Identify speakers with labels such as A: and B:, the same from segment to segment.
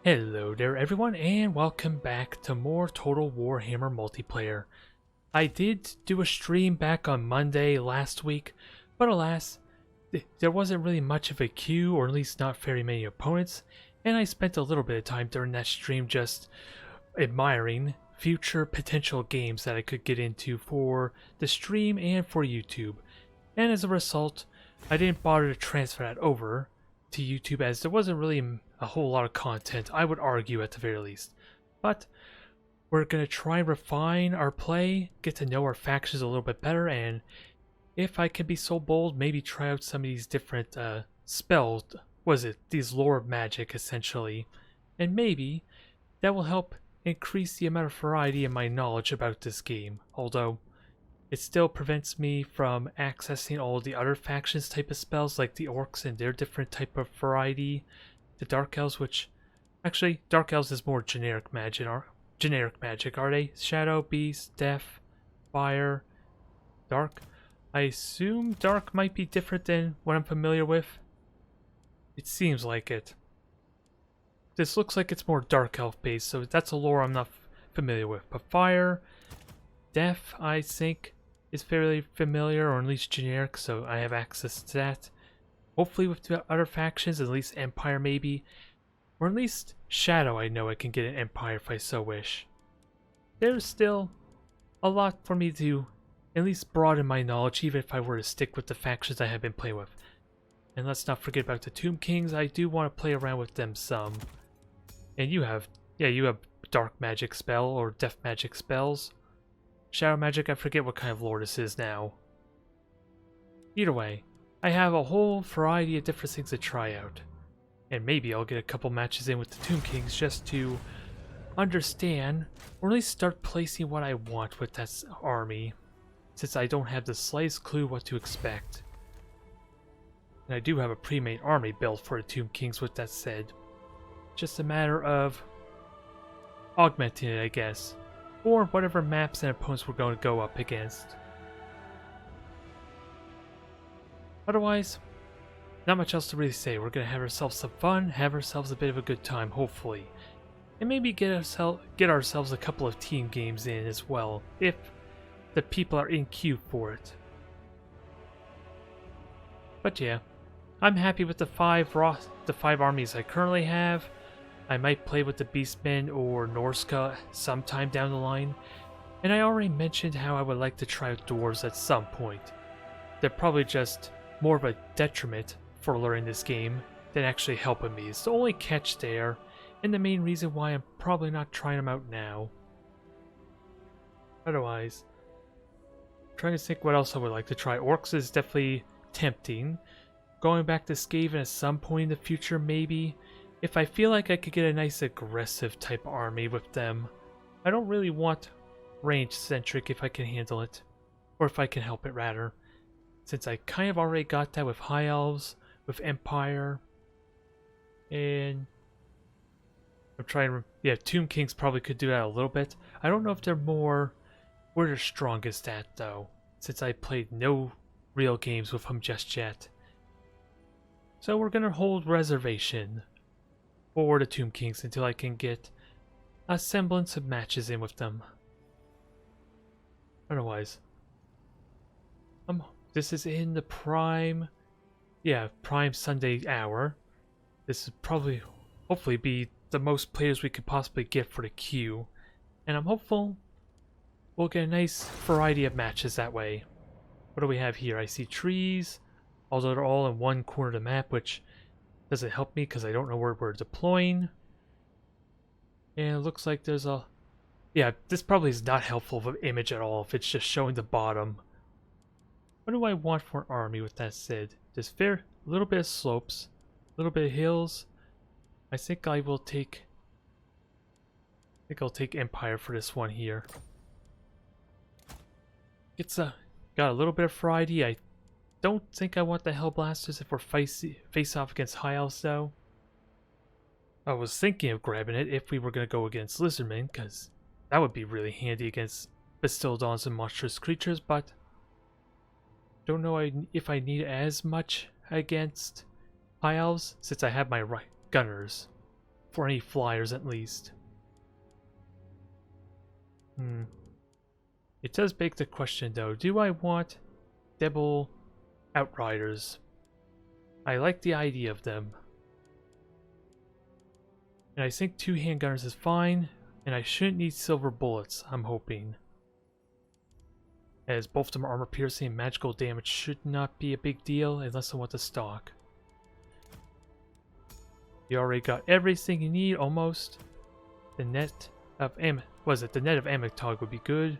A: Hello there everyone and welcome back to more Total Warhammer multiplayer. I did do a stream back on Monday last week, but alas, there wasn't really much of a queue, or at least not very many opponents, and I spent a little bit of time during that stream just admiring future potential games that I could get into for the stream and for YouTube. And as a result, I didn't bother to transfer that over to YouTube as there wasn't really a whole lot of content, I would argue at the very least. But we're going to try and refine our play, get to know our factions a little bit better, and if I can be so bold, maybe try out some of these different spells, these lore magic essentially, and maybe that will help increase the amount of variety in my knowledge about this game, although it still prevents me from accessing all the other factions type of spells like the orcs and their different type of variety. The Dark Elves, which actually Dark Elves is more generic magic, are they? Shadow, Beast, Death, Fire, Dark. I assume Dark might be different than what I'm familiar with. It seems like it. This looks like it's more Dark Elf based, so that's a lore I'm not familiar with. But Fire, Death, I think, is fairly familiar, or at least generic, so I have access to that. Hopefully with the other factions, at least Empire maybe, or at least Shadow I know I can get an Empire if I so wish. There's still a lot for me to at least broaden my knowledge, even if I were to stick with the factions I have been playing with. And let's not forget about the Tomb Kings, I do want to play around with them some. And you have Dark Magic spell, or Death Magic spells. Shadow Magic, I forget what kind of lore this is now. Either way, I have a whole variety of different things to try out. And maybe I'll get a couple matches in with the Tomb Kings just to understand, or at least start placing what I want with that army, since I don't have the slightest clue what to expect. And I do have a pre-made army built for the Tomb Kings with that said. Just a matter of augmenting it, I guess. Or whatever maps and opponents we're going to go up against. Otherwise, not much else to really say. We're going to have ourselves some fun, have ourselves a bit of a good time, hopefully. And maybe get ourselves a couple of team games in as well, if the people are in queue for it. But yeah, I'm happy with the five armies I currently have. I might play with the Beastmen or Norska sometime down the line. And I already mentioned how I would like to try out Dwarves at some point. They're probably just more of a detriment for learning this game than actually helping me. It's the only catch there, and the main reason why I'm probably not trying them out now. Otherwise, I'm trying to think what else I would like to try. Orcs is definitely tempting. Going back to Skaven at some point in the future, maybe. If I feel like I could get a nice aggressive type army with them. I don't really want range centric if I can handle it. Or if I can help it rather. Since I kind of already got that with High Elves, with Empire, and I'm trying to, Tomb Kings probably could do that a little bit. I don't know if they're where they're strongest at though, since I played no real games with them just yet. So we're gonna hold reservation for the Tomb Kings until I can get a semblance of matches in with them. Otherwise, this is in the prime Sunday hour. This is hopefully be the most players we could possibly get for the queue. And I'm hopeful we'll get a nice variety of matches that way. What do we have here? I see trees, although they're all in one corner of the map, which doesn't help me because I don't know where we're deploying. And it looks like there's a... Yeah, this probably is not helpful of an image at all if it's just showing the bottom. What do I want for an army with that said? Just a little bit of slopes, a little bit of hills. I think I'll take Empire for this one here. It's got a little bit of variety. I don't think I want the Hellblasters if we're face off against High Elves though. I was thinking of grabbing it if we were going to go against Lizardmen, because that would be really handy against Bastildons and monstrous creatures, but don't know if I need as much against High Elves since I have my gunners. for any flyers at least. It does beg the question though, do I want double outriders? I like the idea of them. And I think 2 handgunners is fine, and I shouldn't need silver bullets, I'm hoping. As both of them are armor piercing and magical damage should not be a big deal unless I want to stock. You already got everything you need almost. The net of the net of Amictog would be good.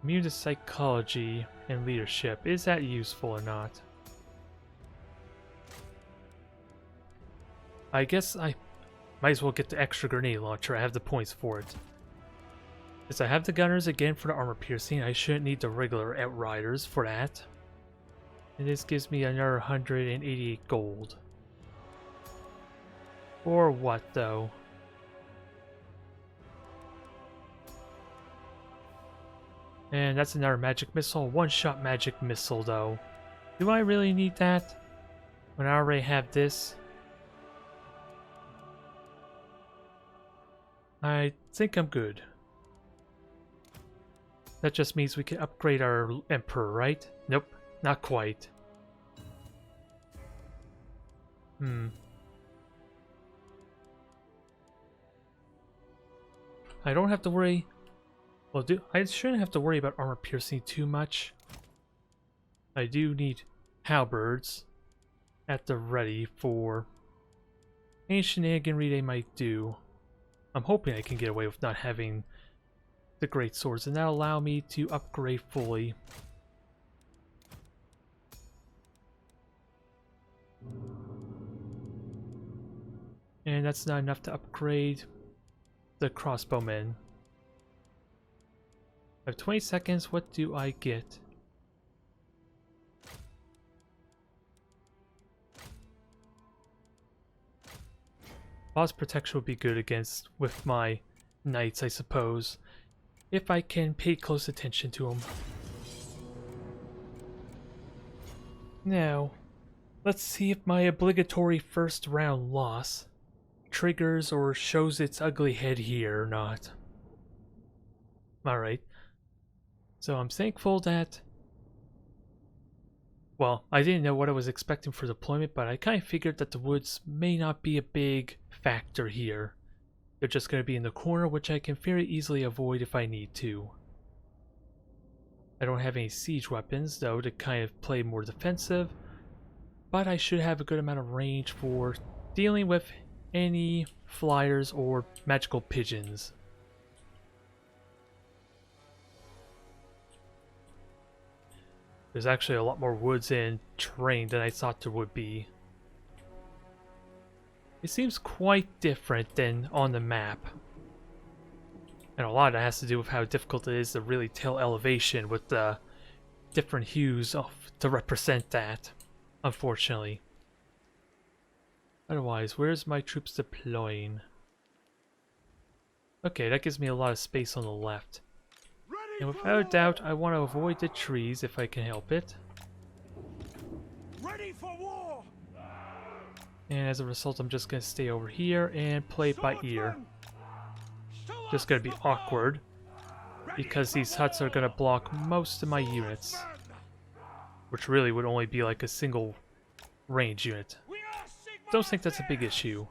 A: Immune to psychology and leadership. Is that useful or not? I guess I might as well get the extra grenade launcher. I have the points for it. Since I have the gunners again for the armor piercing, I shouldn't need the regular outriders for that. And this gives me another 188 gold. For what though? And that's another magic missile. One-shot magic missile though. Do I really need that? When I already have this? I think I'm good. That just means we can upgrade our Emperor, right? Nope, not quite. I don't have to worry. Well, I shouldn't have to worry about armor piercing too much. I do need halberds at the ready for any shenaniganry they might do. I'm hoping I can get away with not having the great swords, and that'll allow me to upgrade fully. And that's not enough to upgrade the crossbowmen. I have 20 seconds. What do I get? Boss protection would be good against with my knights, I suppose, if I can pay close attention to them. Now, let's see if my obligatory first round loss triggers or shows its ugly head here or not. Alright. So I'm thankful that... Well, I didn't know what I was expecting for deployment, but I kind of figured that the woods may not be a big factor here. They're just going to be in the corner, which I can very easily avoid if I need to. I don't have any siege weapons, though, to kind of play more defensive, but I should have a good amount of range for dealing with any flyers or magical pigeons. There's actually a lot more woods and terrain than I thought there would be. It seems quite different than on the map. And a lot of that has to do with how difficult it is to really tell elevation with the different hues to represent that, unfortunately. Otherwise, where's my troops deploying? Okay, that gives me a lot of space on the left. And without a doubt, I want to avoid the trees if I can help it.
B: Ready for war.
A: And as a result, I'm just going to stay over here and play it by ear. Just going to be awkward, because these huts are going to block most of my units. Which really would only be like a single range unit. Don't think that's a big issue.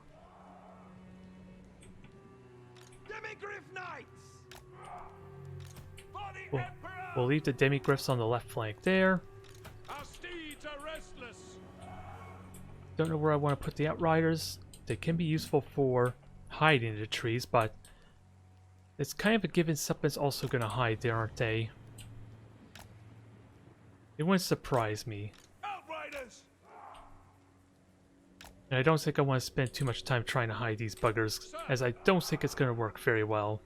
A: We'll leave the demigriffs on the left flank there. Don't know where I want to put the outriders. They can be useful for hiding in the trees, but it's kind of a given something's also going to hide there, aren't they? It wouldn't surprise me.
B: Outriders.
A: And I don't think I want to spend too much time trying to hide these buggers, as I don't think it's going to work very well.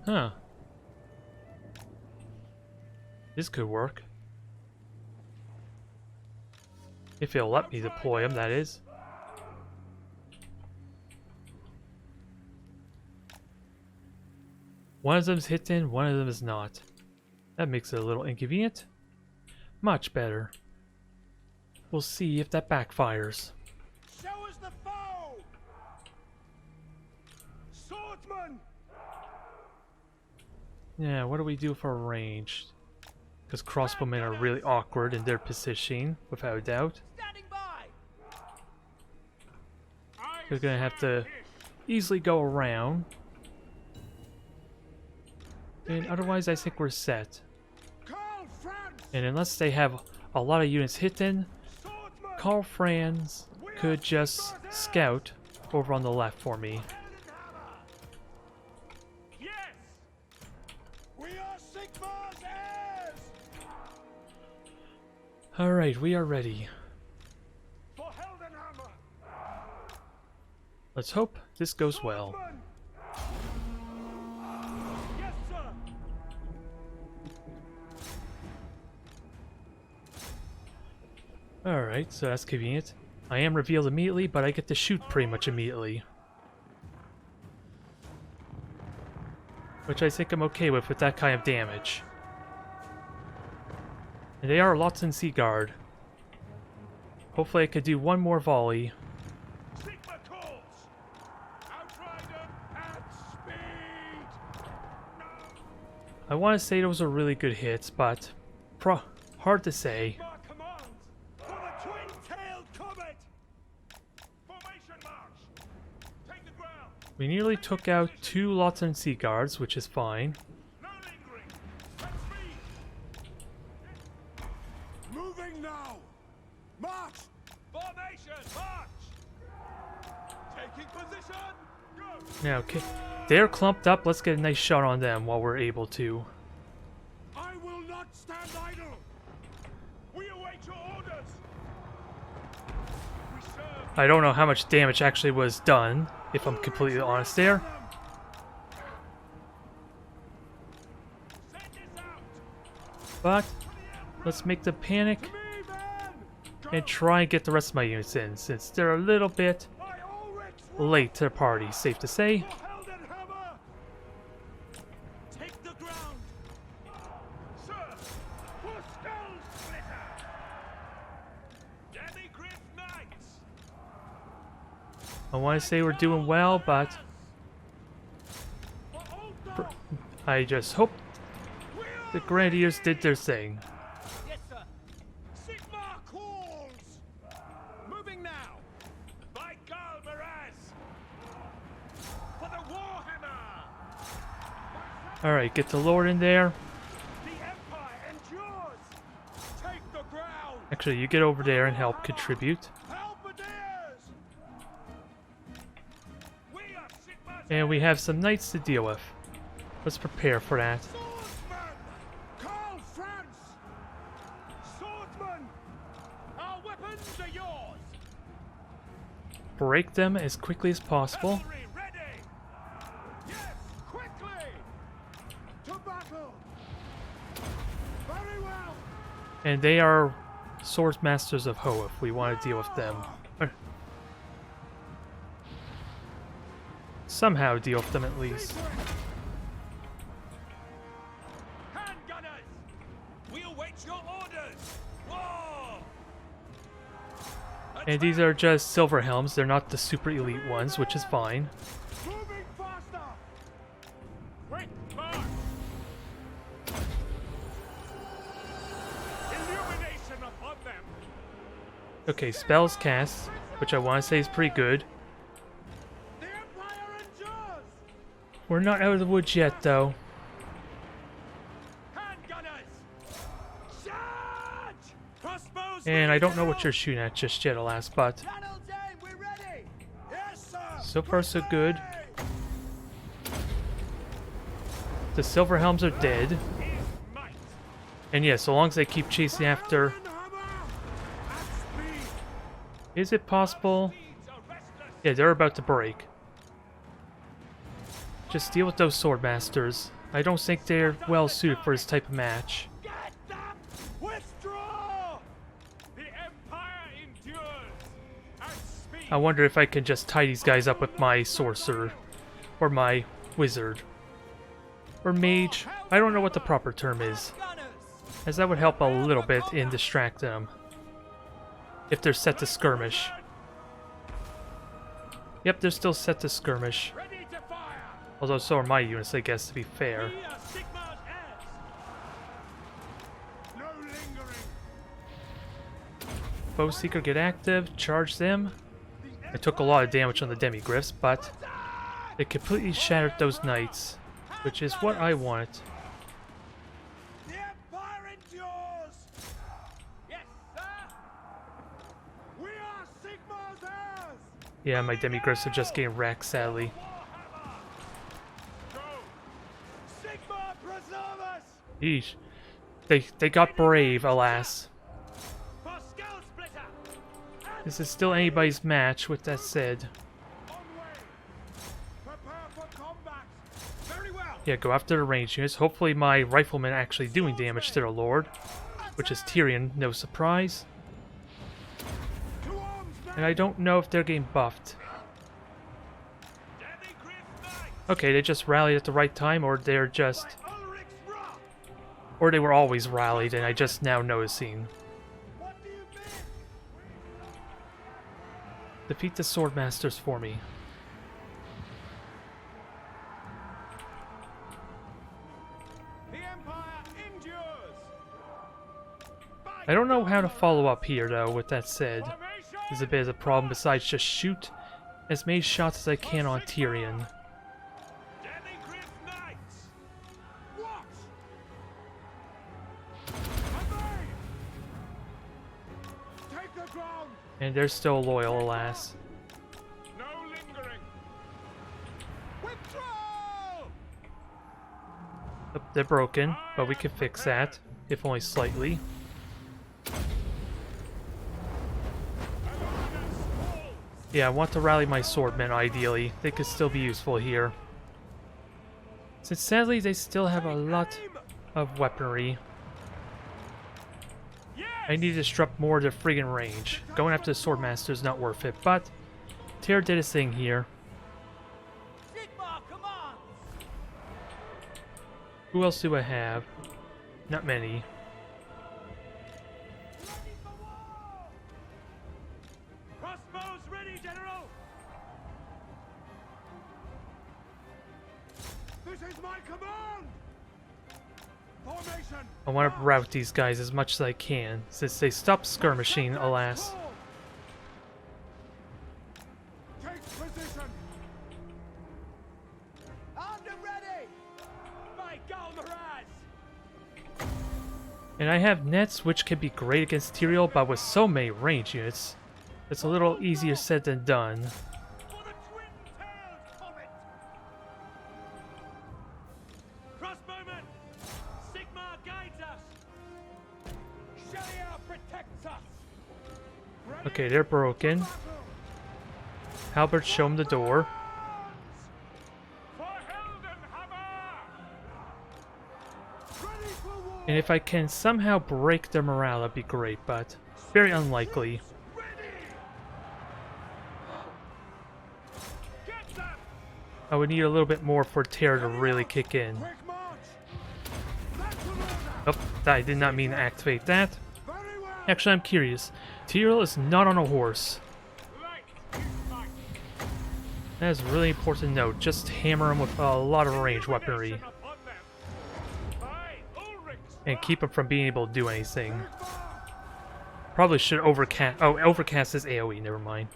A: Huh. This could work. If it'll let me deploy them, that is. One of them's hidden, one of them is not. That makes it a little inconvenient. Much better. We'll see if that backfires.
B: Show us the foe! Swordsman!
A: Yeah, what do we do for ranged? Because crossbowmen are really awkward in their positioning, without a doubt.
B: Standing by!
A: They're gonna have to easily go around. And otherwise, I think we're set.
B: Carl Franz!
A: And unless they have a lot of units hidden,
B: Swordsman!
A: Karl Franz could just scout over on the left for me.
B: Yes! We are Sigmar's heirs!
A: Alright, we are ready.
B: For Heldenhammer!
A: Let's hope this goes well.
B: Swordsman! Yes, sir!
A: Alright, so that's convenient. I am revealed immediately, but I get to shoot pretty much immediately. Which I think I'm okay with that kind of damage. And they are lots in Seaguard. Hopefully I could do one more volley.
B: Sigma calls! Outrider at speed!
A: I want to say those are really good hits, but hard to say.
B: Sigma commands for the twin-tailed comet! Formation march! Take the ground!
A: We nearly took out 2 Lotzen Seaguards, which is fine.
B: No lingering! At speed! Moving now! March! Formation march! Taking position! Go!
A: Now, okay, they're clumped up. Let's get a nice shot on them while we're able to.
B: I will not stand idle! We await your orders! We serve
A: I don't know how much damage actually was done, if I'm completely honest there.
B: Send this out!
A: But let's make the panic
B: Me, man!
A: and try and get the rest of my units in, since they're a little bit
B: By Ulrich's
A: late to the party, safe to say.
B: for Heldenhammer! Take the ground! Sir! For Skull Splitter! Demigriff Knights!
A: I want to say we're doing well, but
B: For Ulfdar!
A: I just hope the Grenadiers did their thing.
B: Yes, sir! Sigmar calls! Moving now! By Galmaraz! For the Warhammer!
A: Alright, get the Lord in there.
B: The Empire endures! Take the ground!
A: Actually, you get over there and help contribute.
B: Halberdiers! We are Sigmar's
A: And we have some knights to deal with. Let's prepare for that.
B: swordsman! Karl Franz! Swordsman! Our weapons are yours!
A: Break them as quickly as possible.
B: Cavalry ready! Yes, quickly! To battle! Very well!
A: And they are Sword Masters of Ho if we want to deal with them. Or somehow deal with them at least.
B: Handgunners! We await your orders! War!
A: And these are just silver helms, they're not the super elite ones, which is fine.
B: Moving faster! Quick march! Illumination upon them!
A: Okay, spells cast, which I want to say is pretty good.
B: The Empire endures!
A: We're not out of the woods yet, though.
B: Handgunners! Charge! Crossbows!
A: And I don't know what you're shooting at just yet, alas, but
B: Channel aim, we're ready! Yes, sir!
A: so far so good. The silver helms are dead.
B: Is might!
A: And yeah, so long as they keep chasing after...
B: Heldenhammer! At speed!
A: Is it possible?
B: Steeds are restless!
A: Yeah, they're about to break. Just deal with those sword masters. I don't think they're well suited for this type of match.
B: Get them! Withdraw! The Empire endures! At speed!
A: I wonder if I can just tie these guys up with my sorcerer. Or my wizard. Or mage. I don't know what the proper term is. As that would help a little bit in distracting them. If they're set to skirmish. Yep, they're still set to skirmish.
B: Ready to fire.
A: Although so are my units, I guess, to be fair.
B: We are Sigmar's heirs. No lingering.
A: Foe Seeker get active, charge them. I took a lot of damage on the Demigryphs, but they completely shattered those knights, which is what I wanted.
B: The Empire endures. Yes, sir. We are Sigmar's heirs.
A: Yeah, my Demigryphs are just getting wrecked, sadly.
B: Go. Sigmar preserve us.
A: Yeesh. They got brave, alas.
B: For Skull Splitter.
A: This is still anybody's match, with that said.
B: On way. Prepare for combat. Very well.
A: Yeah, go after the ranged units. Hopefully my riflemen are actually doing damage to their lord, which is Tyrion, no surprise.
B: To arms, men.
A: And I don't know if they're getting buffed.
B: Demigryph knight.
A: Okay, they just rallied at the right time, or they're just...
B: By Ulrich's wrath.
A: Or they were always rallied, and I just now noticing.
B: What do you mean?
A: Defeat the Swordmasters for me.
B: The Empire endures.
A: I don't know how to follow up here, though, with that said. There's a bit of a problem besides just shoot as many shots as I can on Tyrion.
B: Demigryph knights. What? Obey. Take the ground.
A: And they're still loyal, alas.
B: No lingering. Withdraw.
A: Oh, they're broken, but we can fix that, if only slightly. Yeah, I want to rally my swordmen, ideally. They could still be useful here. Since sadly they still have a lot of weaponry. I need to disrupt more of their friggin' range. Going after the Swordmaster is not worth it, but Tyr did his thing here.
B: Sigmar commands.
A: Who else do I have? Not many.
B: Ready for war. Crossbows ready, General. This is my command. Formation.
A: I want to rout these guys as much as I can, since they stopped skirmishing, alas.
B: Take position. Armed and ready. By Galmaraz.
A: And I have nets, which can be great against Tyrael, but with so many range units, it's a little easier said than done.
B: For the twin-tailed comet. Crossbowmen. Sigmar guides us. Sheliar protects us. Ready
A: Okay, they're broken.
B: for battle.
A: Halberd, show them the door.
B: For Heldenhammer. Ready for war.
A: And if I can somehow break their morale, that'd be great, but very unlikely.
B: Ready. Get them.
A: I would need a little bit more for Tyr to really kick in.
B: Quick march. Lateral order.
A: Oh, I did not mean to activate that.
B: Very well.
A: Actually, I'm curious. Tyrael is not on a horse.
B: Light is might.
A: That is really important to note. Just hammer him with a lot of range weaponry.
B: Upon them. By Ulrich's
A: And keep him from being able to do anything.
B: Sigmar.
A: Probably should overcast. Oh, overcast is AoE, never mind.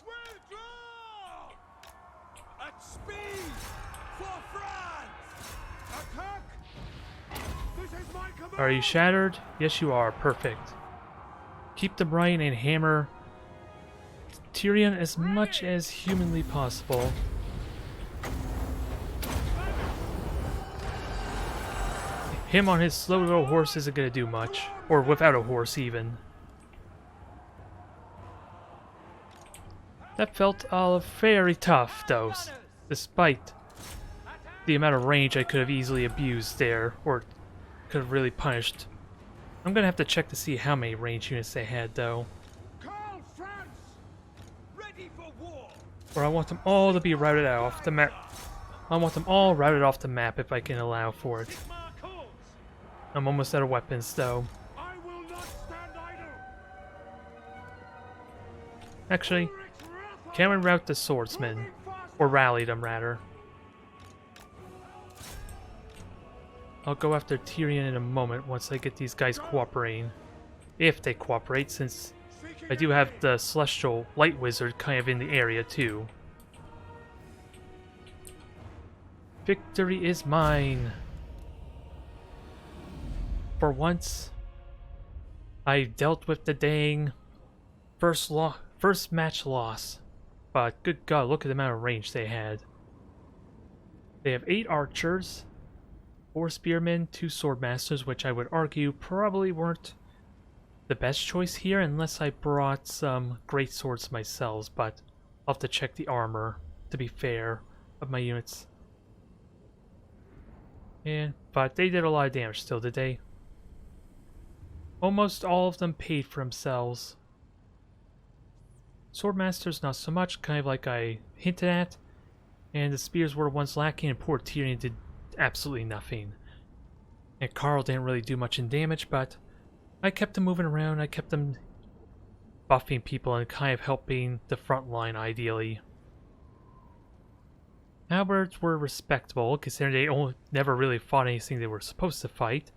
B: Withdraw! At speed! For France! Attack! This is my command!
A: Are you shattered? Yes, you are. Perfect. Keep them right and hammer Tyrion as much as humanly possible. Him on his slow little horse isn't going to do much. Or without a horse, even. That felt very tough, though, despite the amount of range I could have easily abused there, or could have really punished. I'm going to have to check to see how many range units they had, though.
B: Call France! Ready for war!
A: Or I want them all to be routed out off the map. I want them all routed off the map if I can allow for it.
B: Sigmar calls!
A: I'm almost out of weapons, though.
B: I will not stand idle!
A: Actually, Cameron rout the swordsman. Or rallied them, rather. I'll go after Tyrion in a moment once I get these guys cooperating. If they cooperate, since I do have the Celestial Light Wizard kind of in the area too. Victory is mine! For once, I dealt with the dang first match loss. But good god, look at the amount of range they had. They have 8 archers, 4 spearmen, 2 swordmasters, which I would argue probably weren't the best choice here unless I brought some great swords myself, but I'll have to check the armor, to be fair, of my units. But they did a lot of damage still, did they? Almost all of them paid for themselves. Swordmasters not so much, kind of like I hinted at. And the spears were the ones lacking, and poor Tyrion did absolutely nothing. And Carl didn't really do much in damage, but I kept him moving around, I kept him buffing people and kind of helping the front line ideally. Halberds were respectable, considering they never really fought anything they were supposed to fight.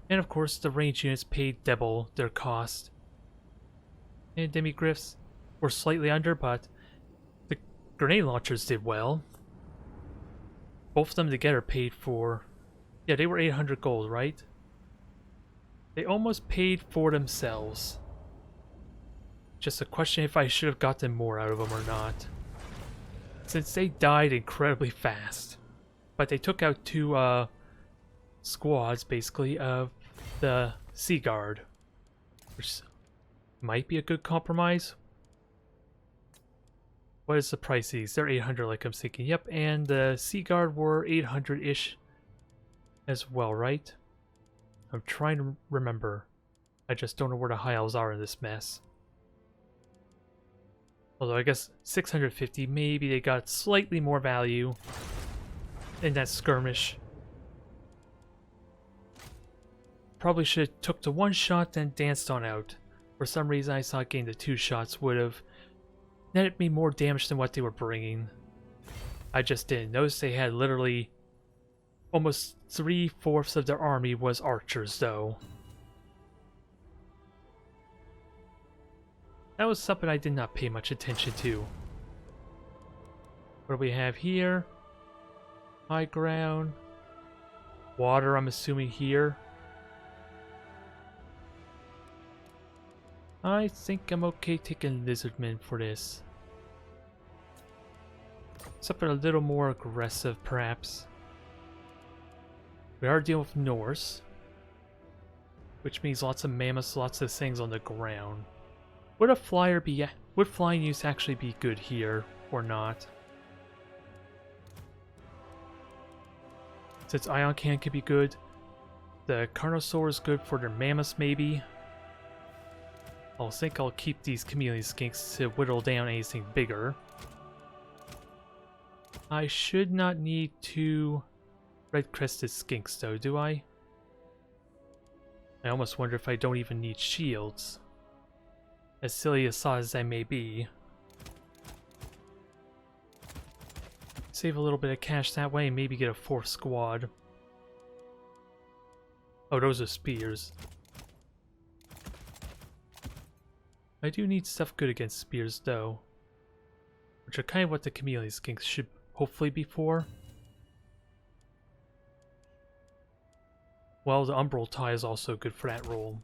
A: And of course, the range units paid double their cost. And demigriffs were slightly under, but the grenade launchers did well. Both of them together paid for... Yeah, they were 800 gold, right? They almost paid for themselves. Just a question if I should have gotten more out of them or not. Since they died incredibly fast. But they took out 2 squads, basically, of the Sea Guard. Which might be a good compromise. What is the price of these? They're 800 like I'm thinking. Yep, and the Sea Guard were 800-ish as well, right? I'm trying to remember. I just don't know where the high elves are in this mess. Although I guess 650, maybe they got slightly more value in that skirmish. Probably should have took the 1 shot then danced on out. For some reason I thought getting the 2 shots would have netted me more damage than what they were bringing. I just didn't notice they had literally almost 3/4 of their army was archers though. That was something I did not pay much attention to. What do we have here? High ground. Water, I'm assuming here. I think I'm okay taking Lizardmen for this. Something a little more aggressive, perhaps. We are dealing with Norse. Which means lots of mammoths, lots of things on the ground. Would a flyer be... Would flying use actually be good here, or not? Since Ion Cannon could be good. The Carnosaur is good for their mammoths, maybe. I think I'll keep these chameleon skinks to whittle down anything bigger. I should not need 2 red-crested skinks though, do I? I almost wonder if I don't even need shields. As silly as I may be. Save a little bit of cash that way and maybe get a 4th squad. Oh, those are spears. I do need stuff good against spears though. Which are kind of what the chameleon skinks should hopefully be for. Well, the umbral tie is also good for that role.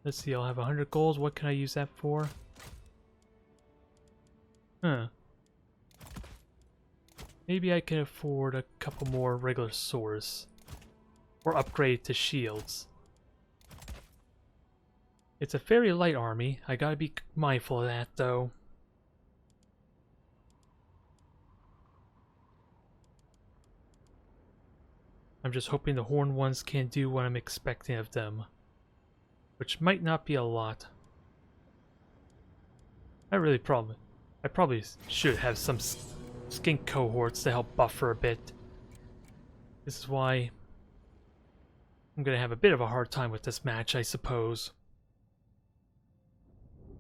A: Let's see, I'll have 100 gold. What can I use that for? Huh. Maybe I can afford a couple more regular swords. Or upgrade to shields. It's a very light army. I gotta be mindful of that, though. I'm just hoping the horned ones can do what I'm expecting of them. Which might not be a lot. I probably should have some skink cohorts to help buffer a bit. This is why I'm gonna have a bit of a hard time with this match, I suppose.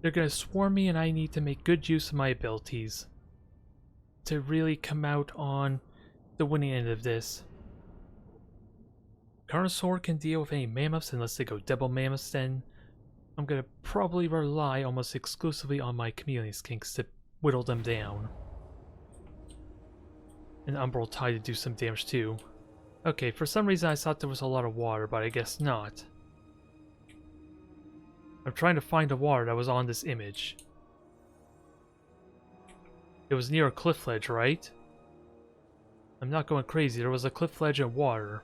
A: They're gonna swarm me and I need to make good use of my abilities to really come out on the winning end of this. Carnosaur can deal with any mammoths unless they go double mammoths, then I'm gonna probably rely almost exclusively on my chameleon skinks to whittle them down. And Umbral Tide to do some damage too. Okay, for some reason I thought there was a lot of water, but I guess not. I'm trying to find the water that was on this image. It was near a cliff ledge, right? I'm not going crazy, there was a cliff ledge and water.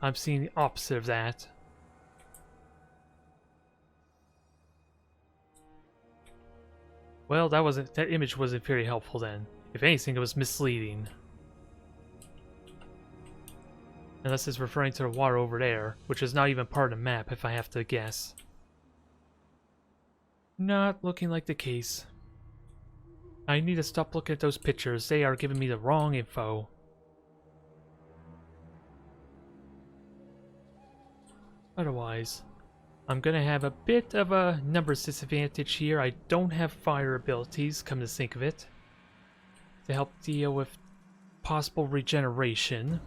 A: I'm seeing the opposite of that. Well, that image wasn't very helpful then. If anything, it was misleading. Unless it's referring to the water over there, which is not even part of the map, if I have to guess. Not looking like the case. I need to stop looking at those pictures. They are giving me the wrong info. Otherwise, I'm gonna have a bit of a numbers disadvantage here. I don't have fire abilities, come to think of it, to help deal with possible regeneration.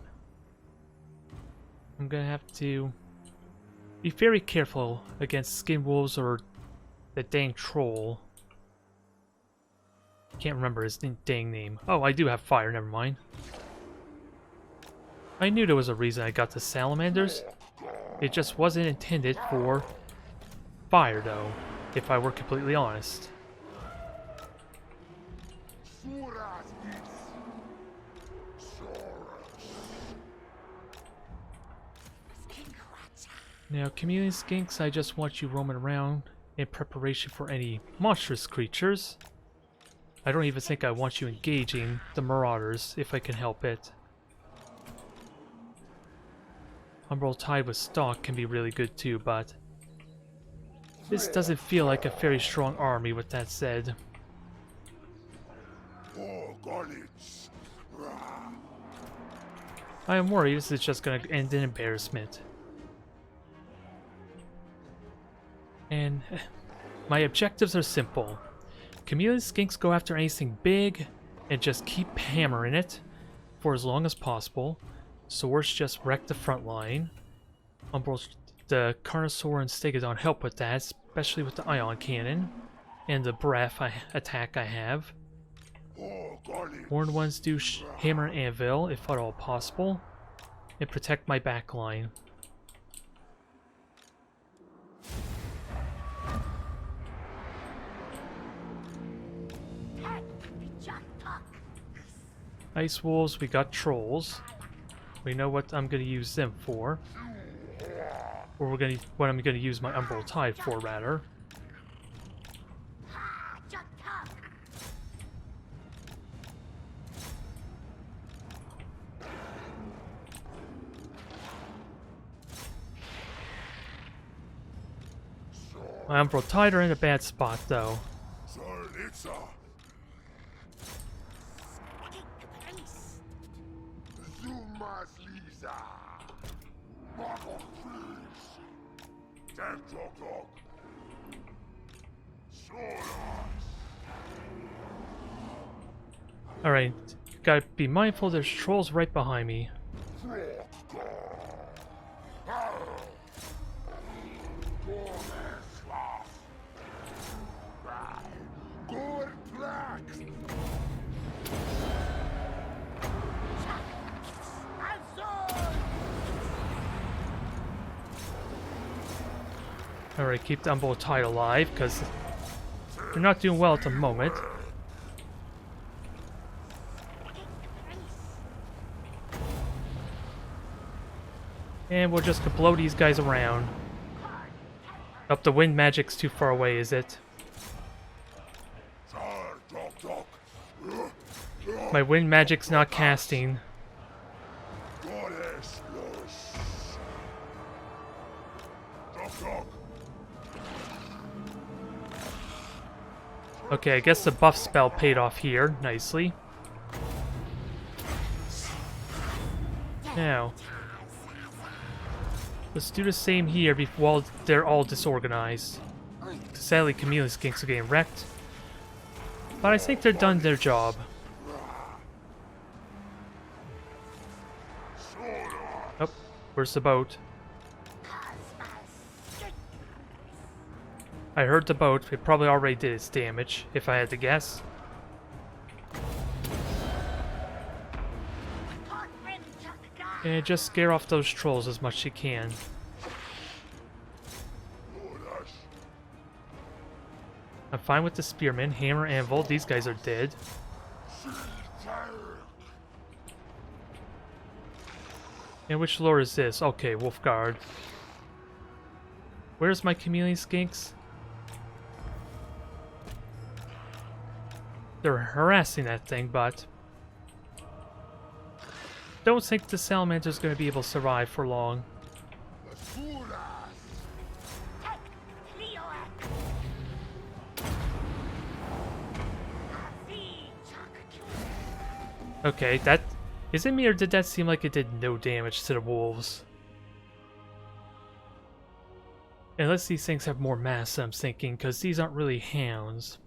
A: I'm gonna have to be very careful against skin wolves or the dang troll. Can't remember his dang name. Oh, I do have fire, never mind. I knew there was a reason I got the salamanders. It just wasn't intended for fire, though, if I were completely honest. Now, chameleon skinks, I just want you roaming around in preparation for any monstrous creatures. I don't even think I want you engaging the marauders, if I can help it. Umbral Tide with Stalk can be really good too, but this doesn't feel like a very strong army, with that said. I am worried this is just going to end in embarrassment. And my objectives are simple. Chameleon skinks go after anything big and just keep hammering it for as long as possible. Swords just wreck the front line. The Carnosaur and Stegodon help with that, especially with the ion cannon and the breath attack I have. Horned ones do hammer and anvil, if at all possible, and protect my back line. Ice wolves, we got trolls. We know what I'm going to use them for. Or what I'm going to use my Umbral Tide for, rather. My Umbral Tide are in a bad spot, though. Alright, gotta be mindful there's trolls right behind me. Alright, keep the Umbral Tide alive, because they're not doing well at the moment. And we'll just blow these guys around. Up, the wind magic's too far away, is it? My wind magic's not casting. Okay, I guess the buff spell paid off here nicely. Now, Let's do the same here while they're all disorganized. Sadly, Chameleon Skinks are getting wrecked. But I think they're done their job. Oh, where's the boat? I heard the boat. It probably already did its damage, if I had to guess. And just scare off those trolls as much as you can. I'm fine with the spearmen, hammer, anvil. These guys are dead. And which lord is this? Okay, Wolfguard. Where's my chameleon skinks? They're harassing that thing, but don't think the salamander's going to be able to survive for long. Okay, that... Is it me, or did that seem like it did no damage to the wolves? Unless these things have more mass, I'm thinking, because these aren't really hounds.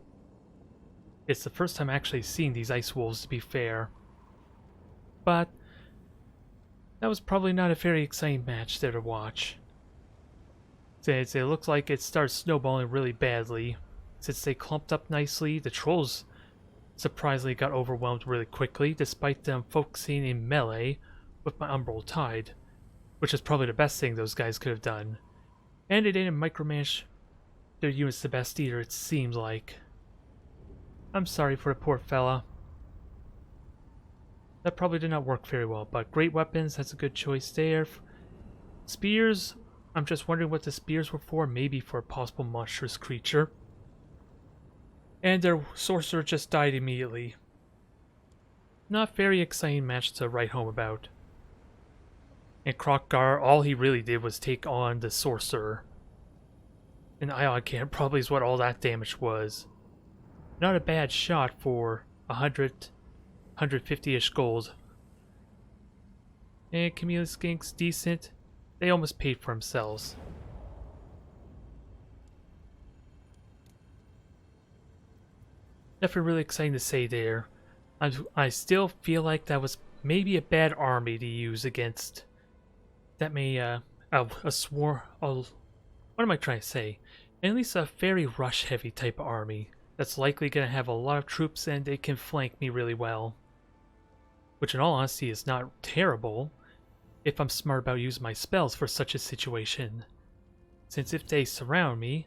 A: It's the first time actually seeing these ice wolves, to be fair. But that was probably not a very exciting match there to watch. Since it looks like it starts snowballing really badly. Since they clumped up nicely, the trolls surprisingly got overwhelmed really quickly, despite them focusing in melee with my Umbral Tide, which is probably the best thing those guys could have done. And they didn't micromanage their units the best either, it seems like. I'm sorry for the poor fella. That probably did not work very well, but great weapons, that's a good choice there. Spears, I'm just wondering what the spears were for, maybe for a possible monstrous creature. And their sorcerer just died immediately. Not very exciting match to write home about. And Krokgar, all he really did was take on the sorcerer. And Ion Cannon probably is what all that damage was. Not a bad shot for 150-ish gold. And Chameleon Skinks, decent. They almost paid for themselves. Nothing really exciting to say there. I still feel like that was maybe a bad army to use against that may what am I trying to say? At least a very rush heavy type of army that's likely going to have a lot of troops and it can flank me really well. Which in all honesty is not terrible if I'm smart about using my spells for such a situation. Since if they surround me,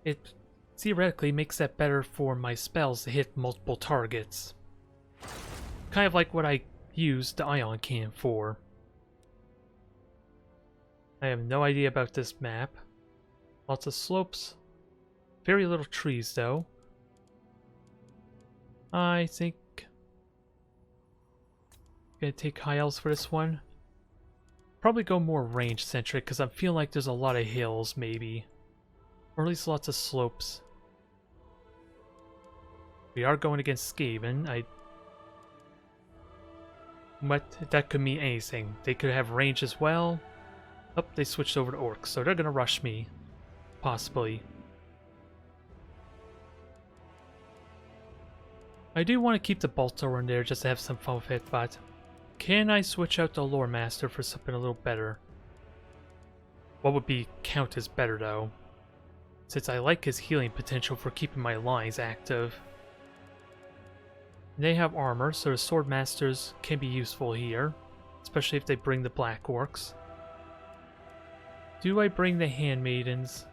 A: it theoretically makes that better for my spells to hit multiple targets. Kind of like what I used the Ion Cannon for. I have no idea about this map. Lots of slopes. Very little trees though. I think I'm gonna take high elves for this one. Probably go more range centric because I feel like there's a lot of hills maybe. Or at least lots of slopes. We are going against Skaven. But that could mean anything. They could have range as well. Oh, they switched over to orcs, so they're gonna rush me. Possibly. I do want to keep the bolt thrower in there just to have some fun with it, but can I switch out the Lore Master for something a little better? What would be count as better though? Since I like his healing potential for keeping my lines active. They have armor, so the Sword Masters can be useful here, especially if they bring the Black Orcs. Do I bring the Handmaidens?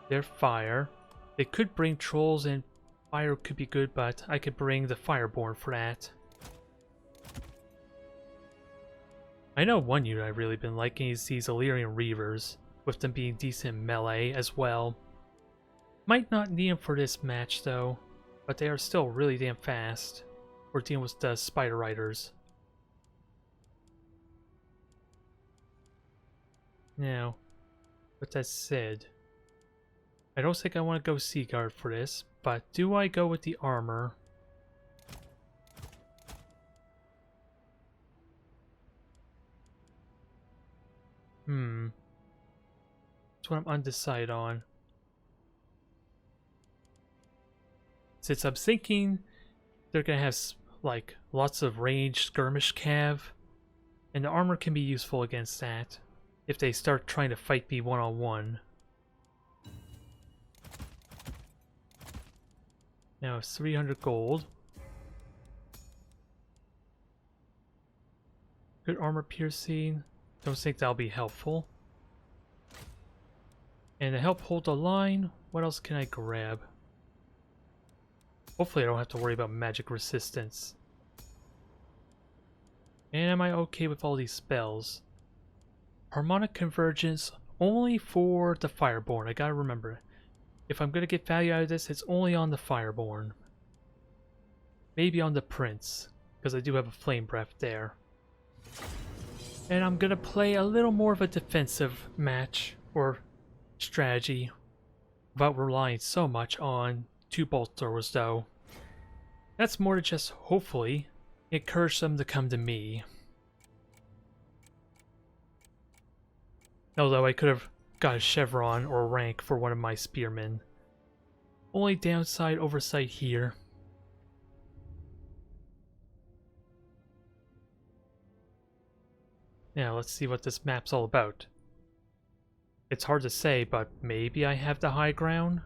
A: They're fire. They could bring trolls and fire could be good, but I could bring the Fireborn for that. I know one unit I've really been liking is these Illyrian Reavers, with them being decent melee as well. Might not need them for this match though, but they are still really damn fast. We're dealing with the Spider Riders. Now, with that said, I don't think I want to go Seaguard for this, but do I go with the armor? That's what I'm undecided on. Since I'm thinking they're gonna have like lots of ranged skirmish cav, and the armor can be useful against that if they start trying to fight me one-on-one. Now it's 300 gold. Good armor piercing. Don't think that'll be helpful. And to help hold the line, what else can I grab? Hopefully I don't have to worry about magic resistance. And am I okay with all these spells? Harmonic Convergence only for the Fireborn. I gotta remember. If I'm gonna get value out of this, it's only on the Fireborn. Maybe on the Prince, because I do have a Flame Breath there. And I'm gonna play a little more of a defensive match, or strategy, without relying so much on 2 bolt throwers though. That's more to just, hopefully, encourage them to come to me. Although I could have got a chevron or rank for one of my spearmen. Only downside oversight here. Now let's see what this map's all about. It's hard to say, but maybe I have the high ground?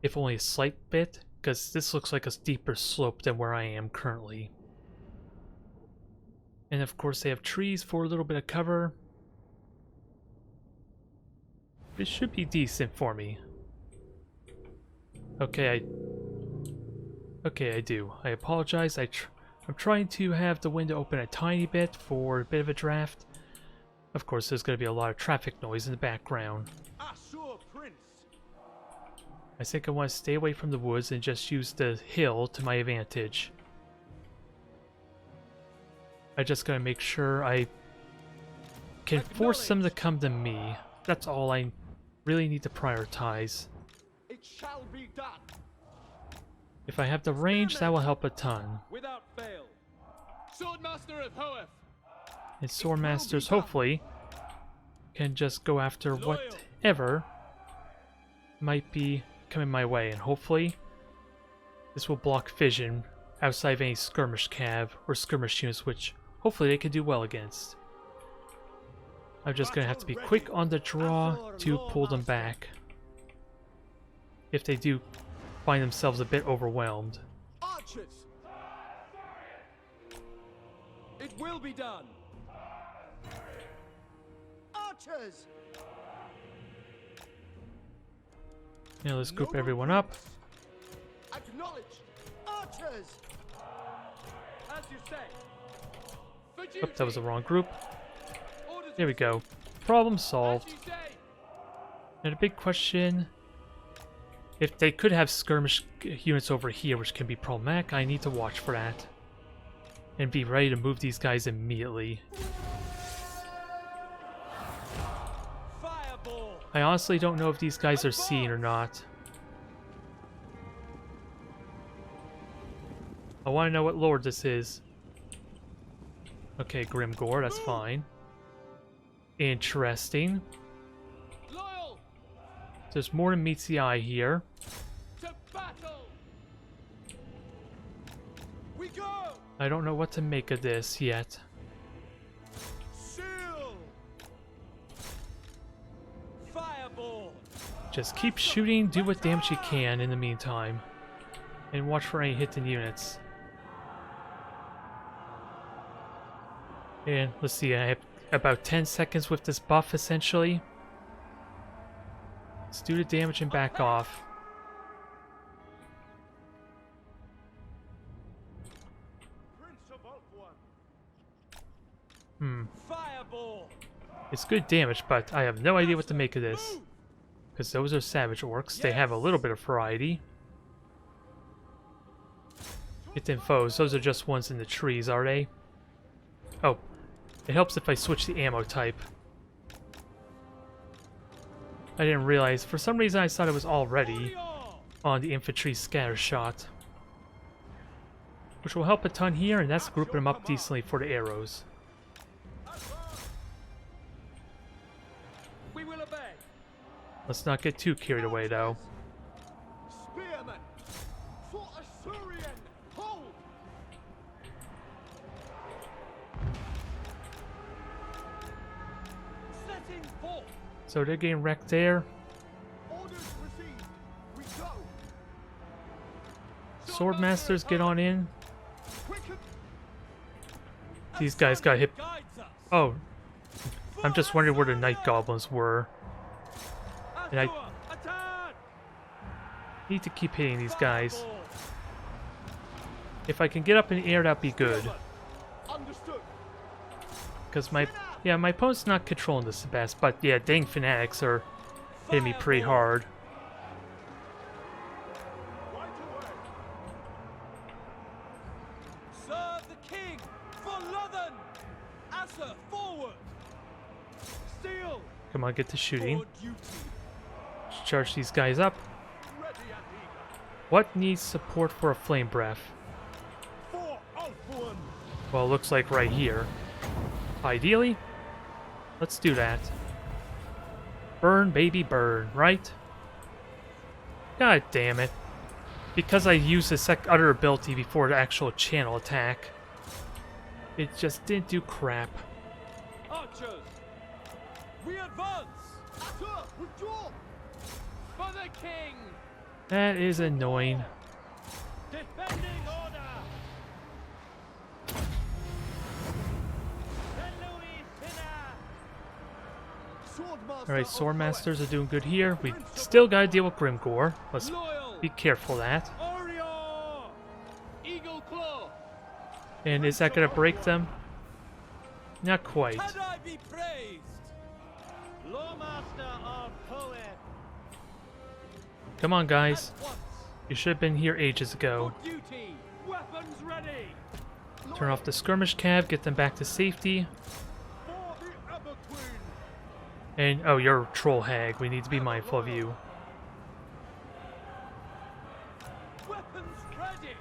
A: If only a slight bit, because this looks like a steeper slope than where I am currently. And of course they have trees for a little bit of cover. This should be decent for me. Okay, I do. I apologize. I'm trying to have the window open a tiny bit for a bit of a draft. Of course, there's going to be a lot of traffic noise in the background. I think I want to stay away from the woods and just use the hill to my advantage. I just gotta make sure I can force them to come to me. That's all I really need to prioritize.
B: It shall be done.
A: If I have the range, that will help a ton.
B: Without fail. Swordmaster of Hoeth.
A: And Swordmasters, hopefully, can just go after whatever might be coming my way, and hopefully this will block vision outside of any skirmish cav or skirmish units, which hopefully they can do well against. I'm just gonna have to be quick on the draw to pull them back if they do find themselves a bit overwhelmed.
B: Archers. It will be done. Archers.
A: Now let's group everyone up.
B: Acknowledged. Archers. As you say. For duty.
A: Oh, that was the wrong group.
B: Orders
A: There we go. Problem
B: as
A: solved.
B: you say.
A: And a big question, if they could have skirmish units over here, which can be problematic, I need to watch for that. And be ready to move these guys immediately.
B: Fireball.
A: I honestly don't know if these guys are seen or not. I want to know what lord this is. Okay, Grimgore, that's fine. Interesting.
B: Loyal.
A: There's more than meets the eye here.
B: To battle. We go.
A: I don't know what to make of this yet.
B: Seal. Fireball.
A: Just keep shooting, do what damage you can in the meantime. And watch for any hidden units. And let's see, I have about 10 seconds with this buff essentially. Let's do the damage and back off.
B: Prince of Ulthuan. Fireball.
A: It's good damage, but I have no idea what to make of this. Because those are savage orcs, they have a little bit of variety. Hidden foes, those are just ones in the trees, are they? Oh, it helps if I switch the ammo type. I didn't realize, for some reason I thought it was already on the infantry scatter shot. Which will help a ton here, and that's grouping them up decently for the arrows. Let's not get too carried away, though.
B: Spearmen! For Assyrian! Hold! Setting forth!
A: So they're getting wrecked there.
B: Orders received! We go!
A: Swordmasters, get on in.
B: Quicken!
A: These guys got hit.
B: Guides us!
A: Oh, I'm just wondering where the night goblins were. And I
B: Attack!
A: need to keep hitting these guys. If I can get up in the air, that'd be good.
B: Understood!
A: Because my opponent's not controlling this the best. But yeah, dang fanatics are hitting me pretty hard.
B: Right away! Serve the king! For Lothan! Assa, forward! Steel!
A: Come on, get to shooting.
B: For duty!
A: Charge these guys up.
B: Ready and eager!
A: What needs support for a flame breath?
B: For Alphuan!
A: Well, it looks like right here. Ideally, let's do that. Burn, baby, burn, right? God damn it. Because I used the other ability before the actual channel attack, it just didn't do crap.
B: Archers! We advance! Assa, withdraw! For the king!
A: That is annoying.
B: Defending order!
A: Alright, Swordmasters are doing good here. We still gotta deal with Grimgore. Let's
B: Loyal!
A: be careful of that.
B: Orior! Eagle Claw!
A: And is that gonna break them? Not quite.
B: Had I be praised! Lawmaster or poet!
A: Come on, guys.
B: At once!
A: You should have been here ages ago.
B: For duty! Weapons ready!
A: Turn off the skirmish cab, get them back to safety.
B: For the Ever Queen!
A: And, oh, you're a troll hag. We need to be mindful of you.
B: Weapons ready!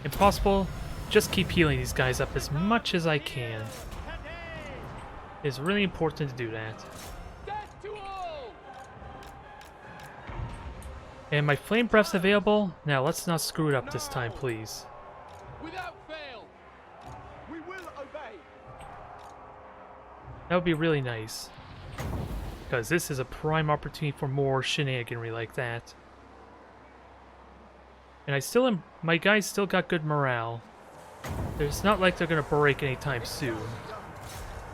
A: If possible, just keep healing these guys up as much as I can. It's really important to do that.
B: Death to all!
A: And my flame breath's available. Now, let's not screw it up this time, please.
B: Without fail! We will obey!
A: That would be really nice. Because this is a prime opportunity for more shenaniganry like that. And I still am... My guys still got good morale. It's not like they're gonna break anytime soon.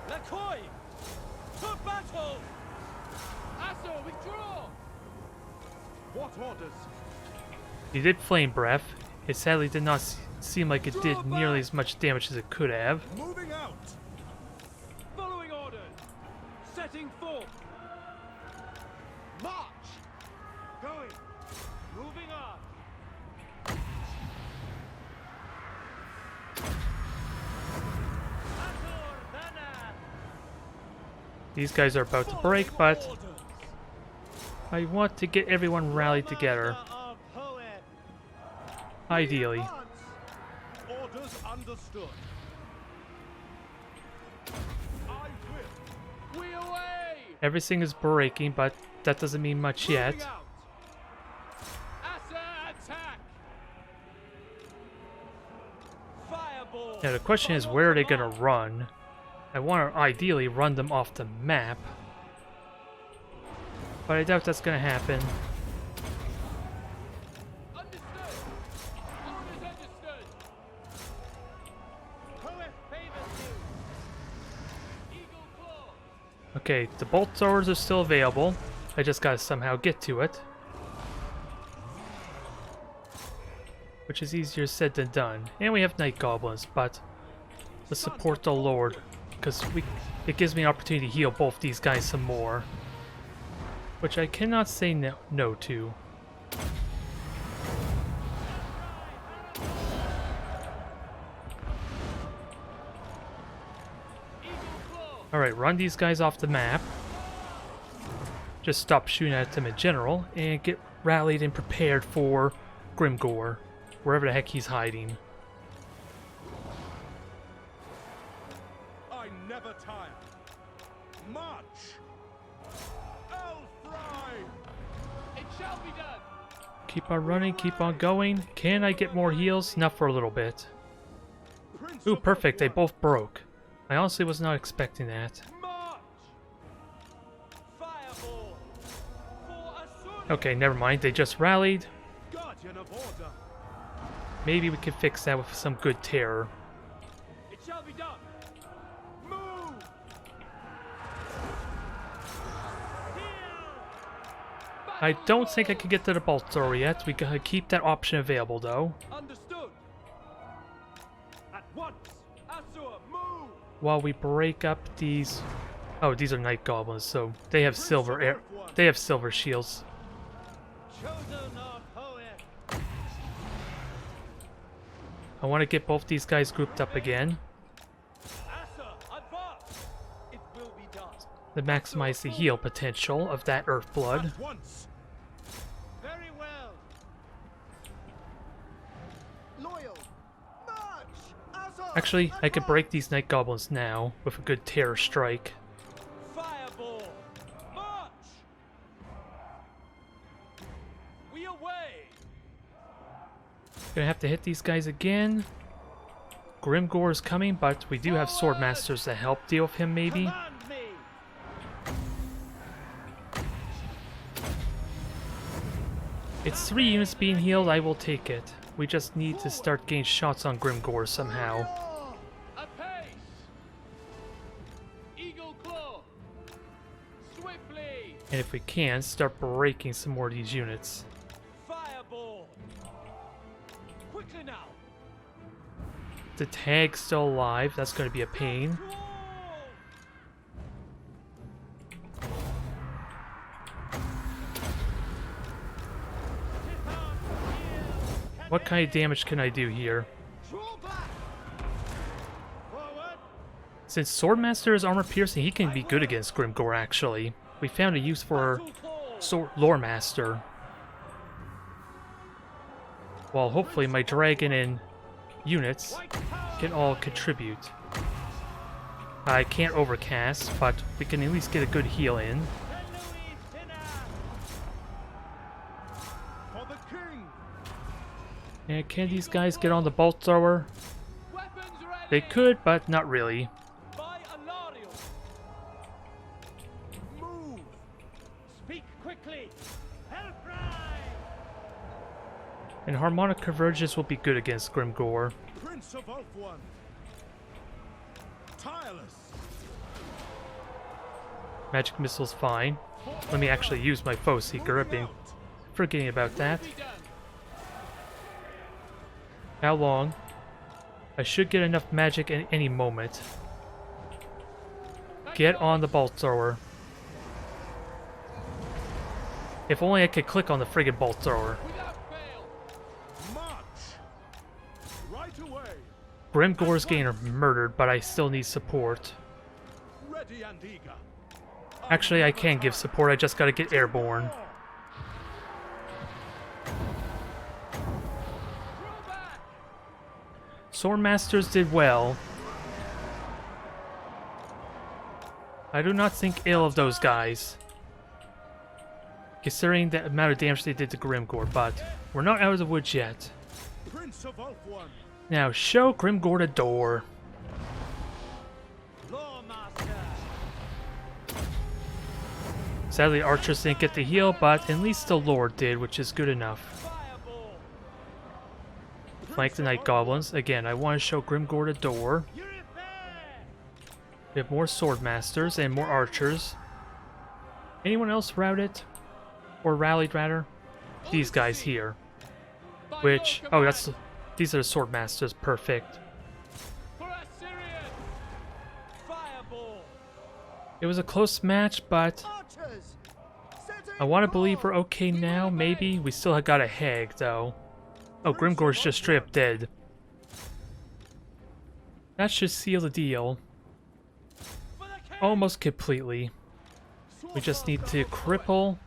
B: Lakoi! To battle! Assa, withdraw! What orders?
A: He did flame breath. It sadly did not seem like it did nearly as much damage as it could have.
B: Moving out! Following orders! Setting forth! March! Going! Moving on!
A: These guys are about to break, but I want to get everyone rallied together. Ideally.
B: Orders understood. I will. We away!
A: Everything is breaking, but that doesn't mean much yet.
B: Moving out. Assa attack! Fireball!
A: Now the question is, where are they gonna run? I want to ideally run them off the map, but I doubt that's gonna happen.
B: Understood. Orders understood. Poet favors you. Eagle Claw.
A: Okay, the bolt throwers are still available. I just gotta somehow get to it, which is easier said than done. And we have night goblins, but let's support the Lord, because it gives me an opportunity to heal both these guys some more, which I cannot say no to. Alright, run these guys off the map. Just stop shooting at them in general, and get rallied and prepared for Grimgore, wherever the heck he's hiding.
B: I never tire. March! It shall be done.
A: Keep on running, keep on going. Can I get more heals? Not for a little bit. Ooh, perfect. They both broke. I honestly was not expecting that.
B: March. Fireball. For a sword.
A: Okay, never mind. They just rallied.
B: Guardian of order.
A: Maybe we can fix that with some good terror.
B: It shall be done. Move.
A: I don't think I can get to the bolt thrower yet. We gotta keep that option available though.
B: Understood. At once. Asur, move.
A: While we break up these... Oh, these are night goblins, so they have silver air. They have silver shields.
B: Chosen of poet.
A: I want to get both these guys grouped up again
B: Asur, advance. It will be done.
A: to maximize the heal potential of that earth blood.
B: At once. Very well. Loyal. March. Asur.
A: Actually, I could break these night goblins now with a good terror strike.
B: Fireball. March. We away.
A: Gonna have to hit these guys again. Grimgore is coming, but we do have sword masters to help deal with him maybe.
B: Command me.
A: It's 3 units being healed, I will take it. We just need to start getting shots on Grimgore somehow.
B: Apace. Eagle claw. Swiftly.
A: And if we can, start breaking some more of these units.
B: Fireball. Quickly now.
A: The tag's still alive, that's gonna be a pain. What kind of damage can I do here?
B: Draw back. Forward.
A: Since Swordmaster is armor piercing, he can be good against Grimgore actually. We found a use for Loremaster. Well, hopefully my dragon and units can all contribute. I can't overcast, but we can at least get a good heal in.
B: For the king.
A: And can these guys get on the bolt thrower?
B: Weapons ready.
A: They could, but not really.
B: By Alariel. Move. Speak quickly. Help ride.
A: And Harmonic Convergence will be good against Grimgore.
B: Prince of Ulthuan. Tireless.
A: Magic Missile's fine. Let me actually use my Foe Seeker. I've been forgetting about that. How long? I should get enough magic at any moment. Get on the bolt thrower. If only I could click on the friggin' bolt thrower.
B: March. Right away.
A: Grimgore's getting murdered, but I still need support.
B: Ready and eager.
A: Actually, I can give support, I just gotta get airborne. Swordmasters did well. I do not think ill of those guys, considering the amount of damage they did to Grimgore, but we're not out of the woods yet.
B: Prince of Ulthuan.
A: Now, show Grimgore the door.
B: Lawmaster.
A: Sadly, archers didn't get the heal, but at least the Lord did, which is good enough.
B: Fireball.
A: Flank the Night Goblins. Again, I want to show Grimgore the door.
B: You're there.
A: We have more Swordmasters and more archers. Anyone else routed? Or rallied, rather? These guys here. Which... Oh, that's... These are the Swordmasters. Perfect.
B: For Assyrian. Fireball.
A: It was a close match, but...
B: Archers.
A: I want to believe we're okay now, maybe? We still got a hag, though. Oh, Grimgore's just straight up dead. That should seal the deal. Almost completely. We just need to cripple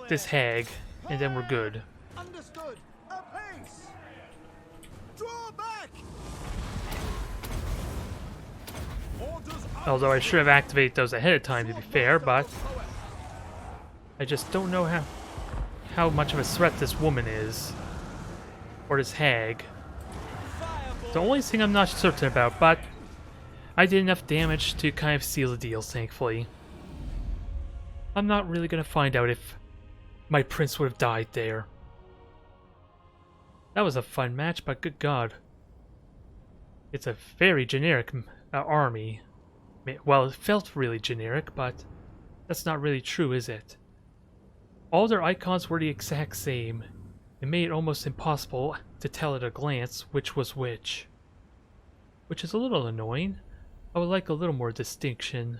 A: this hag, and then we're good.
B: Understood. Apace. Draw back. Orders
A: Although I should have activated those ahead of time to be fair, but I just don't know how much of a threat this woman is. Or this hag. The only thing I'm not certain about, but I did enough damage to kind of seal the deal, thankfully. I'm not really gonna find out if my prince would have died there. That was a fun match, but good god. It's a very generic army. Well, it felt really generic, but that's not really true, is it? All their icons were the exact same. It made it almost impossible to tell at a glance which was which. Which is a little annoying. I would like a little more distinction.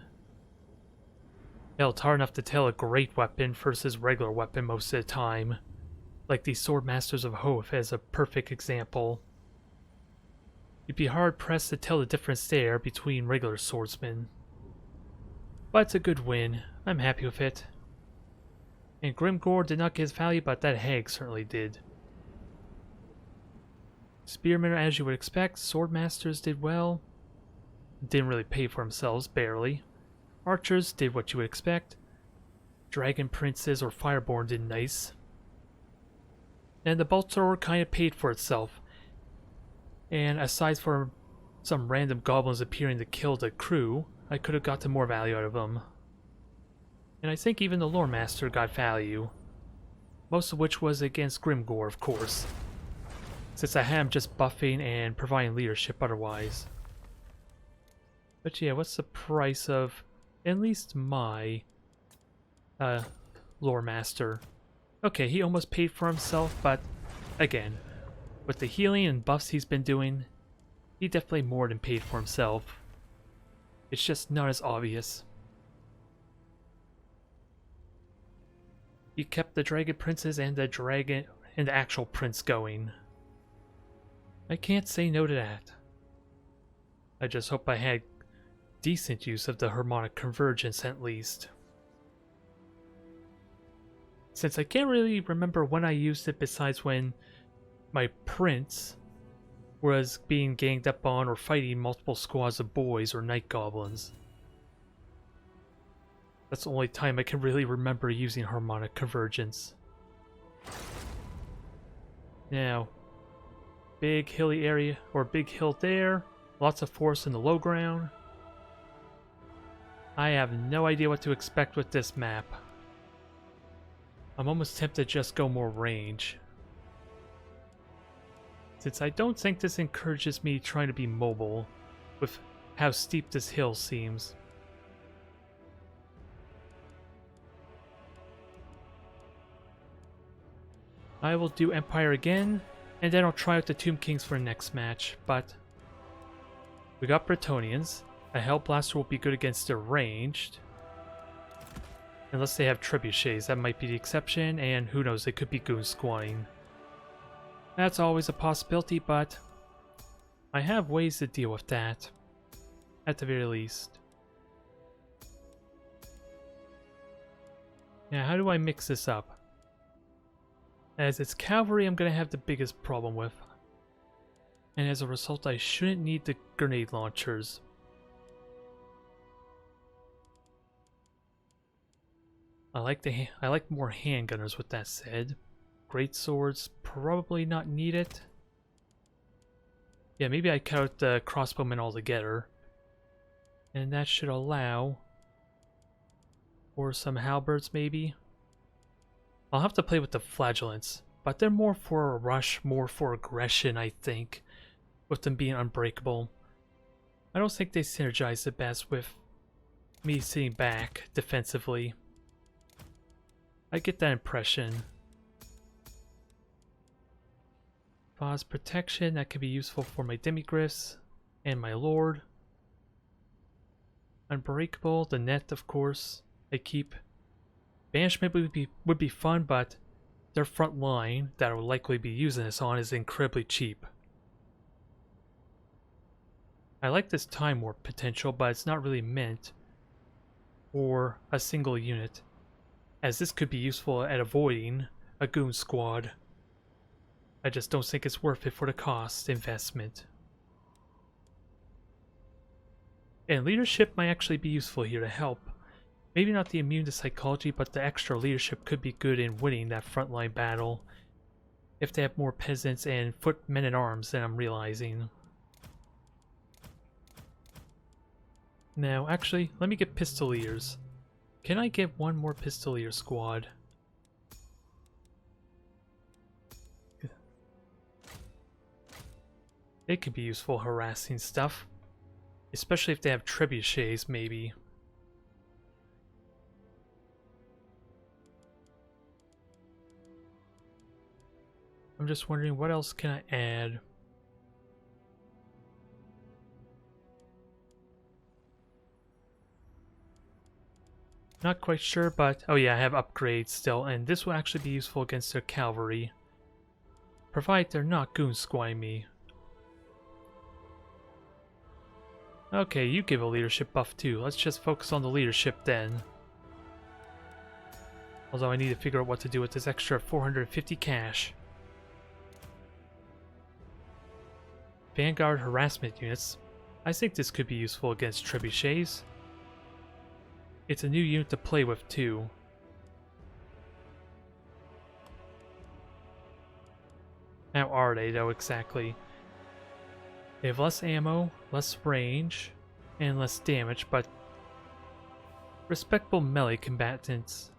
A: Hell, it's hard enough to tell a great weapon versus regular weapon most of the time. Like the Sword Masters of Hoth as a perfect example. You'd be hard-pressed to tell the difference there between regular swordsmen. But it's a good win. I'm happy with it. And Grimgore did not get his value, but that hag certainly did. Spearmen, as you would expect. Swordmasters did well. Didn't really pay for themselves, barely. Archers did what you would expect. Dragon Princes or Fireborn did nice. And the Bolt Thrower kind of paid for itself. And aside from some random goblins appearing to kill the crew, I could have gotten more value out of them. And I think even the Lore Master got value. Most of which was against Grimgore, of course. Since I had him just buffing and providing leadership otherwise. But yeah, what's the price of at least my Lore Master? Okay, he almost paid for himself, but again, with the healing and buffs he's been doing, he definitely more than paid for himself. It's just not as obvious. He kept the Dragon Princes and the actual prince going. I can't say no to that. I just hope I had decent use of the harmonic convergence at least. Since I can't really remember when I used it besides when my prince was being ganged up on or fighting multiple squads of boys or night goblins. That's the only time I can really remember using harmonic convergence. Now, big hilly area, or big hill there, lots of forest in the low ground. I have no idea what to expect with this map. I'm almost tempted to just go more range. Since I don't think this encourages me trying to be mobile with how steep this hill seems. I will do Empire again, and then I'll try out the Tomb Kings for the next match, but we got Bretonnians. A Hellblaster will be good against their ranged. Unless they have trebuchets, that might be the exception, and who knows, they could be goon squatting. That's always a possibility, but I have ways to deal with that, at the very least. Now, how do I mix this up? As it's cavalry, I'm going to have the biggest problem with. And as a result, I shouldn't need the grenade launchers. I like more handgunners with that said. Great swords, probably not needed. Yeah, maybe I cut out the crossbowmen altogether. And that should allow for some halberds maybe. I'll have to play with the flagellants, but they're more for a rush, more for aggression, I think, with them being unbreakable. I don't think they synergize the best with me sitting back defensively. I get that impression. Vase protection, that could be useful for my demigriffs and my lord. Unbreakable, the net of course, I keep. Banishment would be fun, but their front line that I would likely be using this on is incredibly cheap. I like this Time Warp potential, but it's not really meant for a single unit, as this could be useful at avoiding a goon squad. I just don't think it's worth it for the cost investment. And leadership might actually be useful here to help. Maybe not the immune to psychology, but the extra leadership could be good in winning that frontline battle. If they have more peasants and foot men at arms than I'm realizing. Now, actually, let me get pistoliers. Can I get one more pistolier squad? They could be useful harassing stuff. Especially if they have trebuchets, maybe. I'm just wondering what else can I add? Not quite sure, but oh yeah, I have upgrades still, and this will actually be useful against their cavalry. Provided they're not goon squatting me. Okay, you give a leadership buff too. Let's just focus on the leadership then. Although I need to figure out what to do with this extra 450 cash. Vanguard harassment units. I think this could be useful against trebuchets. It's a new unit to play with too. How are they though exactly? They have less ammo, less range, and less damage, but respectable melee combatants.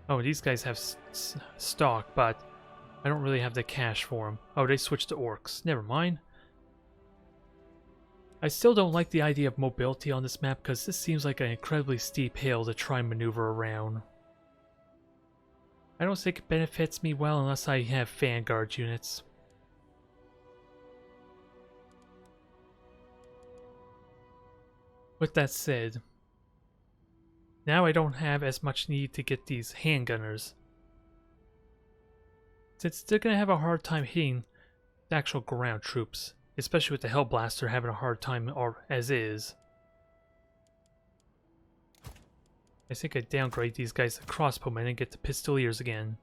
A: Oh, these guys have stock, but I don't really have the cash for them. Oh, they switched to orcs. Never mind. I still don't like the idea of mobility on this map because this seems like an incredibly steep hill to try and maneuver around. I don't think it benefits me well unless I have Vanguard units. With that said, now I don't have as much need to get these handgunners. Since they're going to have a hard time hitting the actual ground troops, especially with the Hellblaster having a hard time or as is. I think I downgrade these guys to crossbowmen and get the pistoliers again.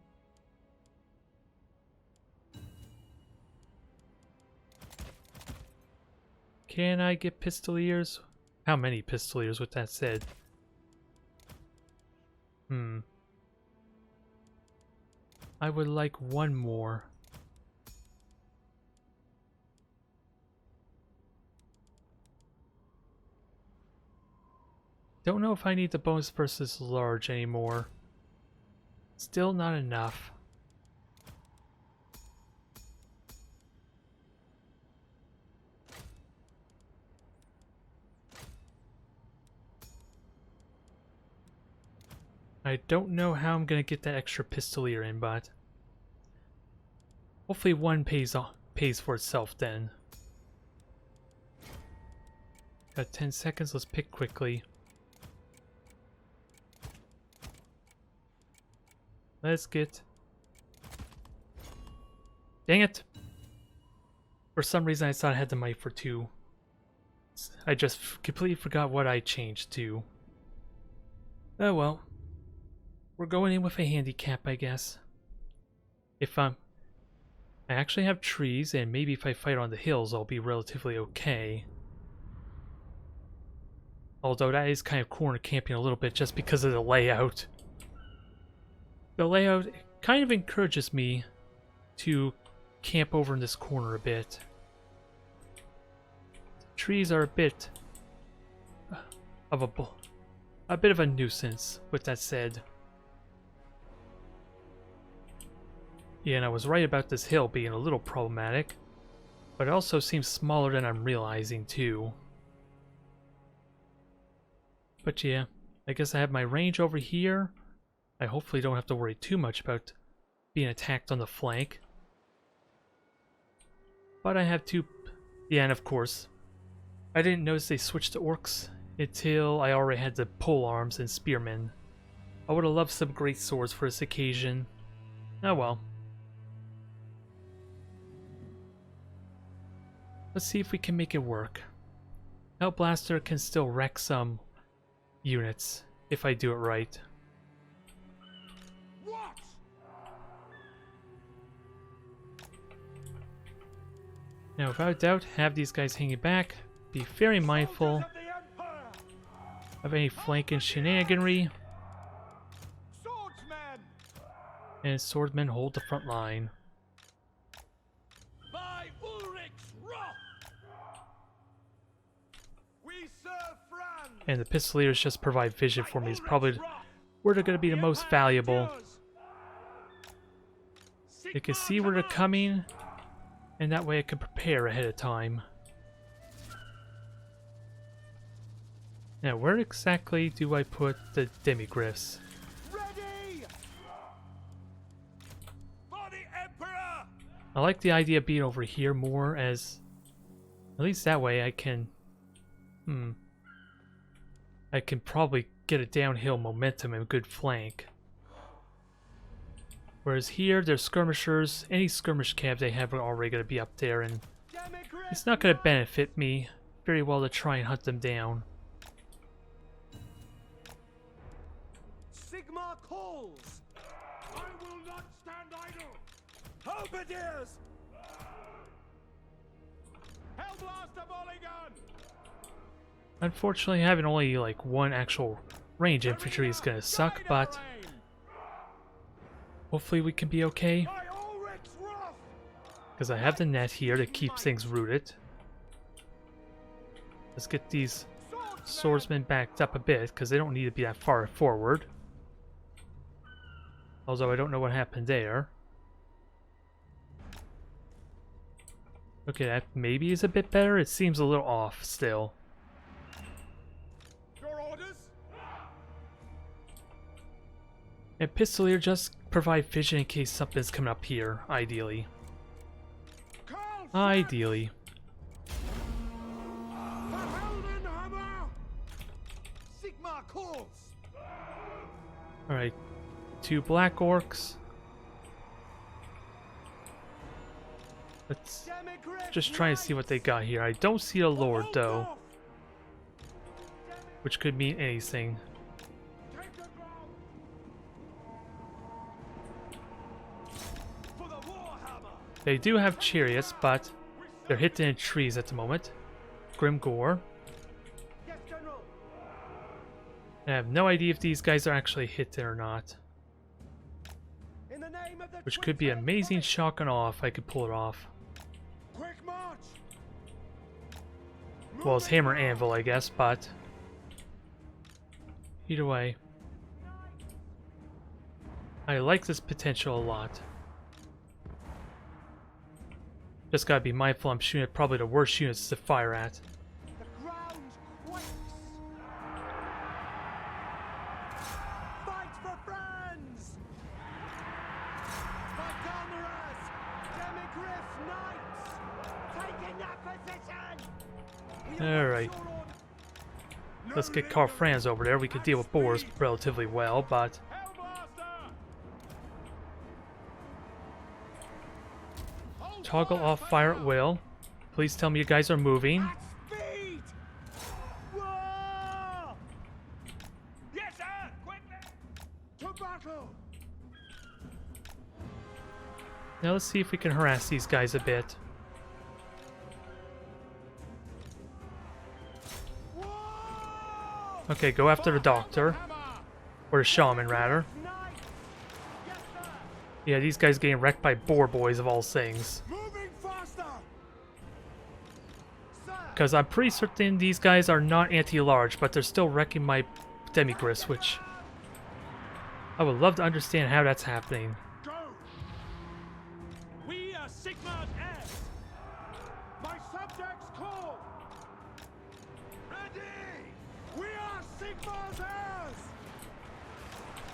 A: Can I get pistoliers? How many pistoliers with that said? I would like one more. Don't know if I need the bonus versus large anymore. Still not enough. I don't know how I'm gonna get that extra pistolier in, but hopefully one pays for itself then. Got 10 seconds, let's pick quickly. Let's get... Dang it! For some reason I thought I had the might for 2. I just completely forgot what I changed to. Oh well. We're going in with a handicap, I guess. If I actually have trees, and maybe if I fight on the hills I'll be relatively okay. Although that is kind of corner camping a little bit just because of the layout. The layout kind of encourages me to camp over in this corner a bit. Trees are a bit of a bit of a nuisance, with that said. Yeah, and I was right about this hill being a little problematic, but it also seems smaller than I'm realizing too. But yeah, I guess I have my range over here. I hopefully don't have to worry too much about being attacked on the flank. But I have two... Yeah, and of course, I didn't notice they switched to orcs until I already had the pole arms and spearmen. I would have loved some great swords for this occasion. Oh well. Let's see if we can make it work. Hellblaster can still wreck some units if I do it right. Now, without a doubt, have these guys hanging back. Be very mindful
B: Of the Empire!
A: of any flanking shenaniganry.
B: Swordsmen!
A: And swordsmen hold the front line.
B: By Ulrich's wrath! We serve France!
A: And the pistoliers just provide vision for me. It's probably where they're going to be the most valuable. They can see where they're coming, and that way I can prepare ahead of time. Now, where exactly do I put the demigriffs?
B: Ready! For the Emperor!
A: I like the idea of being over here more, as at least that way I can I can probably get a downhill momentum and a good flank. Whereas here, there's skirmishers. Any skirmish cabs they have are already going to be up there, and it's not going to benefit me very well to try and hunt them down.
B: Sigmar calls! I will not stand idle! Halberdiers! Hellblaster volley gun!
A: Unfortunately, having only like one actual range infantry is going to suck, but hopefully we can be okay.
B: By Ulrich's wrath!
A: Because I have the net here to keep things rooted. Let's get these swordsmen backed up a bit, because they don't need to be that far forward. Although I don't know what happened there. Okay, that maybe is a bit better. It seems a little off still.
B: Your orders?
A: And Pistolier just provide vision in case something's coming up here, ideally.
B: Call
A: Ideally.
B: Verheldenhammer! Sigmar calls!
A: Alright, 2 black orcs. Let's just try and see what they got here. I don't see a lord though, which could mean anything.
B: Take the ground! For the Warhammer!
A: They do have chariots, but they're hidden in trees at the moment. Grim Gore.
B: Yes, General!
A: I have no idea if these guys are actually hidden or not.
B: In the name of the
A: Which could be an amazing shock and awe if I could pull it off.
B: Quick march!
A: Well, it's hammer and anvil, I guess, but either way, I like this potential a lot. Just gotta be mindful I'm shooting at probably the worst units to fire at.
B: The ground quakes! Fight for France! For Galmarez! Demigriff Knights! Taking that position!
A: Alright. Let's get Karl Franz over there. We could deal with boars relatively well, but toggle off fire at will. Please tell me you guys are moving.
B: At speed! Whoa! Yes, sir! Quickly! To battle!
A: Now let's see if we can harass these guys a bit.
B: Whoa!
A: Okay, go after the doctor. Or the shaman, rather.
B: Knight! Yes, sir!
A: Yeah, these guys getting wrecked by boar boys of all things.
B: Moving faster! Sir!
A: Because I'm pretty certain these guys are not anti-large, but they're still wrecking my demigriffs, which I would love to understand how that's happening.
B: Go! We are Sigmar's heirs! My subjects call! Ready! We are Sigmar's heirs!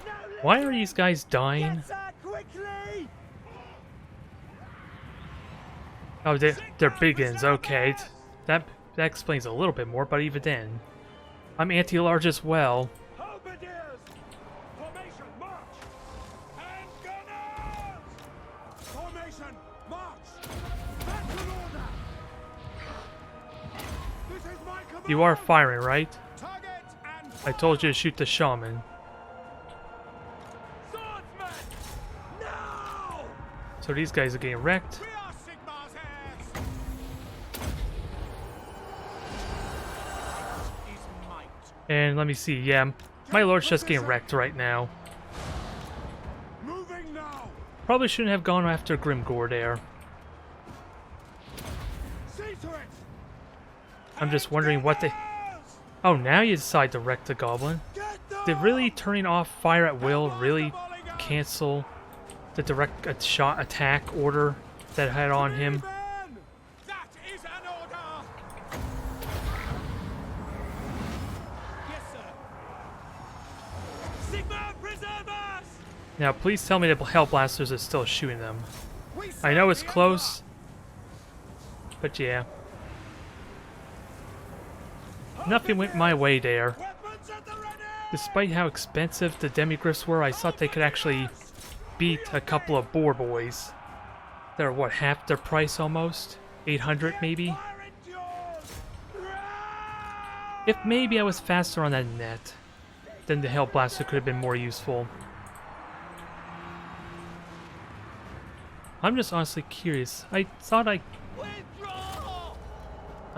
B: No,
A: Why are these guys dying?
B: yes, sir, quickly!
A: Oh, they're biggins, okay. That explains a little bit more, but even then. I'm anti-large as well.
B: Halberdiers! Formation, march! And gunners! Formation, march! Battle order! This is my command!
A: You are firing, right?
B: Target and
A: I told you to shoot the shaman.
B: swordsman! No!
A: So these guys are getting wrecked.
B: We are Sigmar's heirs!
A: And let me see, yeah, my lord's just getting wrecked right now.
B: Moving now.
A: Probably shouldn't have gone after Grimgore there.
B: See to it.
A: I'm just wondering what they... Oh, now you decide to wreck the goblin. Did really turning off fire at will really cancel the direct shot attack order that I had on him?
B: That is an order. Yes, sir. Sigma, preserve us.
A: Now, please tell me the Hellblasters are still shooting them.
B: We
A: I know
B: serve
A: it's
B: the
A: close, but yeah. Nothing went my way there.
B: Emperor. Weapons at the ready.
A: Despite how expensive the demigriffs were, I thought they could actually beat a couple of boar boys. They're, what, half their price almost? 800 maybe?
B: Fire endures.
A: If maybe I was faster on that net, then the Hellblaster could have been more useful. I'm just honestly curious. I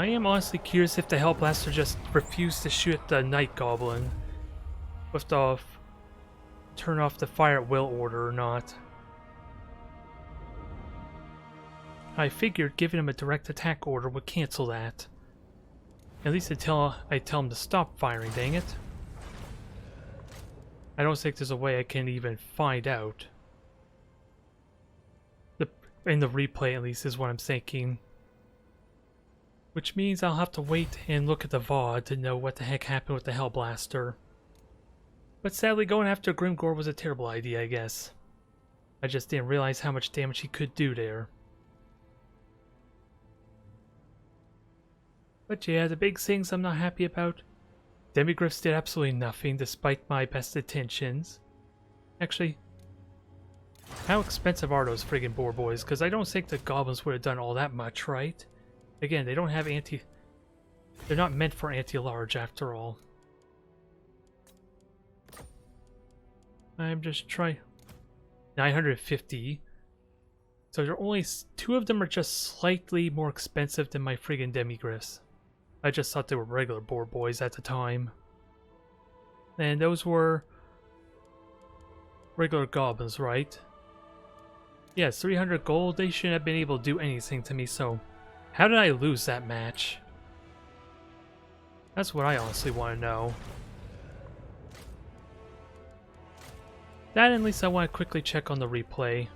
A: am honestly curious if the Hellblaster just refused to shoot the Night Goblin with the turn off the fire at will order or not. I figured giving him a direct attack order would cancel that. At least until I tell him to stop firing, dang it. I don't think there's a way I can even find out. In the replay at least is what I'm thinking. Which means I'll have to wait and look at the VOD to know what the heck happened with the Hellblaster. But sadly, going after Grimgore was a terrible idea, I guess. I just didn't realize how much damage he could do there. But yeah, the big things I'm not happy about. Demigriffs did absolutely nothing despite my best intentions. Actually, how expensive are those friggin' boar boys? Because I don't think the goblins would have done all that much, right? Again, they don't have anti... They're not meant for anti-large after all. I'm just trying... 950. So there are only... Two of them are just slightly more expensive than my friggin' demigriffs. I just thought they were regular boar boys at the time. And those were... regular goblins, right? Yes, 300 gold. They shouldn't have been able to do anything to me, so... How did I lose that match? That's what I honestly want to know. That at least I want to quickly check on the replay.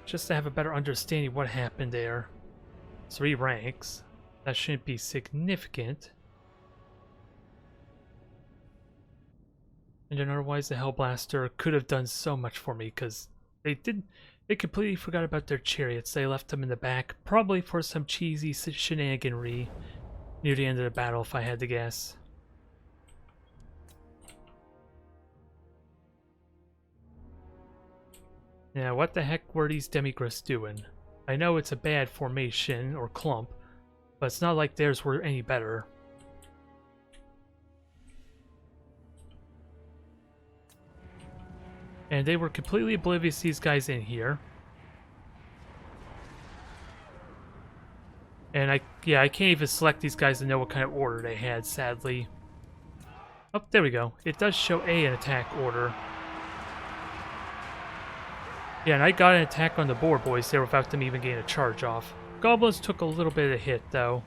A: Just to have a better understanding of what happened there. 3 ranks. That shouldn't be significant. And then otherwise the Hellblaster could have done so much for me because they completely forgot about their chariots. They left them in the back, probably for some cheesy shenaniganry near the end of the battle, if I had to guess. Now, what the heck were these demigriffs doing? I know it's a bad formation, or clump, but it's not like theirs were any better. And they were completely oblivious to these guys in here. And I can't even select these guys to know what kind of order they had, sadly. Oh, there we go. It does show an attack order. Yeah, and I got an attack on the boar boys there without them even getting a charge off. Goblins took a little bit of a hit, though.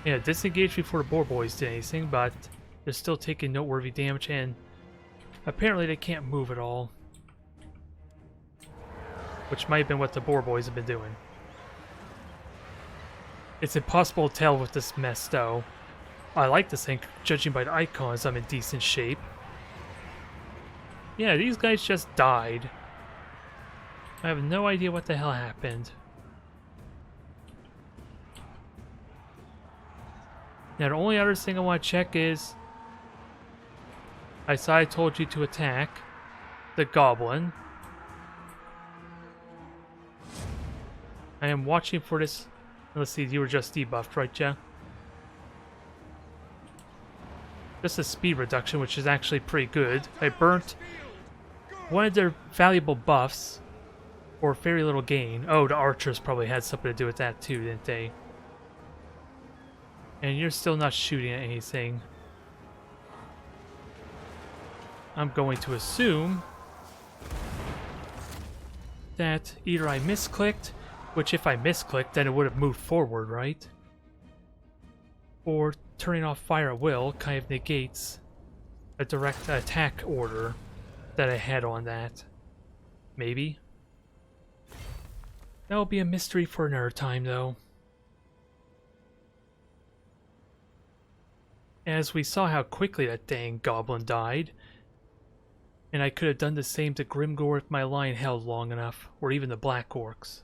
A: Yeah, disengaged before the boar boys did anything, but they're still taking noteworthy damage, and apparently they can't move at all. Which might have been what the boar boys have been doing. It's impossible to tell with this mess, though. I like to think, judging by the icons, I'm in decent shape. Yeah, these guys just died. I have no idea what the hell happened. Now, the only other thing I want to check is... I saw I told you to attack the goblin. I am watching for this. Let's see, you were just debuffed, right, Jeff? Just a speed reduction, which is actually pretty good. I burnt one of their valuable buffs. For very little gain. Oh, the archers probably had something to do with that too, didn't they? And you're still not shooting at anything. I'm going to assume that either I misclicked, which if I misclicked, then it would have moved forward, right? Or turning off fire at will kind of negates a direct attack order that I had on that. Maybe. That'll be a mystery for another time, though. As we saw how quickly that dang goblin died, and I could have done the same to Grimgore if my line held long enough, or even the Black Orcs.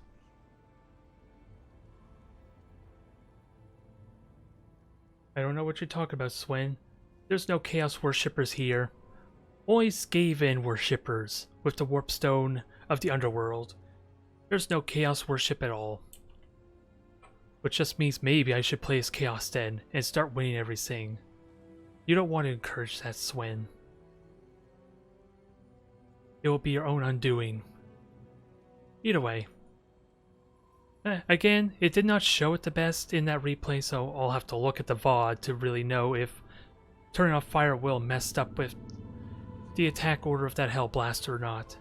A: I don't know what you're talking about, Swen. There's no Chaos Worshippers here. Only Skaven Worshippers with the Warpstone of the Underworld. There's no Chaos Worship at all. Which just means maybe I should play as Chaos Den and start winning everything. You don't want to encourage that, Swen. It will be your own undoing. Either way. Again, it did not show it the best in that replay, so I'll have to look at the VOD to really know if turning off fire will messed up with the attack order of that Hellblaster or not.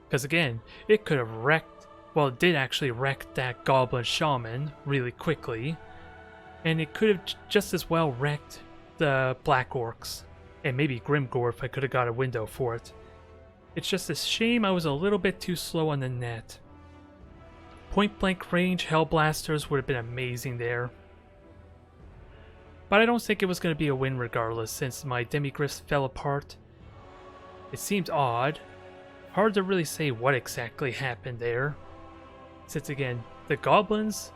A: Because again, it could have wrecked, well, it did actually wreck that Goblin Shaman really quickly, and it could have just as well wrecked the Black Orcs, and maybe Grimgore if I could have got a window for it. It's just a shame I was a little bit too slow on the net. Point blank range Hellblasters would have been amazing there. But I don't think it was going to be a win regardless, since my Demigryphs fell apart. It seemed odd. Hard to really say what exactly happened there. Since again, the goblins,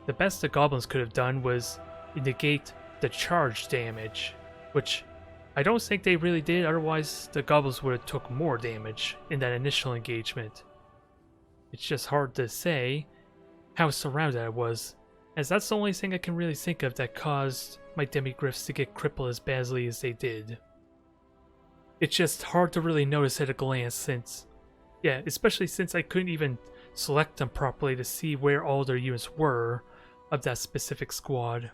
A: the best the goblins could have done was negate the charge damage, which I don't think they really did, otherwise the goblins would have took more damage in that initial engagement. It's just hard to say how surrounded I was, as that's the only thing I can really think of that caused my Demigryphs to get crippled as badly as they did. It's just hard to really notice at a glance since, yeah, especially since I couldn't even select them properly to see where all their units were of that specific squad.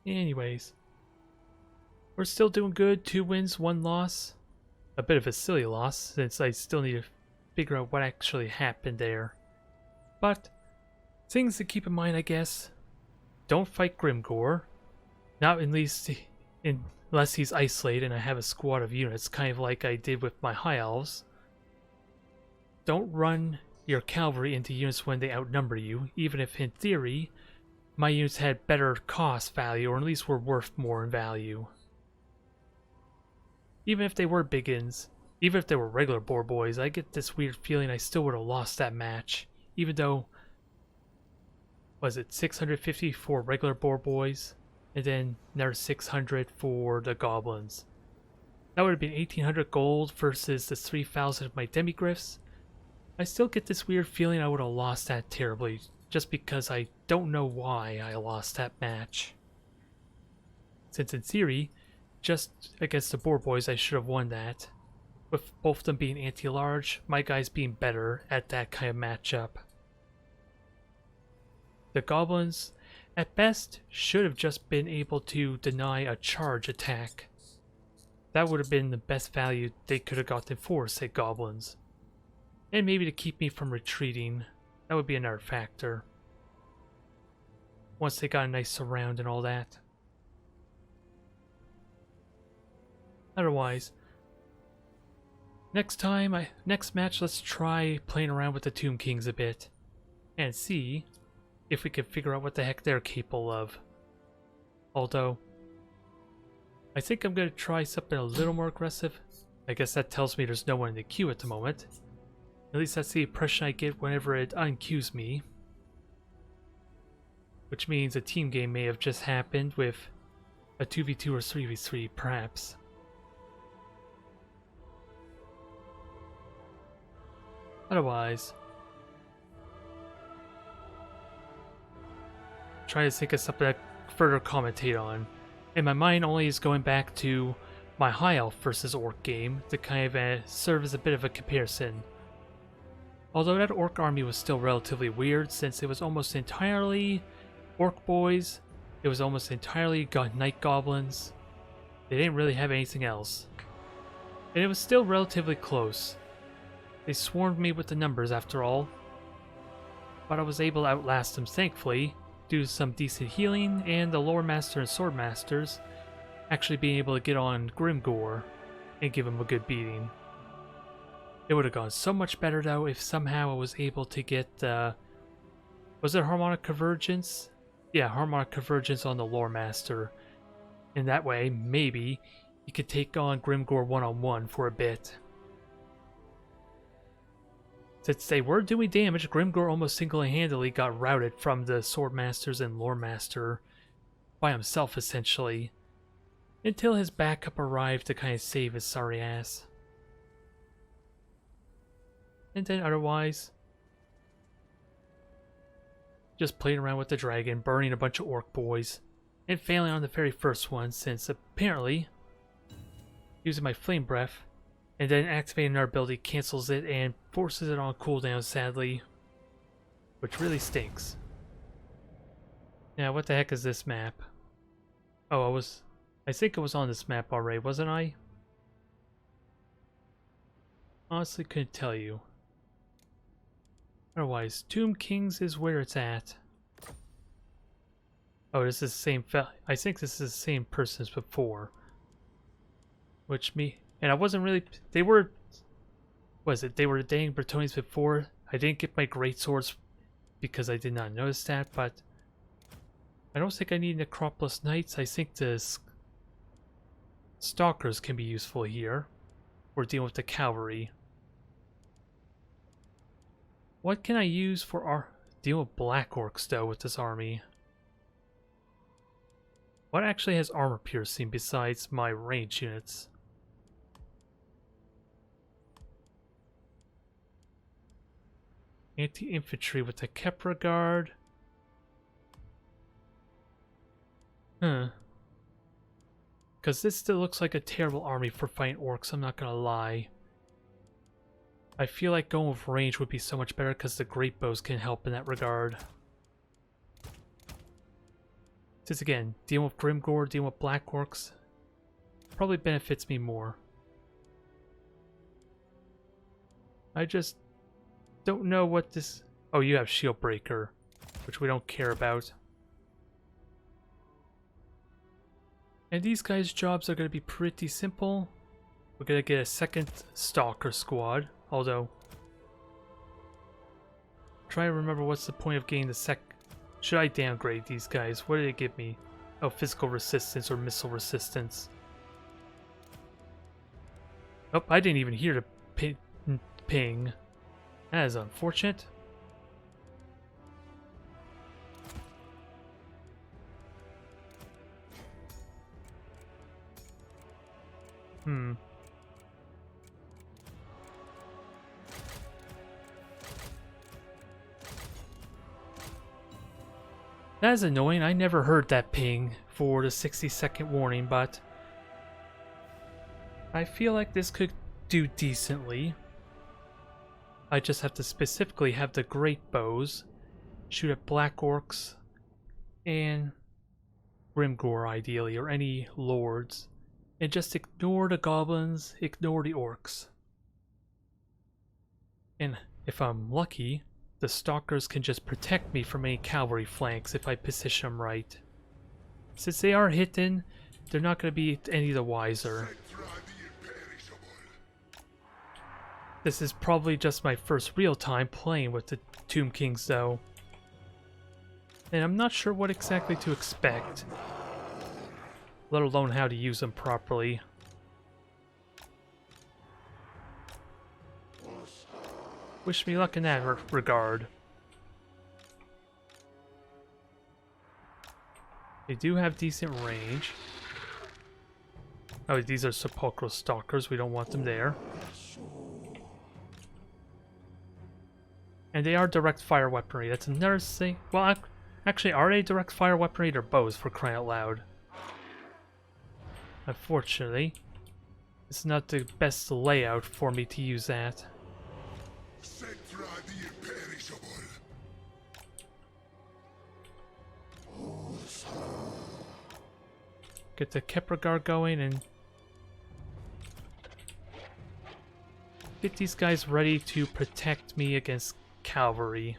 A: Anyways, we're still doing good. 2 wins, 1 loss. A bit of a silly loss, since I still need to figure out what actually happened there. But, things to keep in mind, I guess. Don't fight Grimgore. Not at least unless he's isolated and I have a squad of units, kind of like I did with my High Elves. Don't run your cavalry into units when they outnumber you, even if in theory my units had better cost value, or at least were worth more in value. Even if they were big-ins, even if they were regular boar boys, I get this weird feeling I still would have lost that match. Even though, was it 650 for regular boar boys, and then another 600 for the goblins. That would have been 1800 gold versus the 3000 of my Demigryphs. I still get this weird feeling I would have lost that terribly, just because I don't know why I lost that match. Since in theory, just against the boar boys I should have won that. With both of them being anti-large, my guys being better at that kind of matchup. The goblins, at best, should have just been able to deny a charge attack. That would have been the best value they could have gotten for, say, goblins. And maybe to keep me from retreating, that would be another factor. Once they got a nice surround and all that. Otherwise, next match, let's try playing around with the Tomb Kings a bit. And see if we can figure out what the heck they're capable of. Although, I think I'm going to try something a little more aggressive. I guess that tells me there's no one in the queue at the moment. At least that's the impression I get whenever it unqueues me. Which means a team game may have just happened with a 2v2 or 3v3 perhaps. Otherwise, try to think of something to further commentate on. And my mind only is going back to my high elf versus orc game to kind of serve as a bit of a comparison. Although that orc army was still relatively weird since it was almost entirely orc boys, it was almost entirely night goblins. They didn't really have anything else. And it was still relatively close. They swarmed me with the numbers after all. But I was able to outlast them thankfully, due to some decent healing and the lore master and sword masters actually being able to get on Grimgore and give him a good beating. It would have gone so much better though if somehow I was able to get, was it Harmonic Convergence? Yeah, Harmonic Convergence on the lore master. And that way, maybe, you could take on Grimgore one-on-one for a bit. Since they were doing damage, Grimgore almost single-handedly got routed from the sword masters and lore master by himself essentially, until his backup arrived to kind of save his sorry ass. And then otherwise, just playing around with the dragon, burning a bunch of orc boys, and failing on the very first one since apparently using my flame breath and then activating our ability cancels it and forces it on cooldown sadly, which really stinks. Now what the heck is this map? Oh, I think it was on this map already, wasn't I? Honestly couldn't tell you. Otherwise, Tomb Kings is where it's at. Oh, this is the same I think this is the same person as before. And I wasn't really, they were the dang Bretonians before. I didn't get my great swords because I did not notice that, but I don't think I need Necropolis Knights. I think the Stalkers can be useful here. We're dealing with the cavalry. What can I use for our deal with Black Orcs though with this army? What actually has armor piercing besides my range units? Anti-infantry with the Kepra Guard. Huh. Because this still looks like a terrible army for fighting orcs, I'm not gonna lie. I feel like going with range would be so much better because the great bows can help in that regard. Since again, dealing with Grimgore, dealing with Black Orcs, probably benefits me more. I just don't know what this... Oh, you have Shield Breaker, which we don't care about. And these guys' jobs are going to be pretty simple. We're going to get a second Stalker squad, although... Try to remember what's the point of getting the Should I downgrade these guys? What did it give me? Oh, physical resistance or missile resistance. Oh, I didn't even hear the ping. That is unfortunate. That is annoying. I never heard that ping for the 60-second warning, but I feel like this could do decently. I just have to specifically have the great bows, shoot at Black Orcs, and Grimgore ideally, or any lords, and just ignore the goblins, ignore the orcs. And if I'm lucky, the Stalkers can just protect me from any cavalry flanks if I position them right. Since they are hidden, they're not going to be any the wiser. This is probably just my first real time playing with the Tomb Kings though. And I'm not sure what exactly to expect, let alone how to use them properly. Wish me luck in that regard. They do have decent range. Oh, these are Sepulchral Stalkers. We don't want them there. And they are direct fire weaponry. That's another thing. Well, actually, are they direct fire weaponry? They're bows, for crying out loud. Unfortunately. It's not the best layout for me to use that.
B: Cetra the imperishable.
A: Get the Kepragar going and get these guys ready to protect me against cavalry.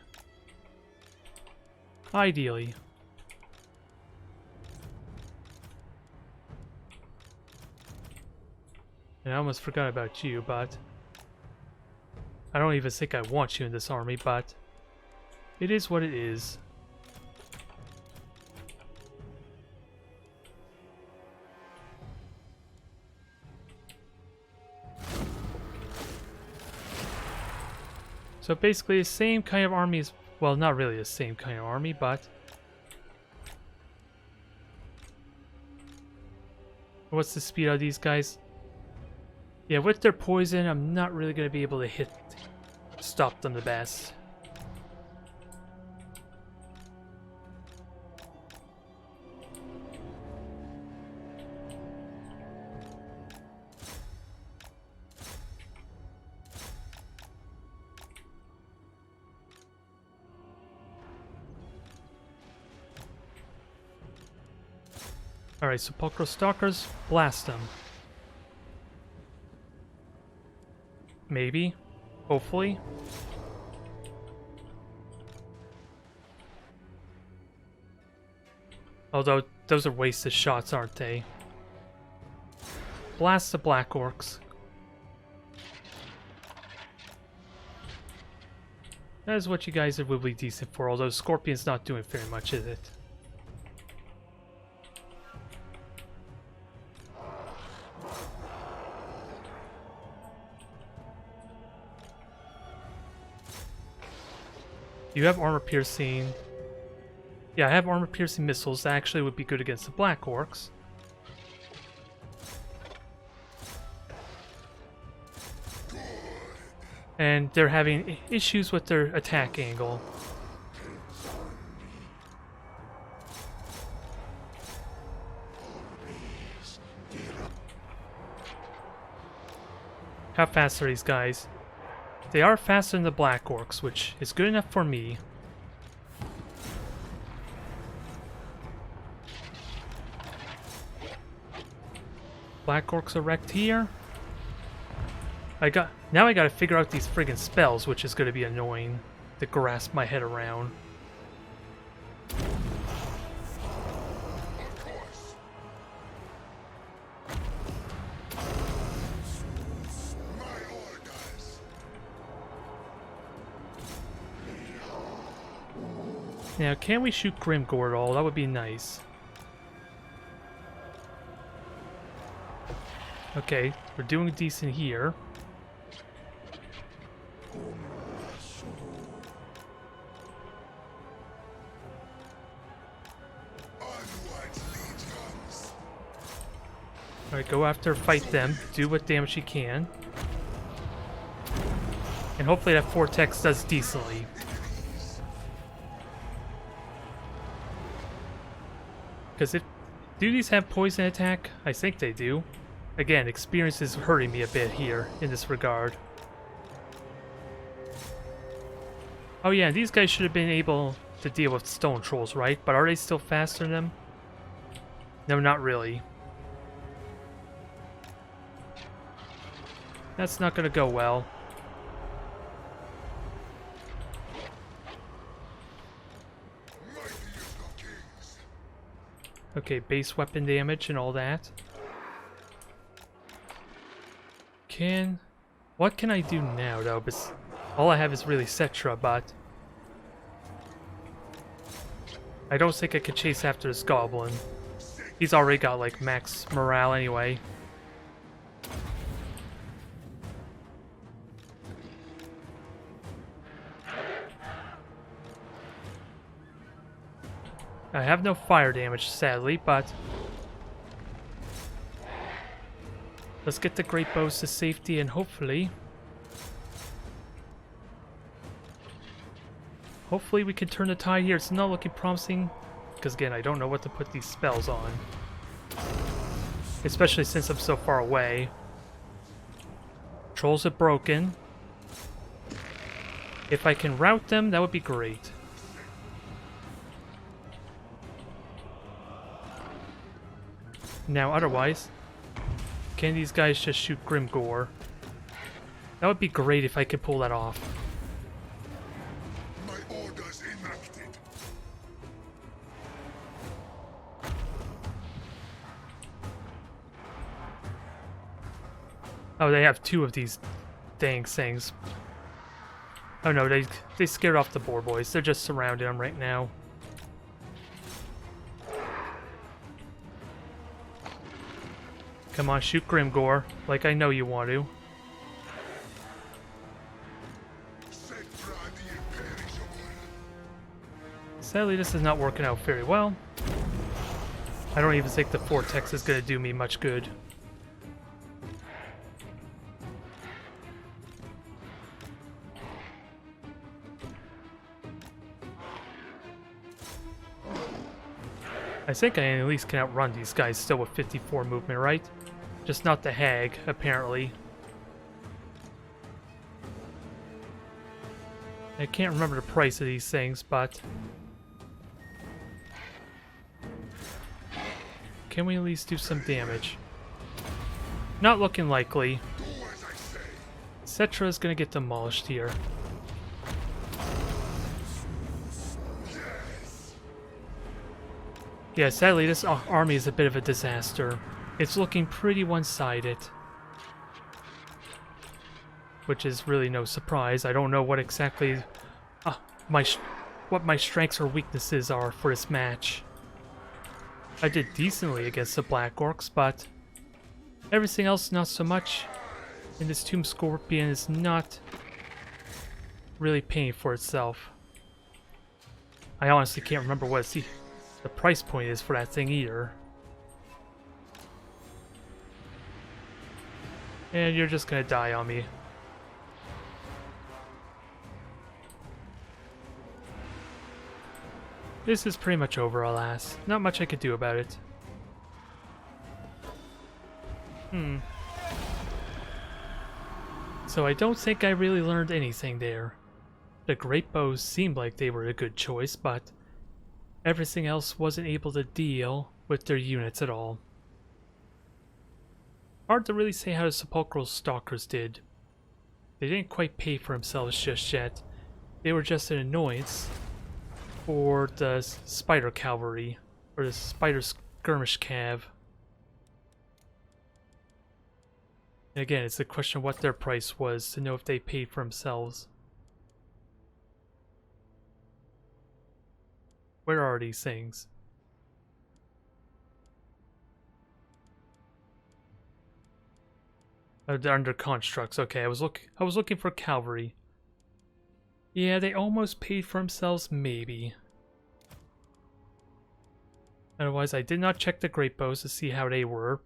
A: Ideally. And I almost forgot about you, but I don't even think I want you in this army, but it is what it is. So basically the same kind of army as, well, not really the same kind of army, but what's the speed of these guys? Yeah, with their poison, I'm not really going to be able to stop them the best. Alright, Sepulchral Stalkers, blast them. Maybe. Hopefully. Although, those are wasted shots, aren't they? Blast the Black Orcs. That is what you guys will be decent for, although Scorpion's not doing very much, is it? You have armor piercing. Yeah, I have armor piercing missiles. That actually would be good against the Black Orcs. And they're having issues with their attack angle. How fast are these guys? They are faster than the Black Orcs, which is good enough for me. Black Orcs are wrecked here. Now I gotta figure out these friggin' spells, which is gonna be annoying to grasp my head around. Now, can we shoot Grimgore at all? That would be nice. Okay, we're doing decent here. Alright, go after, fight them, do what damage you can. And hopefully that Vortex does decently. Because do these have poison attack? I think they do. Again, experience is hurting me a bit here in this regard. Oh yeah, these guys should have been able to deal with stone trolls, right? But are they still faster than them? No, not really. That's not gonna go well. Okay, base weapon damage and all that. What can I do now, though? Because all I have is really Cetra, but I don't think I could chase after this goblin. He's already got, like, max morale anyway. I have no fire damage, sadly, but let's get the great bows to safety and hopefully we can turn the tide here. It's not looking promising because, again, I don't know what to put these spells on, especially since I'm so far away. controls are broken. If I can route them, that would be great. Now, otherwise, can these guys just shoot Grimgore? That would be great if I could pull that off.
B: My orders enacted.
A: Oh, they have two of these dang things. Oh no, they scared off the boar boys. They're just surrounding them right now. Come on, shoot Grimgore, like I know you want to. Sadly, this is not working out very well. I don't even think the Vortex is going to do me much good. I think I at least can outrun these guys still with 54 movement, right? Just not the hag, apparently. I can't remember the price of these things, but... can we at least do some damage? Not looking likely. Cetra is gonna get demolished here. Yeah, sadly this army is a bit of a disaster. It's looking pretty one-sided. Which is really no surprise. I don't know what exactly what my strengths or weaknesses are for this match. I did decently against the Black Orcs, but everything else not so much. And this Tomb Scorpion is not really paying for itself. I honestly can't remember what the price point is for that thing either. And you're just gonna die on me. This is pretty much over, alas. Not much I could do about it. So I don't think I really learned anything there. The great bows seemed like they were a good choice, but everything else wasn't able to deal with their units at all. Hard to really say how the Sepulchral Stalkers did. They didn't quite pay for themselves just yet. They were just an annoyance for the Spider Cavalry, or the Spider Skirmish Cav. And again, it's a question of what their price was to know if they paid for themselves. Where are these things? Oh, they're under constructs. Okay, I was looking for cavalry. Yeah, they almost paid for themselves, maybe. Otherwise, I did not check the great bows to see how they were.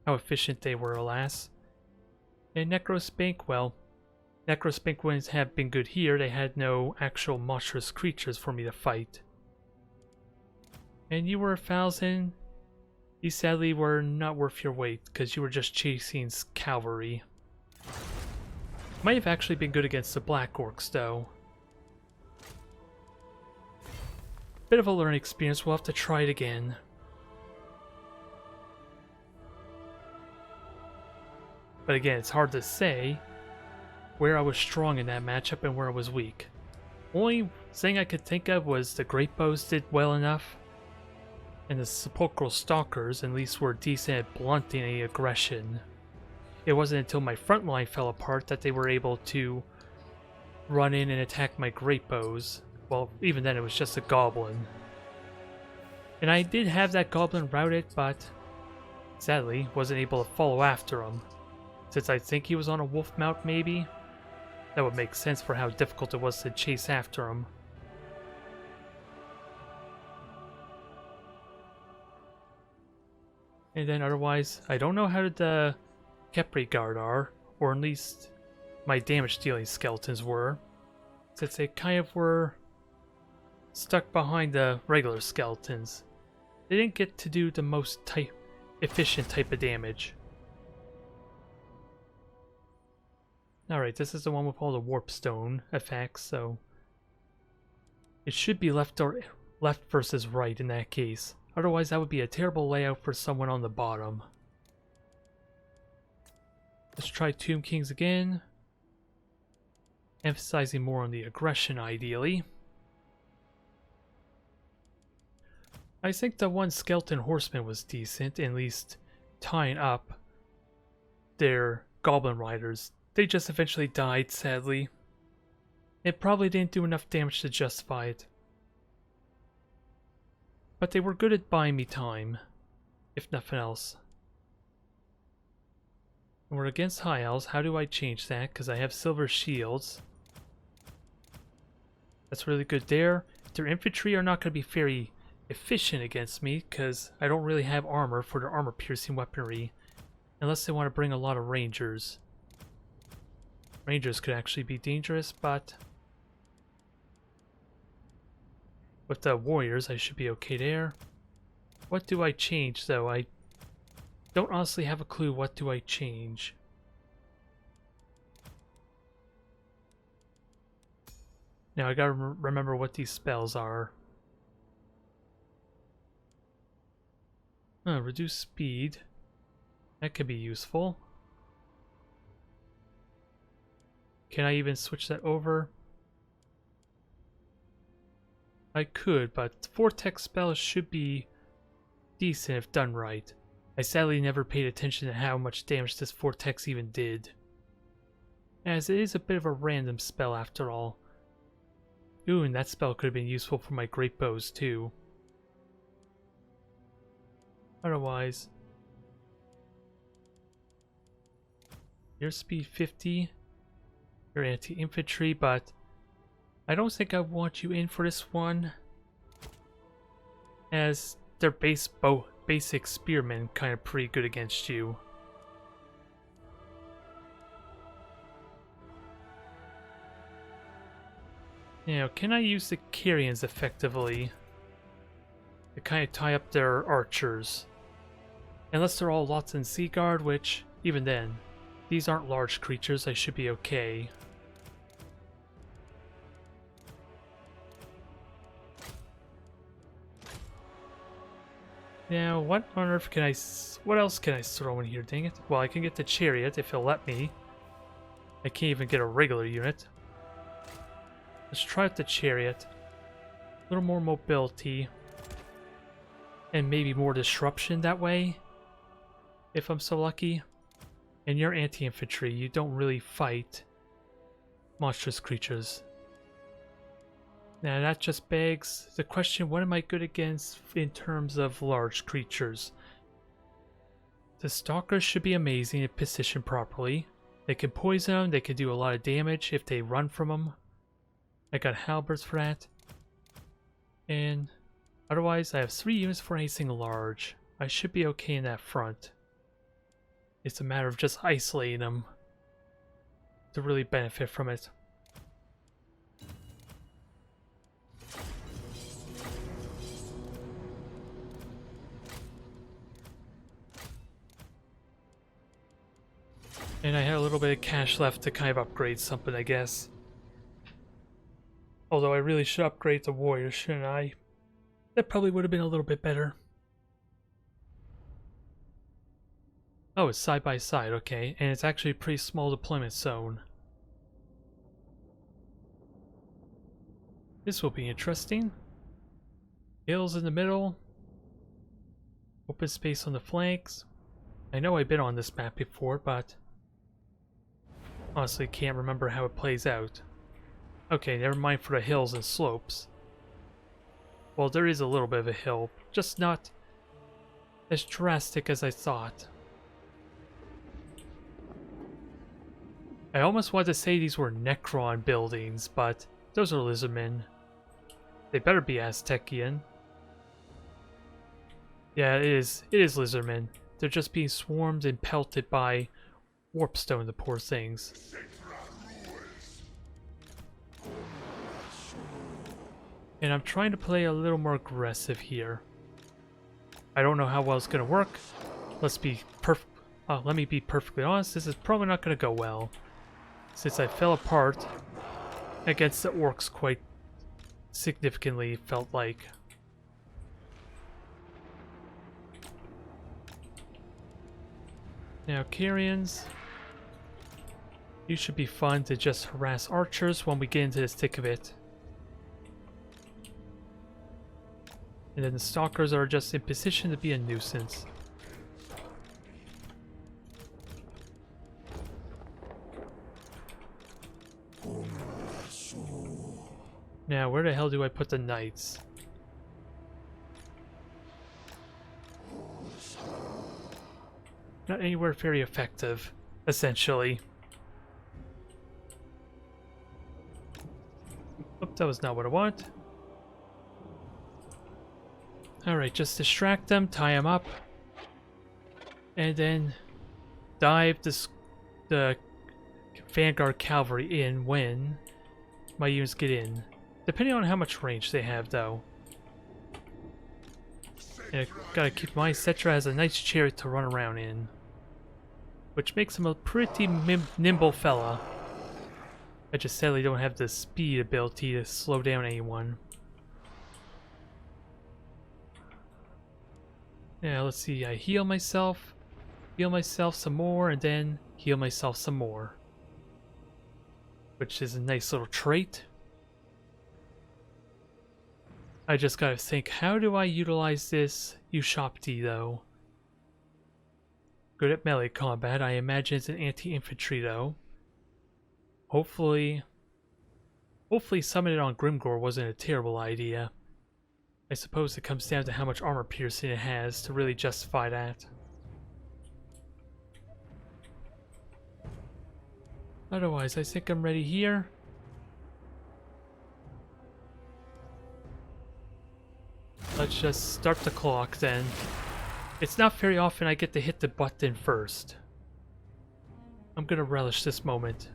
A: How efficient they were, alas. And Necrospank, well, Necrospank wouldn't have been good here. They had no actual monstrous creatures for me to fight. And you were 1,000. You sadly were not worth your weight, because you were just chasing cavalry. Might have actually been good against the Black Orcs, though. Bit of a learning experience, we'll have to try it again. But again, it's hard to say where I was strong in that matchup and where I was weak. Only thing I could think of was the great bows did well enough, and the Sepulchral Stalkers at least were decent at blunting any aggression. It wasn't until my front line fell apart that they were able to run in and attack my great bows. Well, even then it was just a goblin. And I did have that goblin routed, but sadly wasn't able to follow after him. Since I think he was on a wolf mount maybe, that would make sense for how difficult it was to chase after him. And then otherwise, I don't know how the Kepri Guard are, or at least my damage dealing skeletons were, since they kind of were stuck behind the regular skeletons. They didn't get to do the most efficient type of damage. Alright, this is the one with all the warpstone effects, so it should be left versus right in that case. Otherwise, that would be a terrible layout for someone on the bottom. Let's try Tomb Kings again. Emphasizing more on the aggression, ideally. I think the one Skeleton Horseman was decent, at least tying up their Goblin Riders. They just eventually died, sadly. It probably didn't do enough damage to justify it. But they were good at buying me time, if nothing else. And we're against High Elves. How do I change that? Because I have silver shields. That's really good there. Their infantry are not going to be very efficient against me, because I don't really have armor for their armor-piercing weaponry. Unless they want to bring a lot of Rangers. Rangers could actually be dangerous, but with the Warriors, I should be okay there. What do I change, though? I don't honestly have a clue. What do I change? Now I gotta remember what these spells are. Reduce speed. That could be useful. Can I even switch that over? I could, but Vortex spells should be decent if done right. I sadly never paid attention to how much damage this Vortex even did, as it is a bit of a random spell after all. Ooh, and that spell could have been useful for my great bows too. Otherwise, your speed 50, your anti-infantry, but I don't think I want you in for this one, as their basic spearmen kind of pretty good against you. Now, can I use the Carrions effectively to kind of tie up their archers? Unless they're all Lots and Seaguard, which, even then, these aren't large creatures, I should be okay. Now, what on earth can what else can I throw in here, dang it? Well, I can get the Chariot if it'll let me. I can't even get a regular unit. Let's try out the Chariot. A little more mobility. And maybe more disruption that way, if I'm so lucky. And your anti-infantry, you don't really fight monstrous creatures. Now that just begs the question, what am I good against in terms of large creatures? The Stalkers should be amazing if positioned properly. They can poison, they can do a lot of damage if they run from them. I got halberds for that. And otherwise I have 3 units for anything large. I should be okay in that front. It's a matter of just isolating them to really benefit from it. And I had a little bit of cash left to kind of upgrade something, I guess. Although I really should upgrade the Warriors, shouldn't I? That probably would have been a little bit better. Oh, it's side by side, okay. And it's actually a pretty small deployment zone. This will be interesting. Hills in the middle. Open space on the flanks. I know I've been on this map before, but honestly can't remember how it plays out. Okay, never mind for the hills and slopes. Well, there is a little bit of a hill, just not as drastic as I thought. I almost wanted to say these were Necron buildings, but those are Lizardmen. They better be Aztecian. Yeah, it is Lizardmen. They're just being swarmed and pelted by Warpstone, the poor things. And I'm trying to play a little more aggressive here. I don't know how well it's going to work. Let me be perfectly honest, this is probably not going to go well. since I fell apart against the orcs quite significantly, it felt like. Now, Kyrians, you should be fun to just harass archers when we get into the thick of it. And then the stalkers are just in position to be a nuisance. Now, where the hell do I put the knights? Not anywhere very effective, essentially. Oh, that was not what I want. Alright, just distract them, tie them up, and then dive the Vanguard Cavalry in when my units get in. Depending on how much range they have, though. And I gotta keep my Cetra as a nice chariot to run around in, which makes him a pretty nimble fella. I just sadly don't have the speed ability to slow down anyone. Yeah, let's see, I heal myself some more, and then heal myself some more. Which is a nice little trait. I just gotta think, how do I utilize this Ushopti though? Good at melee combat, I imagine it's an anti-infantry though. Hopefully summoning it on Grimgore wasn't a terrible idea. I suppose it comes down to how much armor piercing it has to really justify that. Otherwise, I think I'm ready here. Let's just start the clock then. It's not very often I get to hit the button first. I'm gonna relish this moment.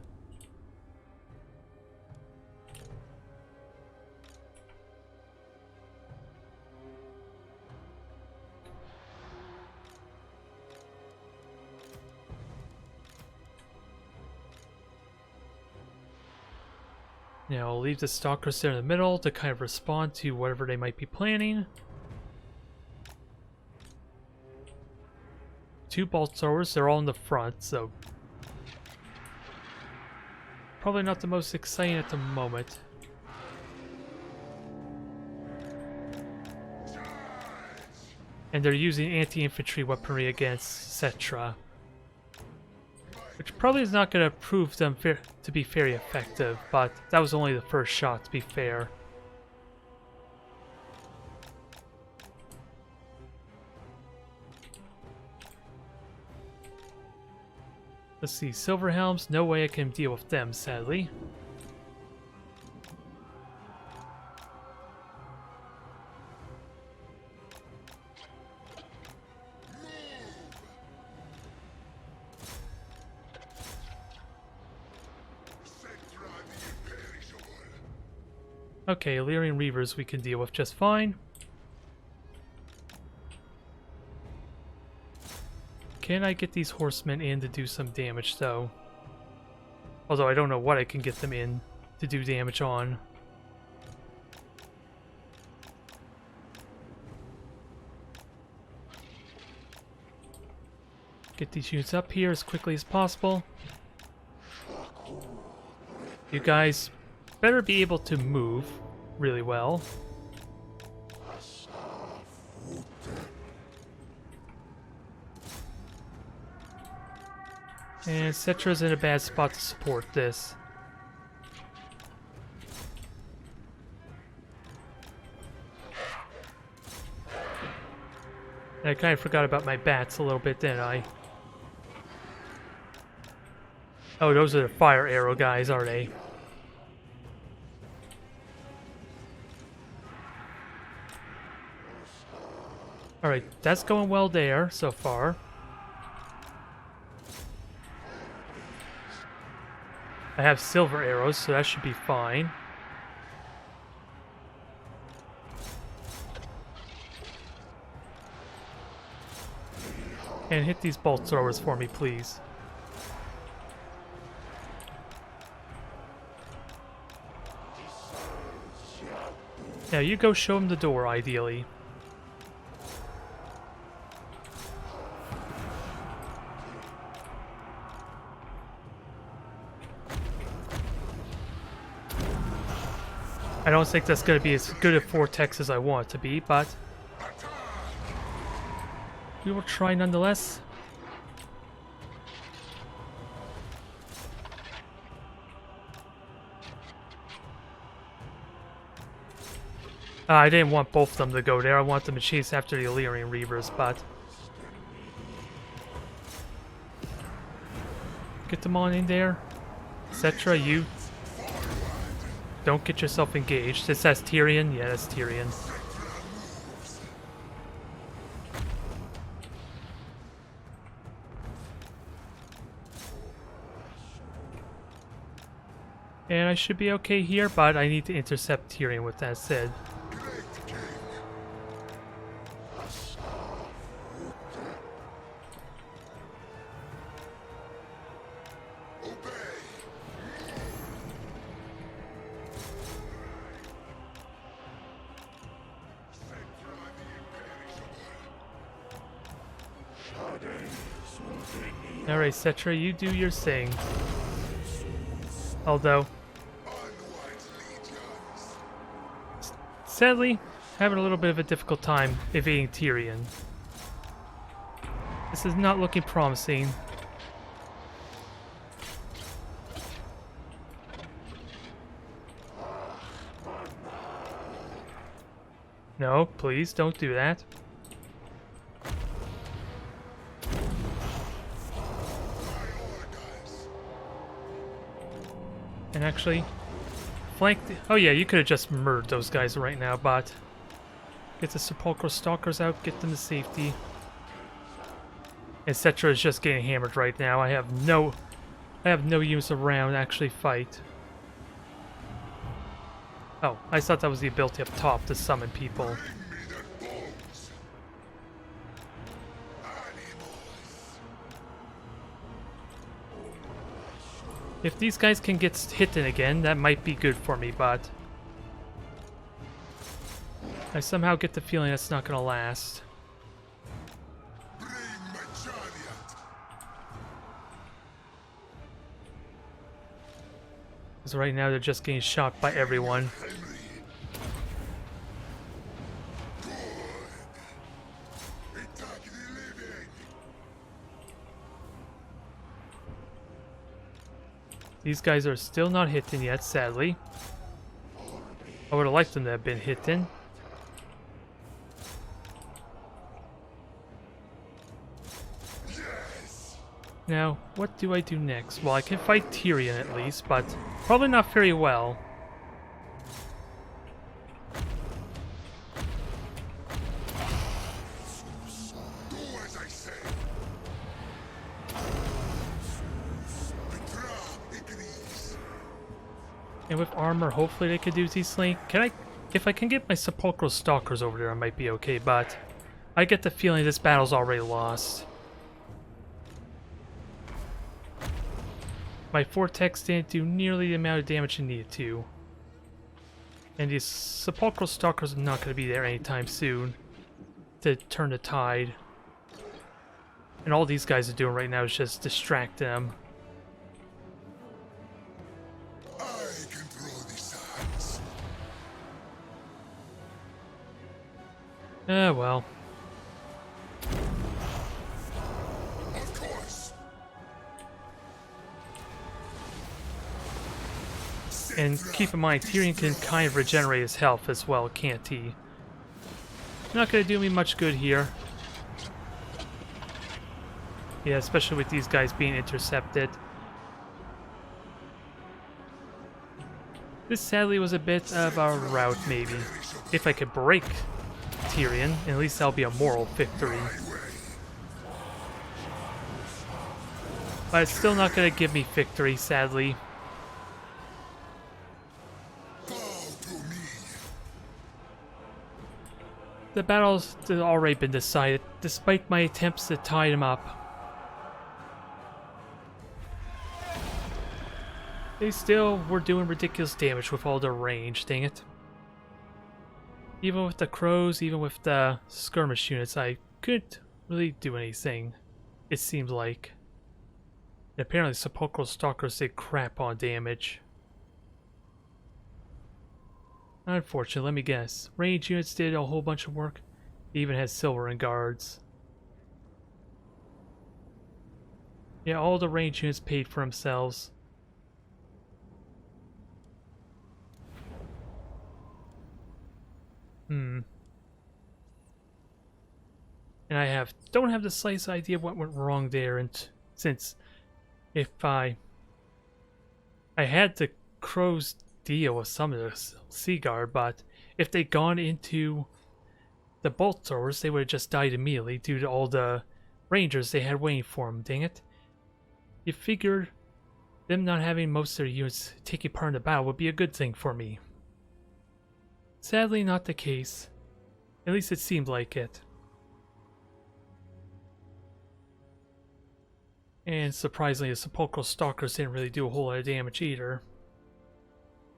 A: Now I'll leave the stalkers there in the middle to kind of respond to whatever they might be planning. 2 bolt throwers, they're all in the front, so probably not the most exciting at the moment. And they're using anti-infantry weaponry against Cetra, which probably is not going to prove them to be very effective, but that was only the first shot, to be fair. Let's see, Silver Helms, no way I can deal with them, sadly. Okay, Illyrian Reavers we can deal with just fine. Can I get these horsemen in to do some damage though? Although I don't know what I can get them in to do damage on. Get these units up here as quickly as possible. You guys better be able to move really well. And Cetra's in a bad spot to support this. And I kind of forgot about my bats a little bit, didn't I? Oh, those are the fire arrow guys, are they? Alright, that's going well there so far. I have silver arrows, so that should be fine. And hit these bolt throwers for me, please. Now you go show him the door, ideally. I don't think that's going to be as good a vortex as I want it to be, but we will try nonetheless. I didn't want both of them to go there. I want them to chase after the Illyrian Reavers, but get them on in there. Etc. You don't get yourself engaged. It says Tyrion. Yeah, that's Tyrion. And I should be okay here, but I need to intercept Tyrion with that said. Alright, Cetra, you do your thing. Although, sadly, having a little bit of a difficult time evading Tyrion. This is not looking promising. No, please don't do that. And actually, flank the... Oh yeah, you could have just murdered those guys right now, but... Get the Sepulchral Stalkers out, get them to safety. And Cetra is just getting hammered right now. I have no units around to actually fight. Oh, I thought that was the ability up top to summon people. If these guys can get hit in again, that might be good for me, but... I somehow get the feeling that's not gonna last. Because right now they're just getting shot by everyone. These guys are still not hitting yet, sadly. I would have liked them to have been hitting. Now, what do I do next? Well, I can fight Tyrion at least, but probably not very well. And with armor, hopefully they could do Z-Sling. If I can get my Sepulchral Stalkers over there, I might be okay, but I get the feeling this battle's already lost. My Vortex didn't do nearly the amount of damage it needed to. And these Sepulchral Stalkers are not going to be there anytime soon to turn the tide. And all these guys are doing right now is just distract them. Well.
B: Of course.
A: And keep in mind, Tyrion can kind of regenerate his health as well, can't he? Not gonna do me much good here. Yeah, especially with these guys being intercepted. This sadly was a bit of a rout, maybe. If I could break Tyrion, at least that'll be a moral victory. But it's still not going to give me victory, sadly. The battle's already been decided, despite my attempts to tie them up. They still were doing ridiculous damage with all their range, dang it. Even with the crows, even with the skirmish units, I couldn't really do anything, it seemed like. And apparently sepulchral stalkers did crap on damage. Unfortunately, let me guess. Range units did a whole bunch of work. They even had silver and guards. Yeah, all the range units paid for themselves. And I don't have the slightest idea what went wrong there, and since if I had the crows deal with some of the sea guard, but if they'd gone into the bolt throwers, they would have just died immediately due to all the rangers they had waiting for them. Dang it! You figured them not having most of their units taking part in the battle would be a good thing for me. Sadly, not the case. At least it seemed like it. And surprisingly, the sepulchral stalkers didn't really do a whole lot of damage either,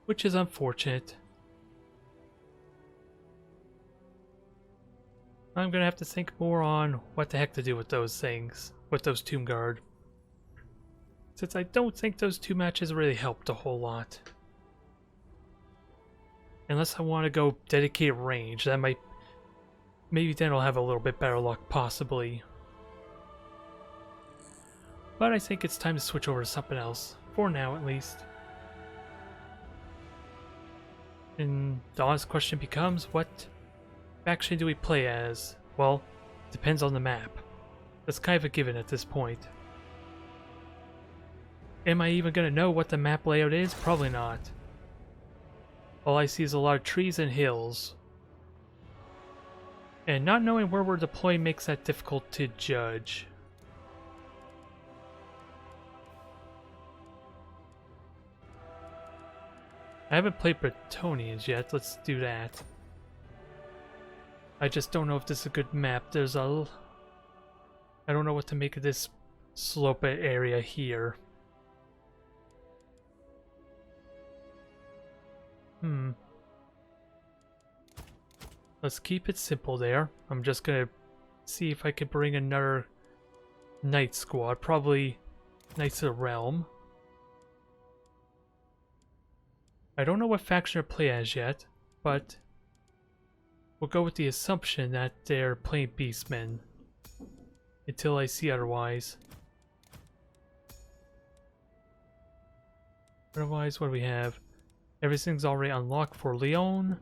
A: which is unfortunate. I'm gonna have to think more on what the heck to do with those things, with those Tomb Guard, since I don't think those two matches really helped a whole lot. Unless I want to go dedicated range, that might, maybe then I'll have a little bit better luck, possibly. But I think it's time to switch over to something else, for now at least. And the honest question becomes, what faction do we play as? Well, depends on the map. That's kind of a given at this point. Am I even going to know what the map layout is? Probably not. All I see is a lot of trees and hills. And not knowing where we're deploying makes that difficult to judge. I haven't played Bretonians yet, let's do that. I just don't know if this is a good map. I don't know what to make of this slope area here. Let's keep it simple there. I'm just gonna see if I can bring another Knight squad, probably Knights of the Realm. I don't know what faction to play as yet, but we'll go with the assumption that they're playing Beastmen until I see otherwise. Otherwise, what do we have? Everything's already unlocked for Leon.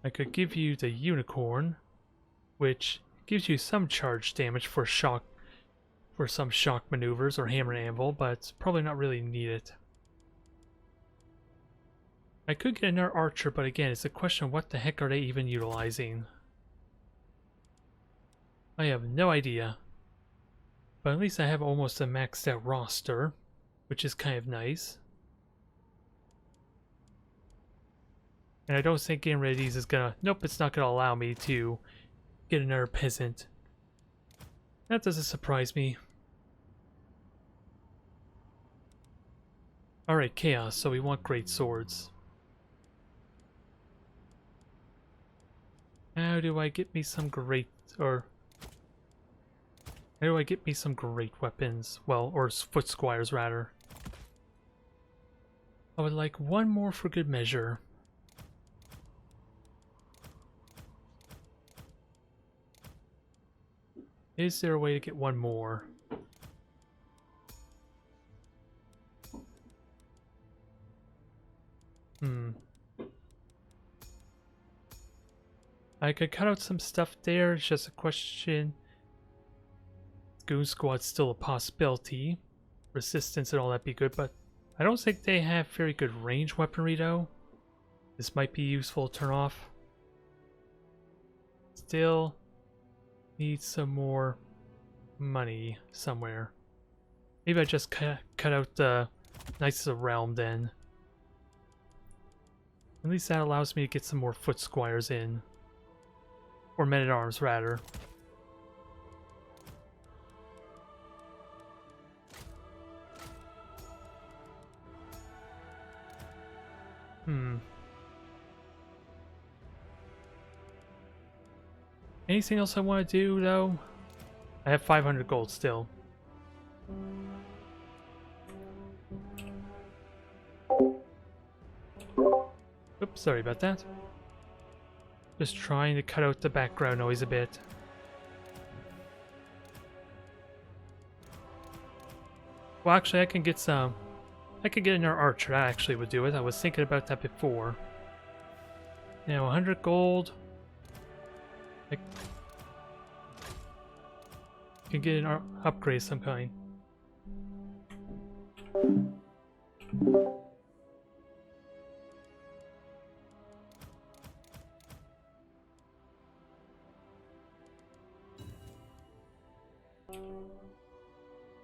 A: I could give you the Unicorn, which gives you some charge damage for shock, for some shock maneuvers or hammer and anvil, but it's probably not really needed. I could get another archer, but again, it's a question of what the heck are they even utilizing? I have no idea. But at least I have almost a maxed out roster, which is kind of nice. And I don't think getting rid of these is gonna... Nope, it's not gonna allow me to get another peasant. That doesn't surprise me. Alright, Chaos, so we want great swords. How do I get me some great... or... How do I get me some great weapons? Well, or foot squires, rather. I would like one more for good measure. Is there a way to get one more? I could cut out some stuff there, it's just a question. Goon Squad's still a possibility. Resistance and all that be good, but I don't think they have very good range weaponry though. This might be useful to turn off. Still need some more money somewhere. Maybe I just cut out the Knights of the Realm then. At least that allows me to get some more foot squires in. Or men-at-arms, rather. Anything else I want to do, though? I have 500 gold still. Oops, sorry about that. Just trying to cut out the background noise a bit. Well, actually, I can get some... I could get another archer. That actually would do it. I was thinking about that before. Now, 100 gold. I can get an upgrade of some kind.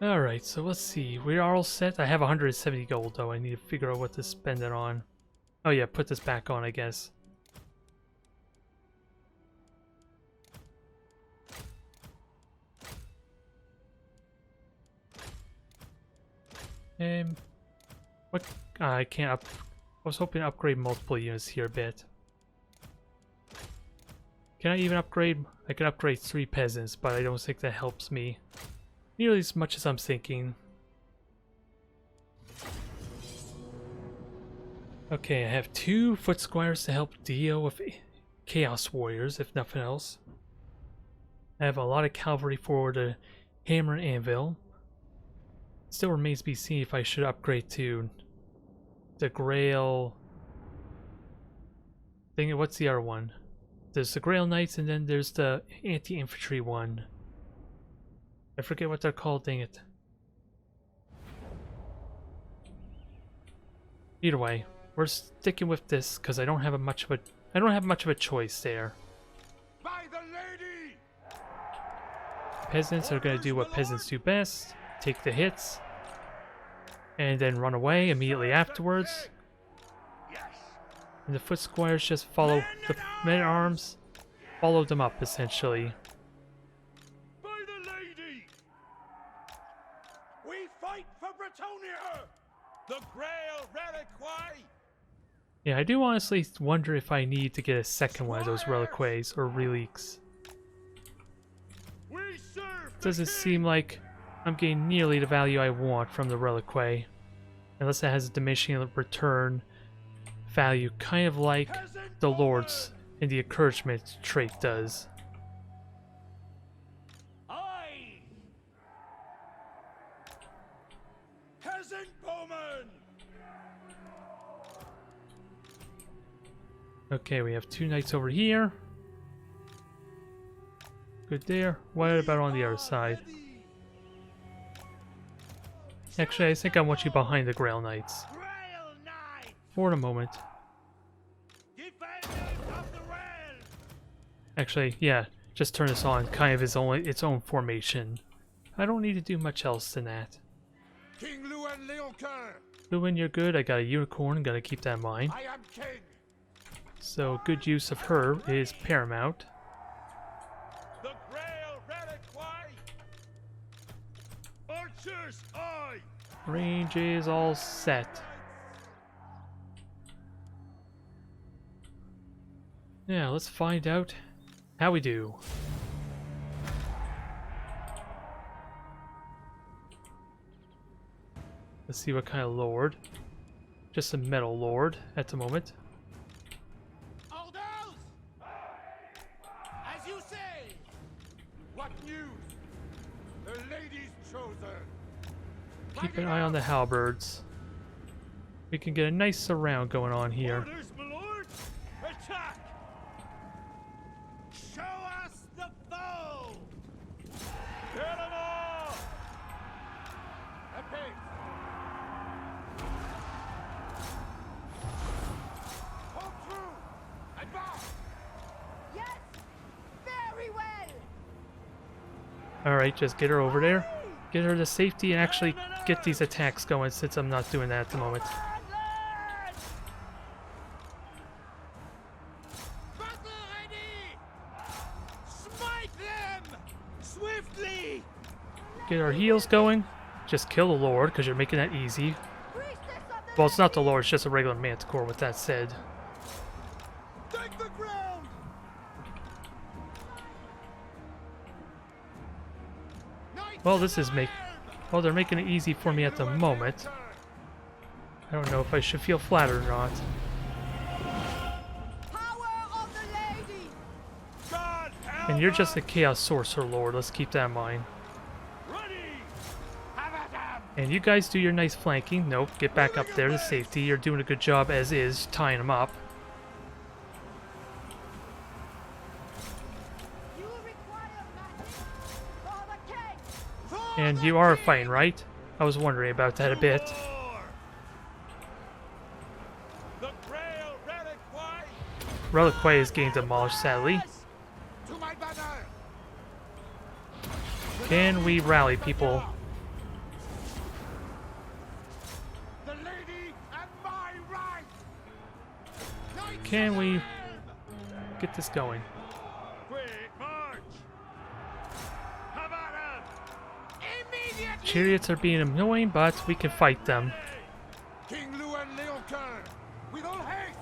A: Alright, so let's see. We are all set. I have 170 gold though. I need to figure out what to spend it on. Oh yeah, put this back on, I guess. What? I can't up... I was hoping to upgrade multiple units here a bit. Can I even upgrade? I can upgrade 3 peasants, but I don't think that helps me nearly as much as I'm thinking. Okay, I have 2 foot squires to help deal with chaos warriors, if nothing else. I have a lot of cavalry for the hammer and anvil. Still remains to be seen if I should upgrade to the Grail thing. What's the other one? There's the Grail Knights, and then there's the anti-infantry one. I forget what they're called, dang it. Either way, we're sticking with this because I don't have much of a choice there.
B: By the lady!
A: Peasants are going to do what peasants do best, take the hits, and then run away immediately afterwards.
B: Yes.
A: And the foot squires just follow the men at arms, follow them up essentially.
B: By the lady! We fight for Bretonia! The Grail Reliquary!
A: Yeah, I do honestly wonder if I need to get a second one of those reliques or reliques.
B: We serve the
A: Doesn't
B: king!
A: seem like I'm getting nearly the value I want from the reliquary. Unless it has a diminishing return value, kind of like the Lord's and the encouragement trait does.
B: Aye! Peasant bowman!
A: Okay, we have 2 knights over here. Good there. What about on the other side? Actually, I think I want you behind the Grail Knights.
B: Grail Knight!
A: For the moment.
B: Defenders of the realm!
A: Actually, yeah, just turn this on. Kind of its own formation. I don't need to do much else than that.
B: King Luan Leoncoeur!
A: Luwin, you're good. I got a unicorn. Gotta keep that in mind.
B: I am king!
A: So good use of her is paramount.
B: The Grail Reliquary! Archers, aye!
A: Range is all set. Yeah, let's find out how we do. Let's see what kind of lord. Just a metal lord at the moment.
B: Aldous! As you say! What news? The lady's chosen!
A: Keep an eye on the halberds. We can get a nice surround going on here.
B: Orders, my lord! Attack! Show us the foe! Kill them all! Apace! Hold true! Advance!
C: Yes! Very well!
A: Alright, just get her over there. Get her to safety and actually get these attacks going since I'm not doing that at the moment.
B: Battle ready! Smite them! Swiftly!
A: Get our heals going. Just kill the Lord because you're making that easy.
C: Priestess of the
A: Well, it's not the Lord, it's just a regular manticore with that said.
B: Take the ground!
A: Well, this is well, they're making it easy for me at the moment. I don't know if I should feel flattered or not.
C: Power of the lady!
B: God help
A: And you're just a
B: us!
A: Chaos Sorcerer Lord, let's keep that in mind.
B: Ready! Have at 'em!
A: And you guys do your nice flanking. Nope, get back up there to safety. You're doing a good job as is, tying them up.
C: You require magic for the king! For
A: And
C: the
A: you are
C: king!
A: fighting, right? I was wondering about that a bit.
B: War! The Grail Reliquary!
A: Reliquary is getting demolished, sadly.
B: To my banner!
A: Can we rally people?
B: The lady and my right! Knights
A: Can
B: of
A: we
B: the Realm!
A: get this going?
B: Quick march! Have at 'em! Immediately!
A: Chariots are being annoying, but we can fight them.
B: King Luan Leoncoeur! With all haste!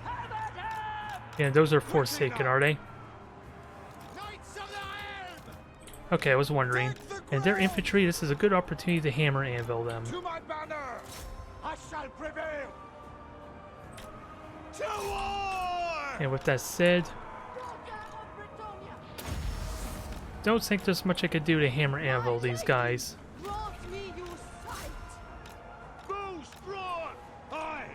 B: Have at 'em!
A: And those are Forsaken, are they?
B: Knights of the Realm!
A: Okay, I was wondering. And their infantry, this is a good opportunity to hammer and anvil them.
B: To my banner! I shall prevail! To war!
A: And with that said,
C: Daughter of Britannia!
A: don't think there's much I could do to hammer and anvil these guys.
C: Grant me your sight!
B: Boost roar! Aye!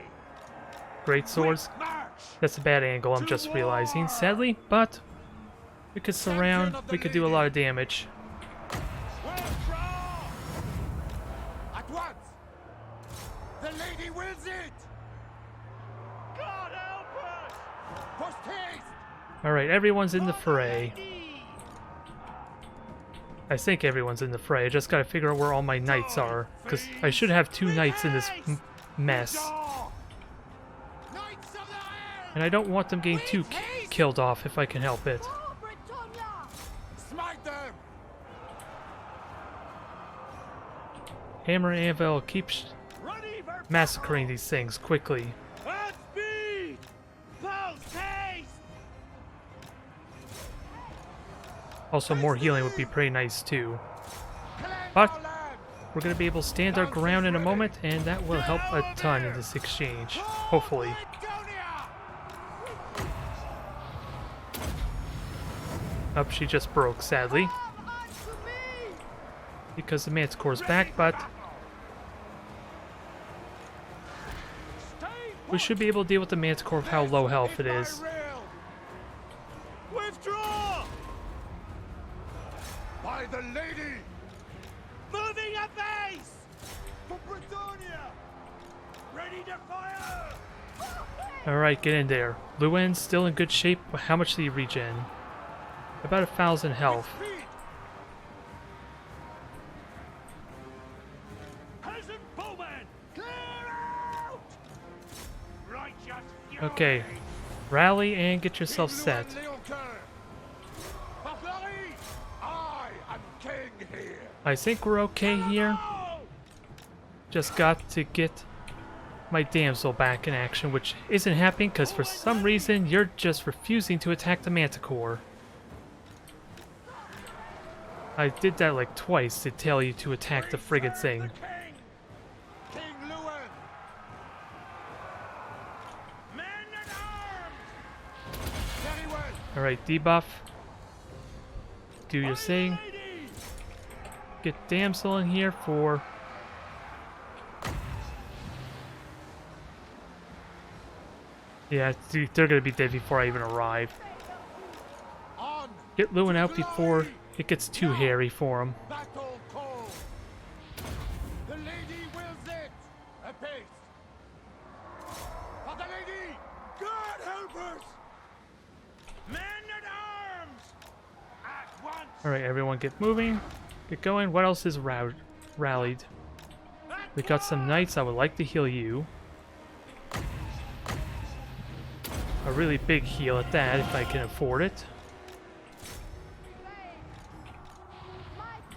A: Great swords.
B: Quick march!
A: That's a bad angle, I'm just realizing, sadly, but we could surround, we could do a lot of damage.
B: Withdraw! At once! The lady wills it! God help us! Post haste!
A: Alright, everyone's in the fray.
B: Lady!
A: I think everyone's in the fray. I just gotta figure out where all my knights are, because I should have 2 knights in this mess.
B: Withdraw! Knights of the Realm!
A: And I don't want them getting too killed off if I can help it.
C: For Britannia!
B: Smite them!
A: Hammer and anvil, keep
B: Ready for
A: massacring these things quickly.
B: at speed! Post haste!
A: Also, more healing would be pretty nice too.
B: Cleanse
A: But-
B: our land!
A: We're gonna be able to stand our ground in a moment, and that will help a ton in this exchange. Hopefully.
B: Britannia!
A: Up, she just broke, sadly,
C: Come unto me!
A: because the Manticore's back, but
B: Stay
A: we should be able to deal with the Manticore of how low health it is.
B: Withdraw! By the lady! Moving a base! For Britannia! Ready to fire!
A: Alright, get in there. Luen's still in good shape. How much do you regen? About 1,000 health.
B: Speed! Peasant bowman! Clear out! Righteous fury!
A: Okay, rally and get yourself set.
B: I am king here.
A: I think we're okay here.
B: Oh!
A: Just got to get my damsel back in action, which isn't happening because for some reason you're just refusing to attack the Manticore. I did that like twice to tell you to attack the friggin' thing.
B: King! King Luan! Men at arms! Very well!
A: Alright, debuff. Do your
B: By the
A: thing.
B: lady!
A: Get damsel in here for... Yeah, they're gonna be dead before I even arrive.
B: On!
A: Get Lewin out before it gets too hairy for him.
B: Battle call! The lady wills it! Apace! For the lady! God help us! Men at arms! At once!
A: Alright, everyone get moving. Get going. What else is rallied? We got some knights. I would like to heal you. A really big heal at that, if I can afford it.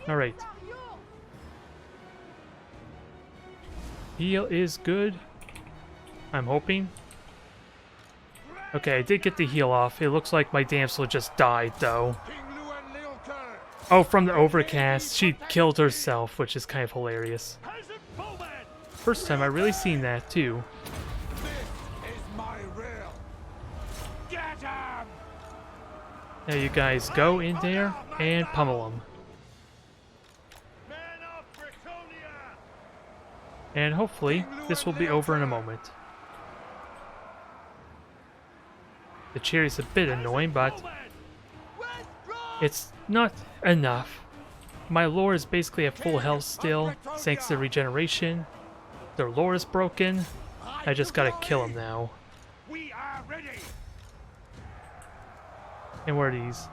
A: Alright. Heal is good. I'm hoping. Okay, I did get the heal off. It looks like my damsel just died, though.
B: King Luan Leoncoeur!
A: Oh, from the overcast, she killed herself, which is kind of hilarious.
B: Peasant bowman!
A: First time I really seen that, too.
B: This is my realm. Get him!
A: Now you guys go in there and pummel them.
B: Men of Britannia!
A: And hopefully, this will be over in a moment. The cherry's a bit annoying, but it's not enough. My lore is basically at full health still, thanks to regeneration. Their lore is broken. I just gotta kill them now.
B: We are ready!
A: And what are these?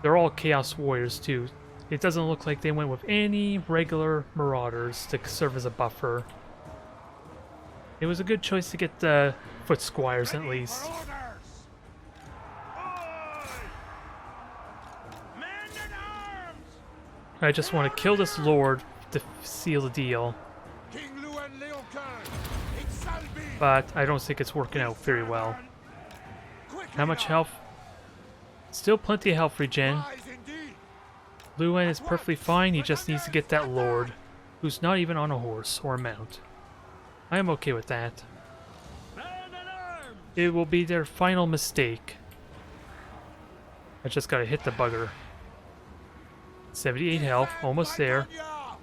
A: They're all Chaos Warriors too. It doesn't look like they went with any regular Marauders to serve as a buffer. It was a good choice to get the Foot Squires at
B: Ready
A: least.
B: for orders! Aye! Men at arms!
A: I just want to kill this Lord to seal the deal.
B: King Luan Leocan! It shall be!
A: But I don't think it's working out very well.
B: Quickly
A: How much
B: now!
A: health? Still plenty of health regen.
B: Rise indeed!
A: Luan is perfectly fine, he just needs to get that Lord, who's not even on a horse or a mount. I am okay with that.
B: Men at arms!
A: It will be their final mistake. I just gotta hit the bugger. 78 health, almost there.
B: Britannia!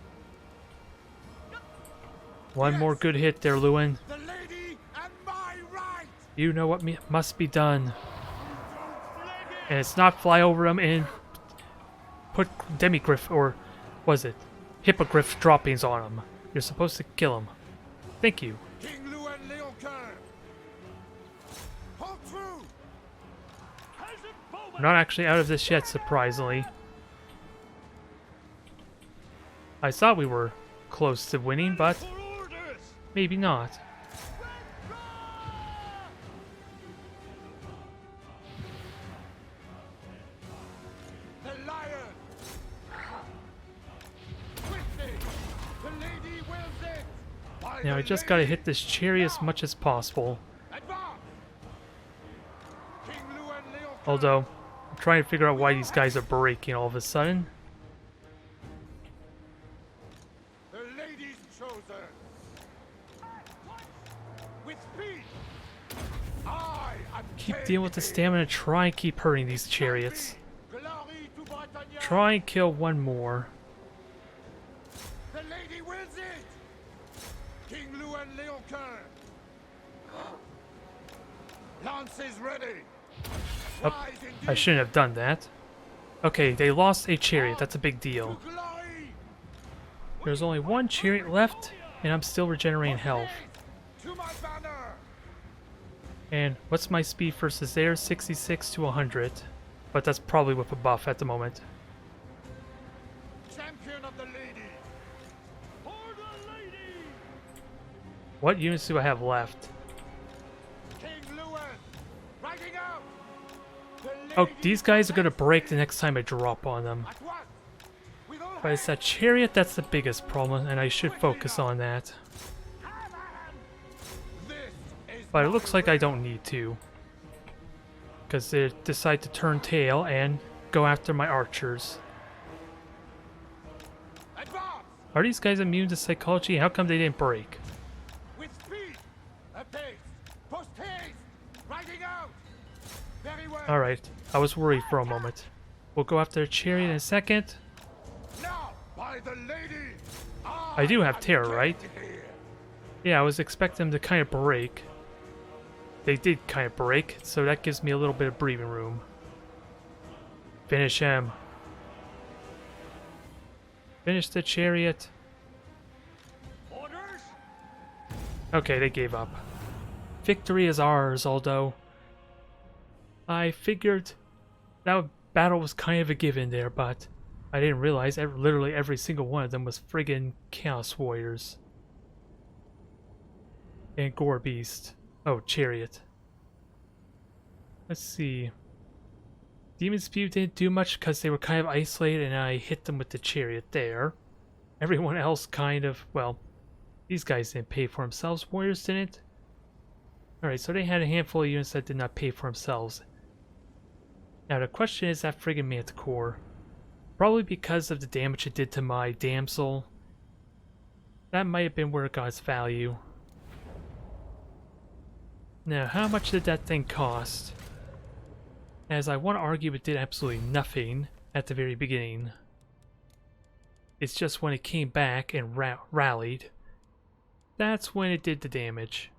A: One more good hit there, Luan.
B: The lady and my right!
A: You know what must be done.
B: Don't flag it!
A: And it's not fly over them and put demigriff, or was it hippogriff droppings on them. You're supposed to kill them. Thank you.
B: King Luan Leocan! Hold true! Peasant bowman!
A: I'm not actually out of this yet, surprisingly. I thought we were close to winning, but
B: For orders!
A: maybe not.
B: The lion! Quickly! The lady wills it! By
A: Now
B: the
A: I just gotta
B: lady!
A: hit this cherry as much as possible.
B: Advance! King Luan Leocan!
A: Although, I'm trying to figure out why these guys are breaking all of a sudden.
B: The lady's chosen! With speed! I am
A: Keep dealing with the stamina, try and keep hurting these chariots.
B: Glory to Britannia!
A: Try and kill one more.
B: The lady wills it! King Luan Leocan! Lances ready!
A: Oh,
B: Rise
A: I
B: indeed!
A: shouldn't have done that. Okay, they lost a chariot, that's a big deal.
B: To glory!
A: There's only one chariot left, and I'm still regenerating health.
B: To my banner!
A: And what's my speed versus theirs? 66 to 100. But that's probably with a buff at the moment.
B: Champion of the lady! For the lady!
A: What units do I have left?
B: King Luan! Riding out! The
A: Oh,
B: lady
A: these guys are gonna break the next time I drop on them.
B: at once! With all
A: But it's
B: hands!
A: that chariot that's the biggest problem, and I should focus on that.
B: This is
A: But it
B: my
A: looks like I
B: will.
A: don't need to. Because they decide to turn tail and go after my archers.
B: Advance!
A: Are these guys immune to psychology? How come they didn't break?
B: With speed! Apace! Post haste! Riding out! Very well!
A: Alright, I was worried for a moment. We'll go after the chariot in a second.
B: Now, by the lady!
A: I do have
B: am
A: terror, right?
B: dead here.
A: Yeah, I was expecting them to kind of break. They did kind of break, so that gives me a little bit of breathing room. Finish him. Finish the chariot.
B: Orders?
A: Okay, they gave up. Victory is ours, although I figured that battle was kind of a given there, but I didn't realize literally every single one of them was friggin' Chaos Warriors. And Gore Beast. Oh, Chariot. Let's see. Demon Spew didn't do much because they were kind of isolated and I hit them with the Chariot there. Everyone else kind of, well, these guys didn't pay for themselves. Warriors didn't. Alright, so they had a handful of units that did not pay for themselves. Now the question is that friggin' Manticore. Probably because of the damage it did to my damsel. That might have been where it got its value. Now, how much did that thing cost? As I want to argue it did absolutely nothing at the very beginning. It's just when it came back and rallied, that's when it did the damage.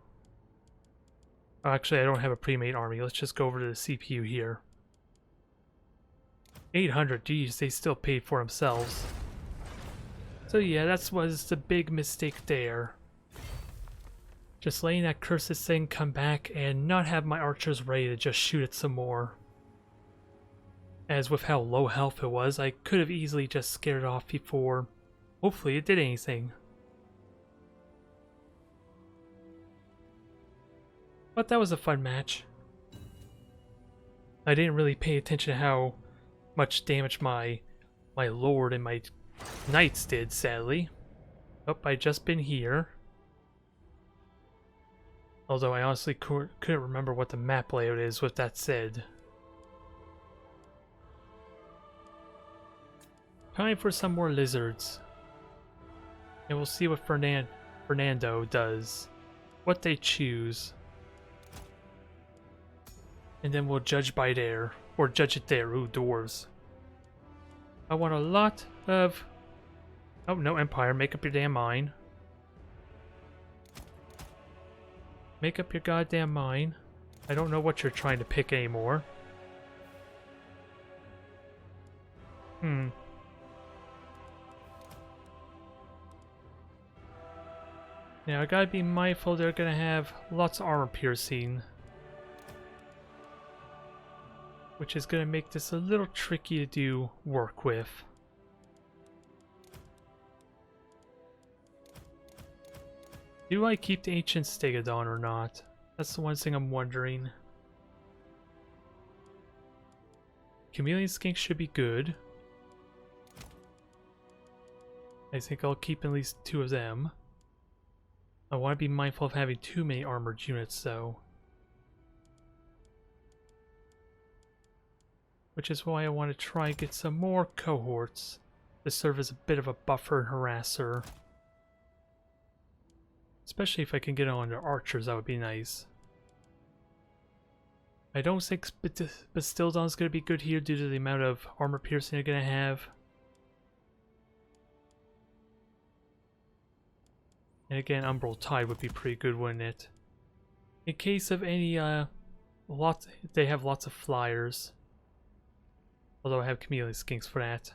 A: Oh, actually, I don't have a pre-made army. Let's just go over to the CPU here. 800, geez, they still paid for themselves. So yeah, that was the big mistake there. Just letting that cursed thing come back and not have my archers ready to just shoot it some more. As with how low health it was, I could have easily just scared it off before hopefully it did anything. But that was a fun match. I didn't really pay attention to how much damage my lord and my knights did, sadly. Oh, I just been here. Although I honestly couldn't remember what the map layout is with that said. Time for some more lizards. And we'll see what Fernando does. What they choose. And then we'll judge by there. Or judge it there. Ooh, dwarves. I want a lot of... Oh, no, Empire. Make up your damn mind. Make up your goddamn mind. I don't know what you're trying to pick anymore. Now, I gotta be mindful they're gonna have lots of armor piercing. Which is gonna make this a little tricky to do work with. Do I keep the Ancient Stegodon or not? That's the one thing I'm wondering. Chameleon Skink should be good. I think I'll keep at least 2 of them. I want to be mindful of having too many armored units though. Which is why I want to try and get some more cohorts to serve as a bit of a buffer and harasser. Especially if I can get on their archers, that would be nice. I don't think Bastildon's going to be good here due to the amount of armor piercing they're going to have. And again, Umbral Tide would be pretty good, wouldn't it? In case of any, they have lots of flyers. Although I have Chameleon Skinks for that.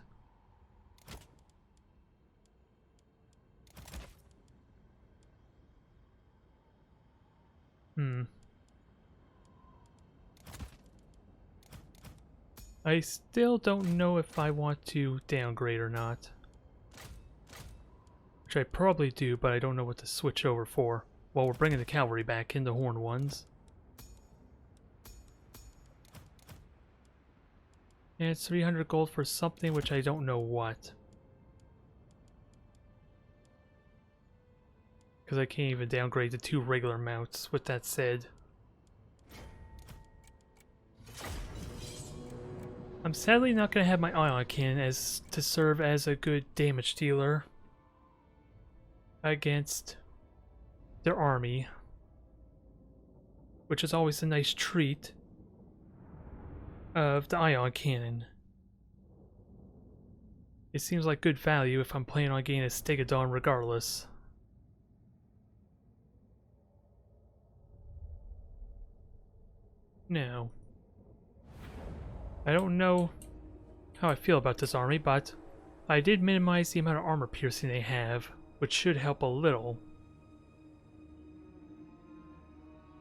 A: I still don't know if I want to downgrade or not. Which I probably do, but I don't know what to switch over for. Well, we're bringing the cavalry back in, the horned ones. And it's 300 gold for something which I don't know what. Because I can't even downgrade the 2 regular mounts, with that said. I'm sadly not going to have my ion cannon to serve as a good damage dealer against their army, which is always a nice treat of the ion cannon. It seems like good value if I'm planning on getting a Stegodon regardless. Now, I don't know how I feel about this army, but I did minimize the amount of armor piercing they have, which should help a little.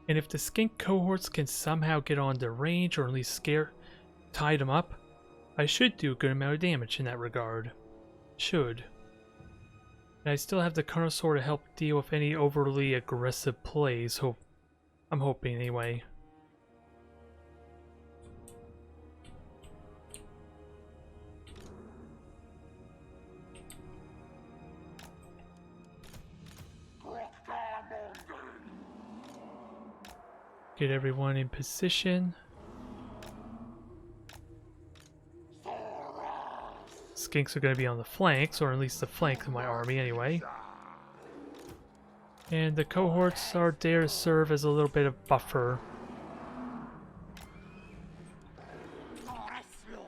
A: And if the skink cohorts can somehow get on their range or at least tie them up, I should do a good amount of damage in that regard. Should. And I still have the Carnosaur to help deal with any overly aggressive plays, I'm hoping anyway. Get everyone in position. Skinks are going to be on the flanks, or at least the flank of my army anyway. And the cohorts are there to serve as a little bit of buffer.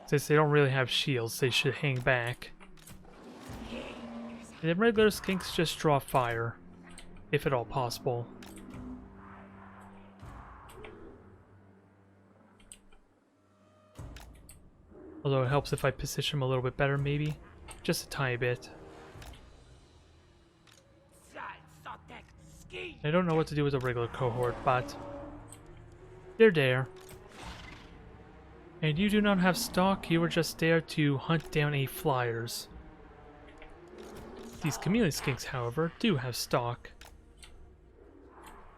A: Since they don't really have shields, they should hang back. And then regular skinks just draw fire, if at all possible. Although it helps if I position them a little bit better, maybe. Just a tiny bit. I don't know what to do with a regular cohort, but they're there. And you do not have stock, you were just there to hunt down any flyers. These chameleon skinks, however, do have stock.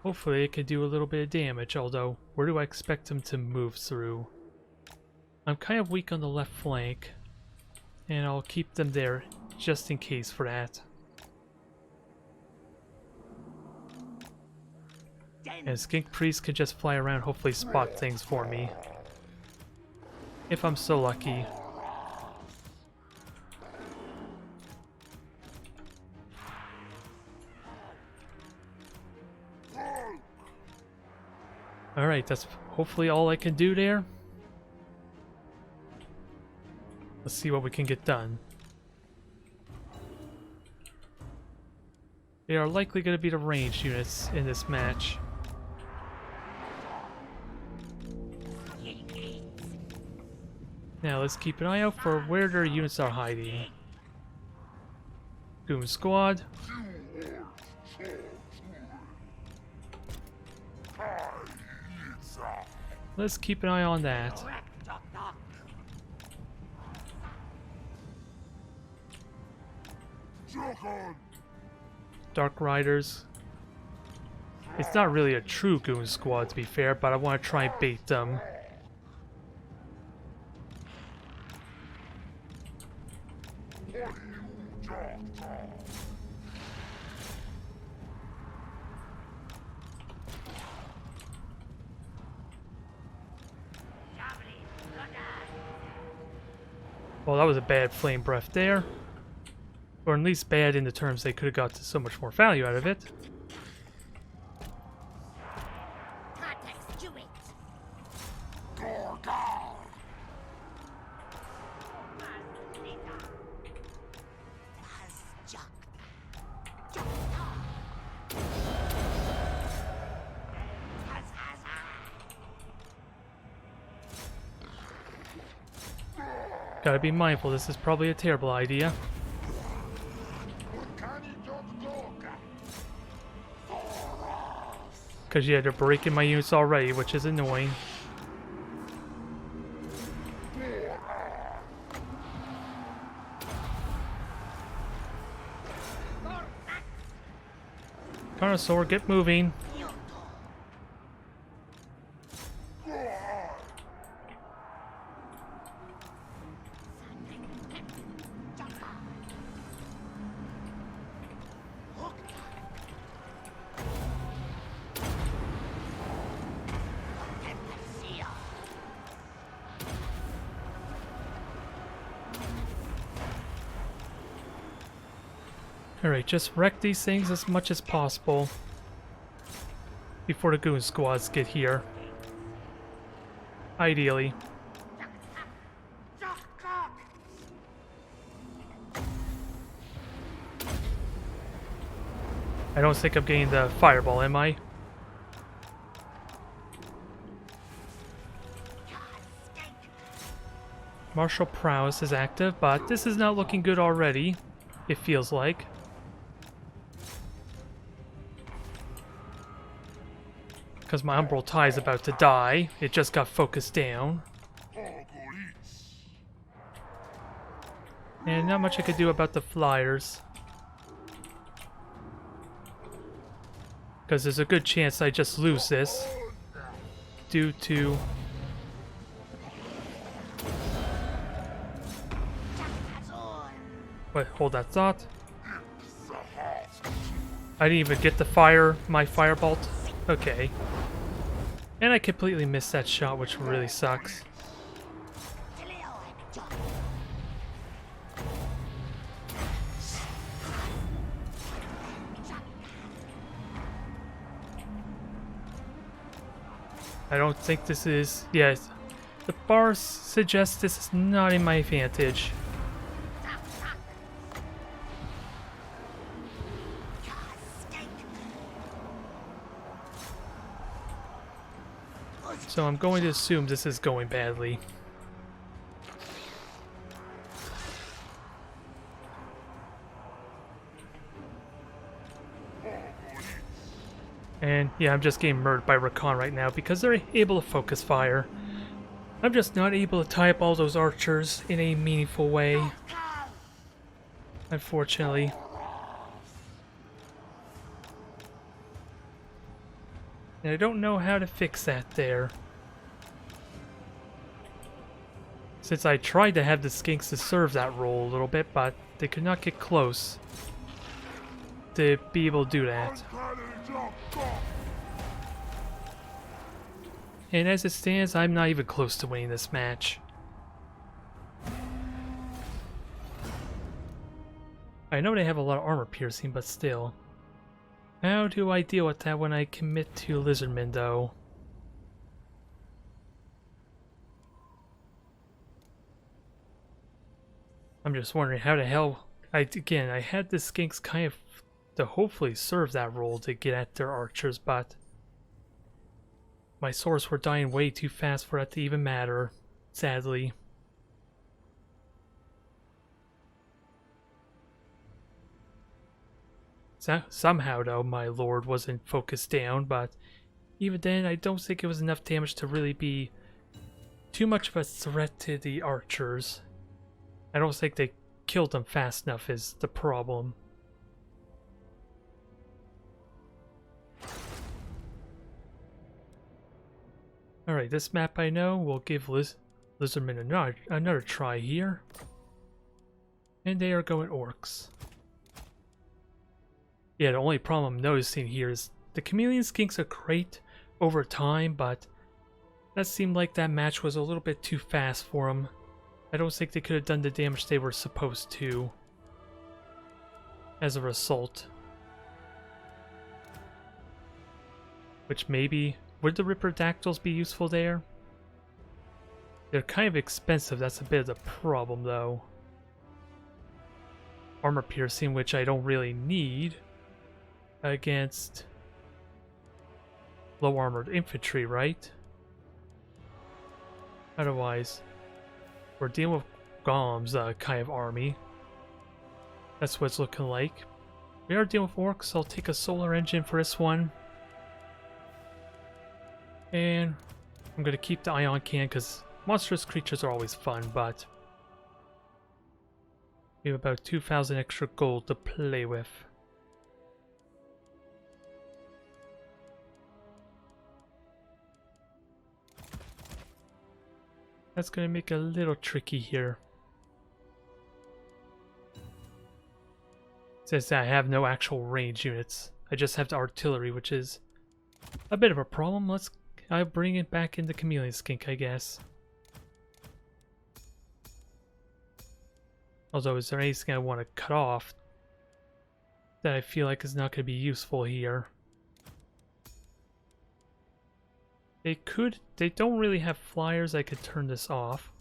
A: Hopefully it can do a little bit of damage, although where do I expect them to move through? I'm kind of weak on the left flank, and I'll keep them there just in case for that. And Skink Priest can just fly around, hopefully spot things for me. If I'm so lucky. Alright, that's hopefully all I can do there. Let's see what we can get done. They are likely going to be the ranged units in this match. Now let's keep an eye out for where their units are hiding. Goon Squad. Let's keep an eye on that. Dark Riders. It's not really a true Goon Squad to be fair, but I want to try and bait them. Well, that was a bad flame breath there. Or at least bad in the terms they could have got so much more value out of it. Gotta be mindful, this is probably a terrible idea. Because yeah, they're breaking my units already, which is annoying. Carnosaur, get moving. Alright, just wreck these things as much as possible before the Goon Squads get here. Ideally. I don't think I'm getting the fireball, am I? Martial Prowess is active, but this is not looking good already, it feels like. Because my Umbral Tie is about to die. It just got focused down. And not much I could do about the flyers. Because there's a good chance I just lose this. Due to... Wait, hold that thought. I didn't even get the my firebolt. Okay. And I completely missed that shot, which really sucks. I don't think this is... Yes, the bar suggests this is not in my advantage. So I'm going to assume this is going badly. And yeah, I'm just getting murdered by Rakan right now because they're able to focus fire. I'm just not able to tie up all those archers in a meaningful way, unfortunately. And I don't know how to fix that there. Since I tried to have the skinks to serve that role a little bit, but they could not get close to be able to do that. And as it stands, I'm not even close to winning this match. I know they have a lot of armor piercing, but still. How do I deal with that when I commit to Lizardmen, though? I'm just wondering how the hell... Again, I had the skinks kind of to hopefully serve that role to get at their archers, but my swords were dying way too fast for that to even matter, sadly. So, somehow, though, my lord wasn't focused down, but even then, I don't think it was enough damage to really be too much of a threat to the archers. I don't think they killed them fast enough is the problem. Alright, this map I know will give Lizardmen another try here. And they are going orcs. Yeah, the only problem I'm noticing here is the chameleon skinks are great over time, but that seemed like that match was a little bit too fast for them. I don't think they could have done the damage they were supposed to as a result. Which maybe... Would the Ripperdactyls be useful there? They're kind of expensive, that's a bit of the problem though. Armor piercing, which I don't really need against low armored infantry, right? Otherwise, we're dealing with Golem's kind of army. That's what it's looking like. We are dealing with orcs, so I'll take a solar engine for this one. And I'm going to keep the ion can because monstrous creatures are always fun, but we have about 2,000 extra gold to play with. That's going to make it a little tricky here. It says that I have no actual range units. I just have the artillery, which is a bit of a problem. I'll bring it back into Chameleon Skink, I guess. Although, is there anything I want to cut off that I feel like is not going to be useful here? They don't really have flyers. I could turn this off.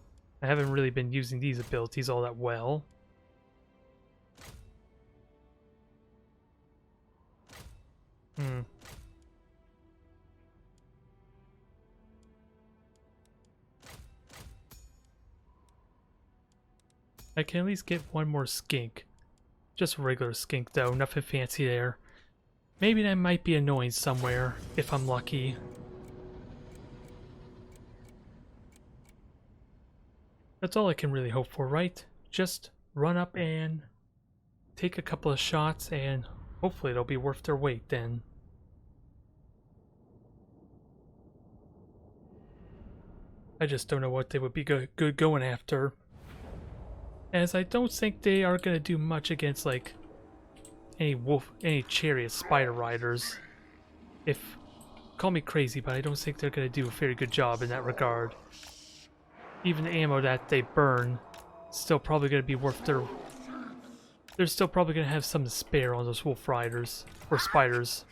A: I haven't really been using these abilities all that well. I can at least get one more skink. Just a regular skink though, nothing fancy there. Maybe that might be annoying somewhere, if I'm lucky. That's all I can really hope for, right? Just run up and take a couple of shots and hopefully it'll be worth their weight then. I just don't know what they would be good going after. As I don't think they are going to do much against, like, any chariot spider riders. Call me crazy, but I don't think they're going to do a very good job in that regard. Even the ammo that they burn, still probably going to be worth their... They're still probably going to have some to spare on those wolf riders, or spiders.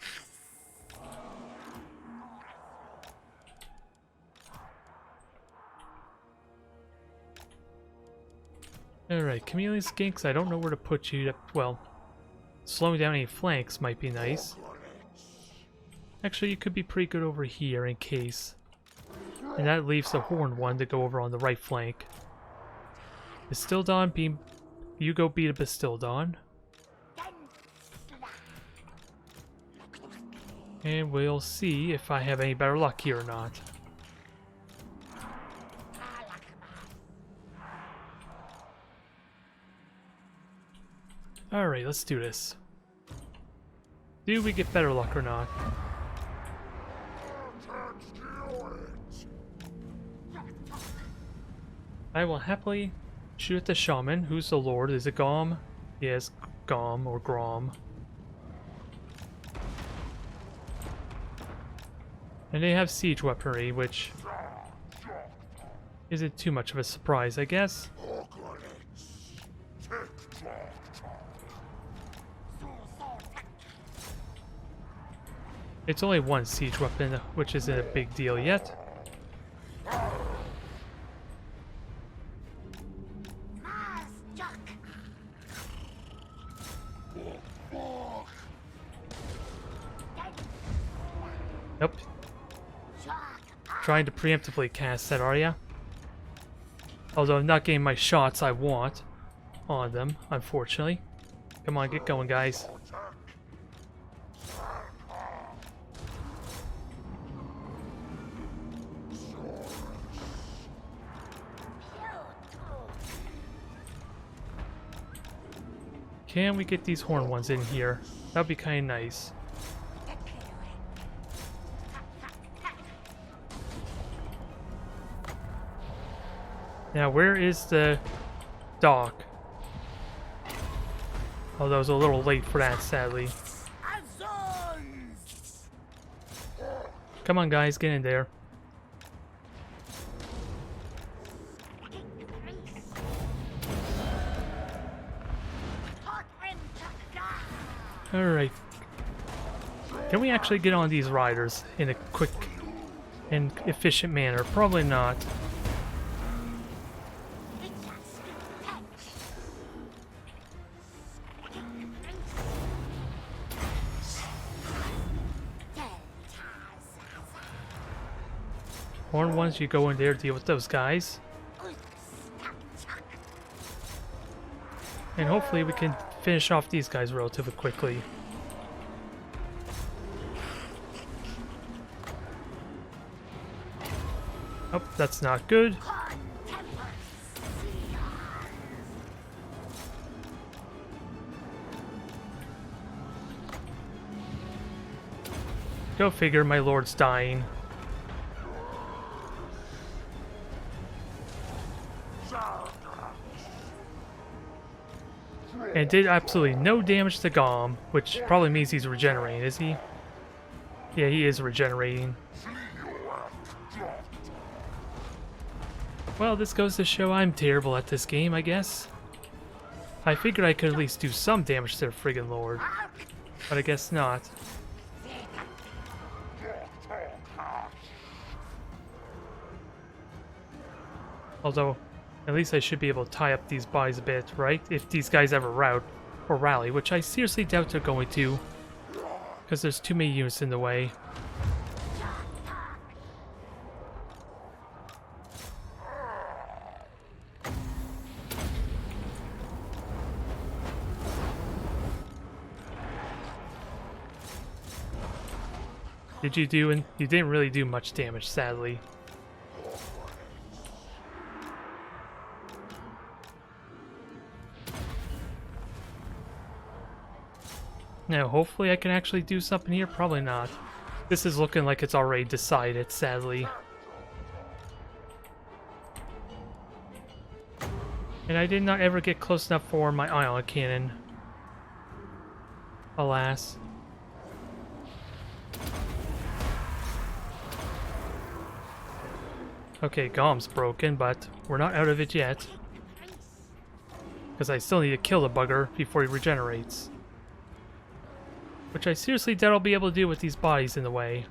A: Alright, chameleon skinks, I don't know where to put you. Well, slowing down any flanks might be nice. Actually, you could be pretty good over here in case. And that leaves the horned one to go over on the right flank. Bastildon, beam. You go beat a Bastildon. And we'll see if I have any better luck here or not. Alright, let's do this. Do we get better luck or not? I will happily shoot at the shaman. Who's the lord? Is it Gom? Yes, Gom or Grom. And they have siege weaponry, which isn't too much of a surprise, I guess. It's only one siege weapon, which isn't a big deal yet. Nope. Trying to preemptively cast that, are ya? Although I'm not getting my shots I want on them, unfortunately. Come on, get going, guys. Can we get these horned ones in here? That'd be kind of nice. Now, where is the dock? Although I was a little late for that, sadly. Come on, guys, get in there. Alright. Can we actually get on these riders in a quick and efficient manner? Probably not. Horn ones, you go in there, deal with those guys. And hopefully we can finish off these guys relatively quickly. Oh, that's not good. Go figure, my lord's dying. And did absolutely no damage to Gom, which probably means he's regenerating, is he? Yeah, he is regenerating. Well, this goes to show I'm terrible at this game, I guess. I figured I could at least do some damage to the friggin' lord, but I guess not. Although, at least I should be able to tie up these bodies a bit, right? If these guys ever rout or rally, which I seriously doubt they're going to, because there's too many units in the way. Did you do? And you didn't really do much damage, sadly. Now, hopefully I can actually do something here. Probably not. This is looking like it's already decided, sadly. And I did not ever get close enough for my ion cannon. Alas. Okay, Gom's broken, but we're not out of it yet. Because I still need to kill the bugger before he regenerates. Which I seriously doubt I'll be able to do with these bodies in the way.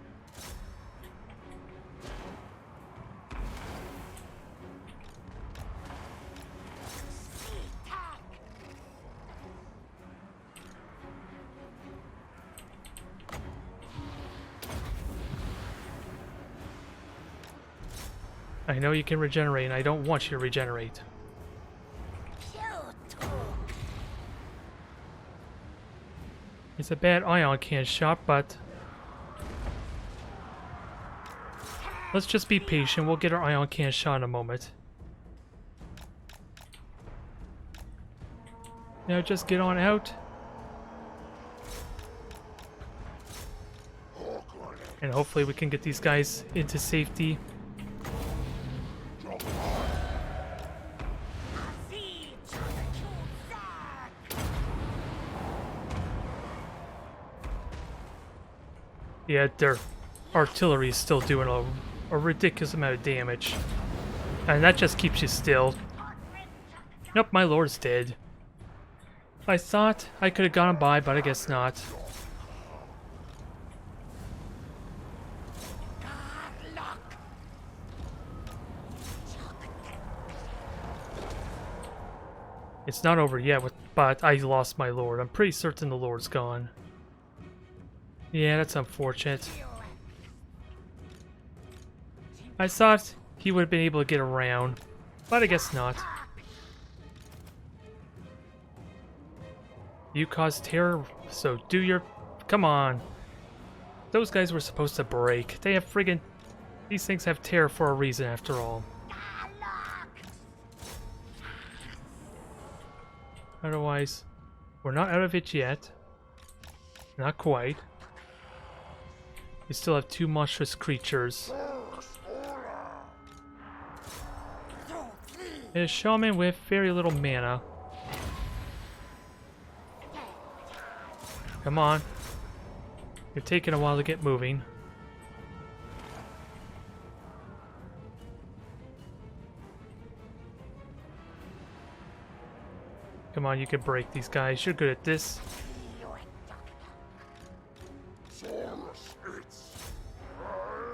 A: I know you can regenerate, and I don't want you to regenerate. It's a bad ion can shot, but let's just be patient. We'll get our ion can shot in a moment. Now just get on out. And hopefully we can get these guys into safety. Yeah, their artillery is still doing a ridiculous amount of damage. And that just keeps you still. Nope, my lord's dead. I thought I could have gone by, but I guess not. It's not over yet, but I lost my lord. I'm pretty certain the lord's gone. Yeah, that's unfortunate. I thought he would have been able to get around, but I guess not. You caused terror, so do your... Come on. Those guys were supposed to break. They have friggin... These things have terror for a reason, after all. Otherwise, we're not out of it yet. Not quite. We still have two monstrous creatures. And a shaman with very little mana. Come on. You're taking a while to get moving. Come on, you can break these guys. You're good at this.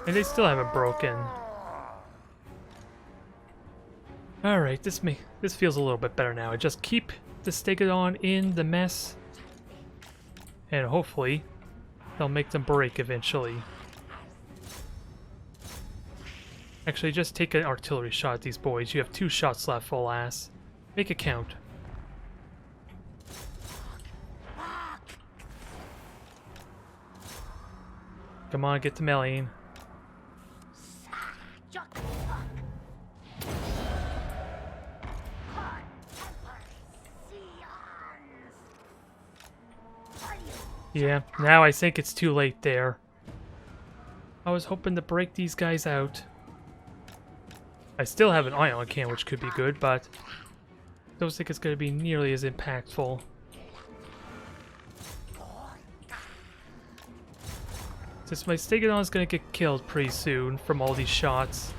A: And they still haven't broken. Alright, this feels a little bit better now. I just keep the Stegodon in the mess. And hopefully, they'll make them break eventually. Actually, just take an artillery shot at these boys. You have 2 shots left, full ass. Make it count. Come on, get to meleeing. Yeah, now I think it's too late there. I was hoping to break these guys out. I still have an ion can, which could be good, but I don't think it's going to be nearly as impactful. Since my Stegodon is going to get killed pretty soon from all these shots.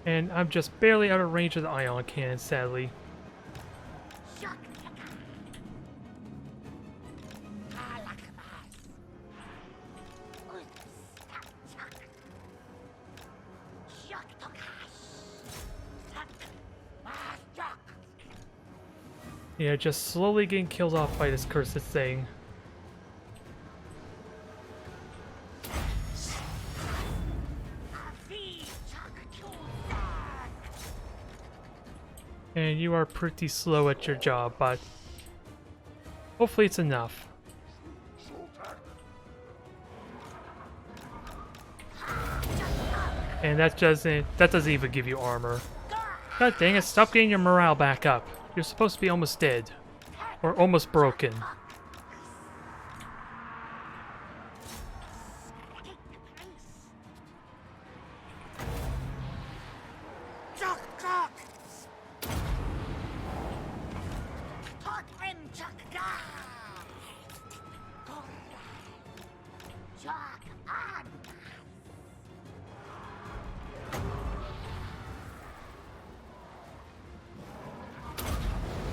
A: And I'm just barely out of range of the ion cannon, sadly. Yeah, just slowly getting killed off by this cursed thing. And you are pretty slow at your job, but hopefully it's enough. And that doesn't even give you armor. God dang it, stop getting your morale back up. You're supposed to be almost dead. Or almost broken.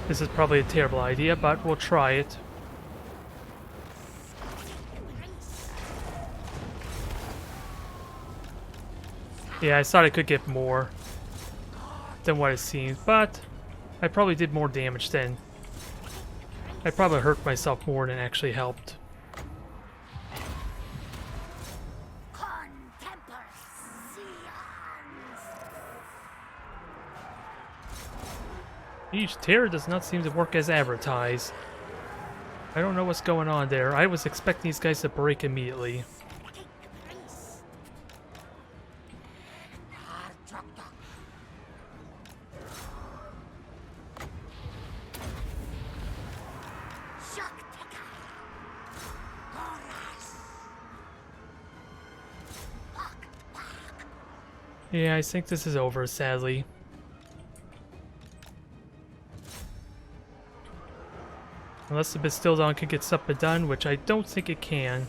A: This is probably a terrible idea, but we'll try it. Yeah, I thought I could get more than what it seems, but I probably did more damage then. I probably hurt myself more than actually helped. Each terror does not seem to work as advertised. I don't know what's going on there. I was expecting these guys to break immediately. Yeah, I think this is over, sadly. Unless the Bastildon can get something done, which I don't think it can.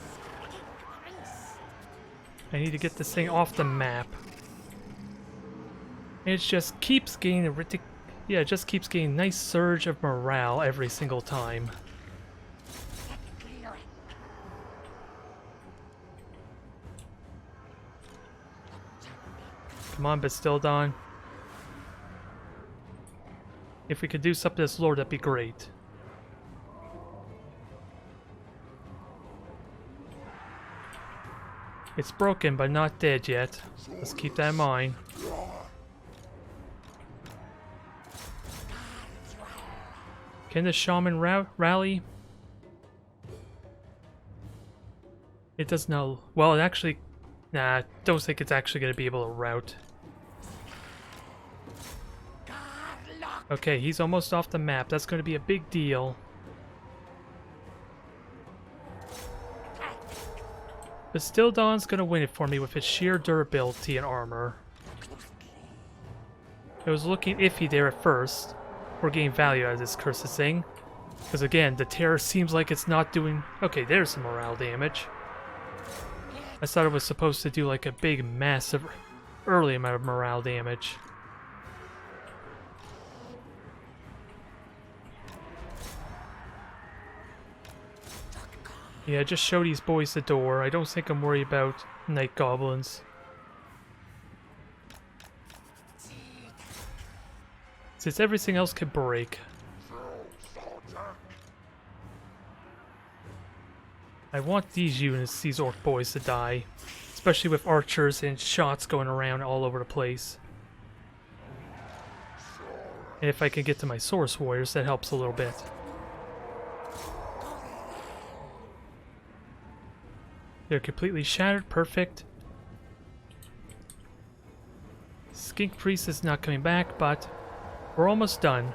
A: I need to get this thing off the map. And it just keeps getting a it just keeps getting a nice surge of morale every single time. Come on, Bastildon. If we could do something to this lord, that'd be great. It's broken, but not dead yet. Let's keep that in mind. Can the shaman rally? It does not. Well, it actually. Nah, don't think it's actually going to be able to route. Okay, he's almost off the map. That's going to be a big deal. Bastildon's gonna win it for me with its sheer durability and armor. It was looking iffy there at first. We're getting value out of this cursed thing. Because again, the terror seems like it's not doing... Okay, there's some morale damage. I thought it was supposed to do like a big, massive, early amount of morale damage. Yeah, just show these boys the door. I don't think I'm worried about night goblins. Since everything else could break. I want these units, these orc boys, to die. Especially with archers and shots going around all over the place. And if I can get to my source warriors, that helps a little bit. They're completely shattered, perfect. Skink Priest is not coming back, but we're almost done.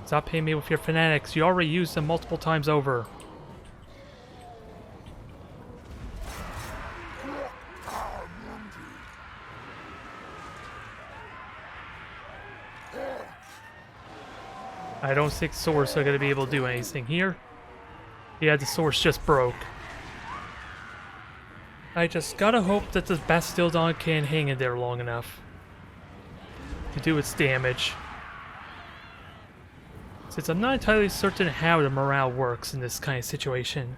A: Stop hitting me with your fanatics. You already used them multiple times over. I don't think swords are going to be able to do anything here. Yeah, the swords just broke. I just gotta hope that the Bastildon can hang in there long enough to do its damage. Since I'm not entirely certain how the morale works in this kind of situation.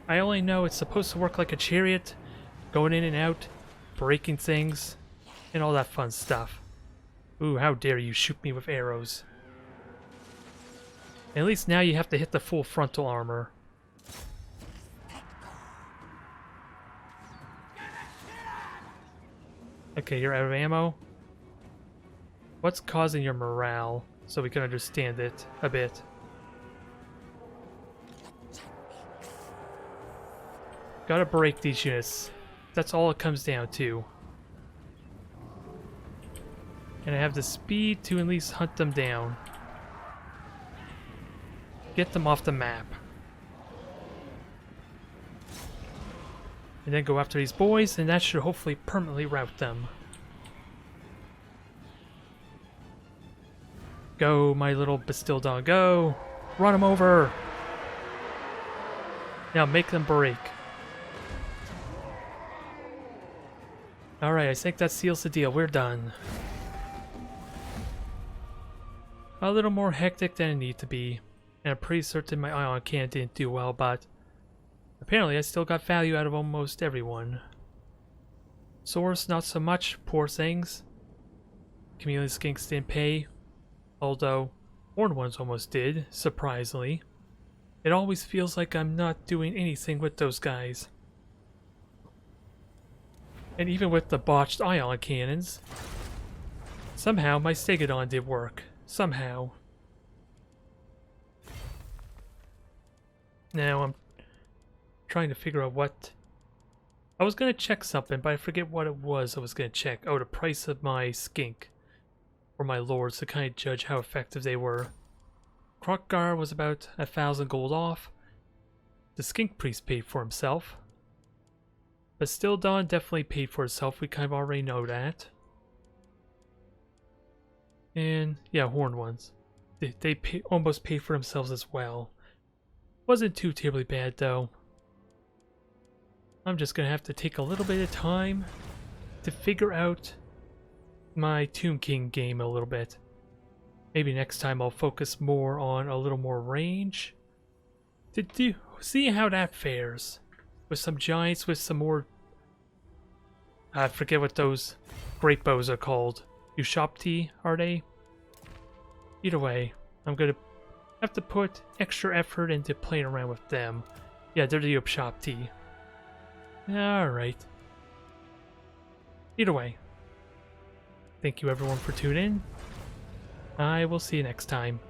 A: I only know it's supposed to work like a chariot, going in and out, breaking things, and all that fun stuff. Ooh, how dare you shoot me with arrows. At least now you have to hit the full frontal armor. Okay, you're out of ammo. What's causing your morale? So we can understand it a bit. Gotta break these units. That's all it comes down to. And I have the speed to at least hunt them down. Get them off the map. And then go after these boys, and that should hopefully permanently rout them. Go, my little Bastildon, go! Run them over! Now make them break. Alright, I think that seals the deal. We're done. A little more hectic than it needed to be. And I'm pretty certain my ion cannon didn't do well, but apparently I still got value out of almost everyone. Source, not so much, poor things. chameleon skinks didn't pay, although horned ones almost did, surprisingly. It always feels like I'm not doing anything with those guys. And even with the botched ion cannons, somehow my Stegodon did work. Somehow. Now I'm trying to figure out what... I was going to check something, but I forget what it was I was going to check. Oh, the price of my skink. Or my lords, to kind of judge how effective they were. Krokgar was about 1,000 gold off. The skink priest paid for himself. But still, Dawn definitely paid for itself. We kind of already know that. And yeah, horned ones. They almost paid for themselves as well. Wasn't too terribly bad though. I'm just gonna have to take a little bit of time to figure out my Tomb King game a little bit. Maybe next time I'll focus more on a little more range. To see how that fares. With some giants, with some more... I forget what those great bows are called. Ushopti, are they? Either way, I'm gonna have to put extra effort into playing around with them. Yeah, they're the Ushopti. Alright. Either way, thank you everyone for tuning in. I will see you next time.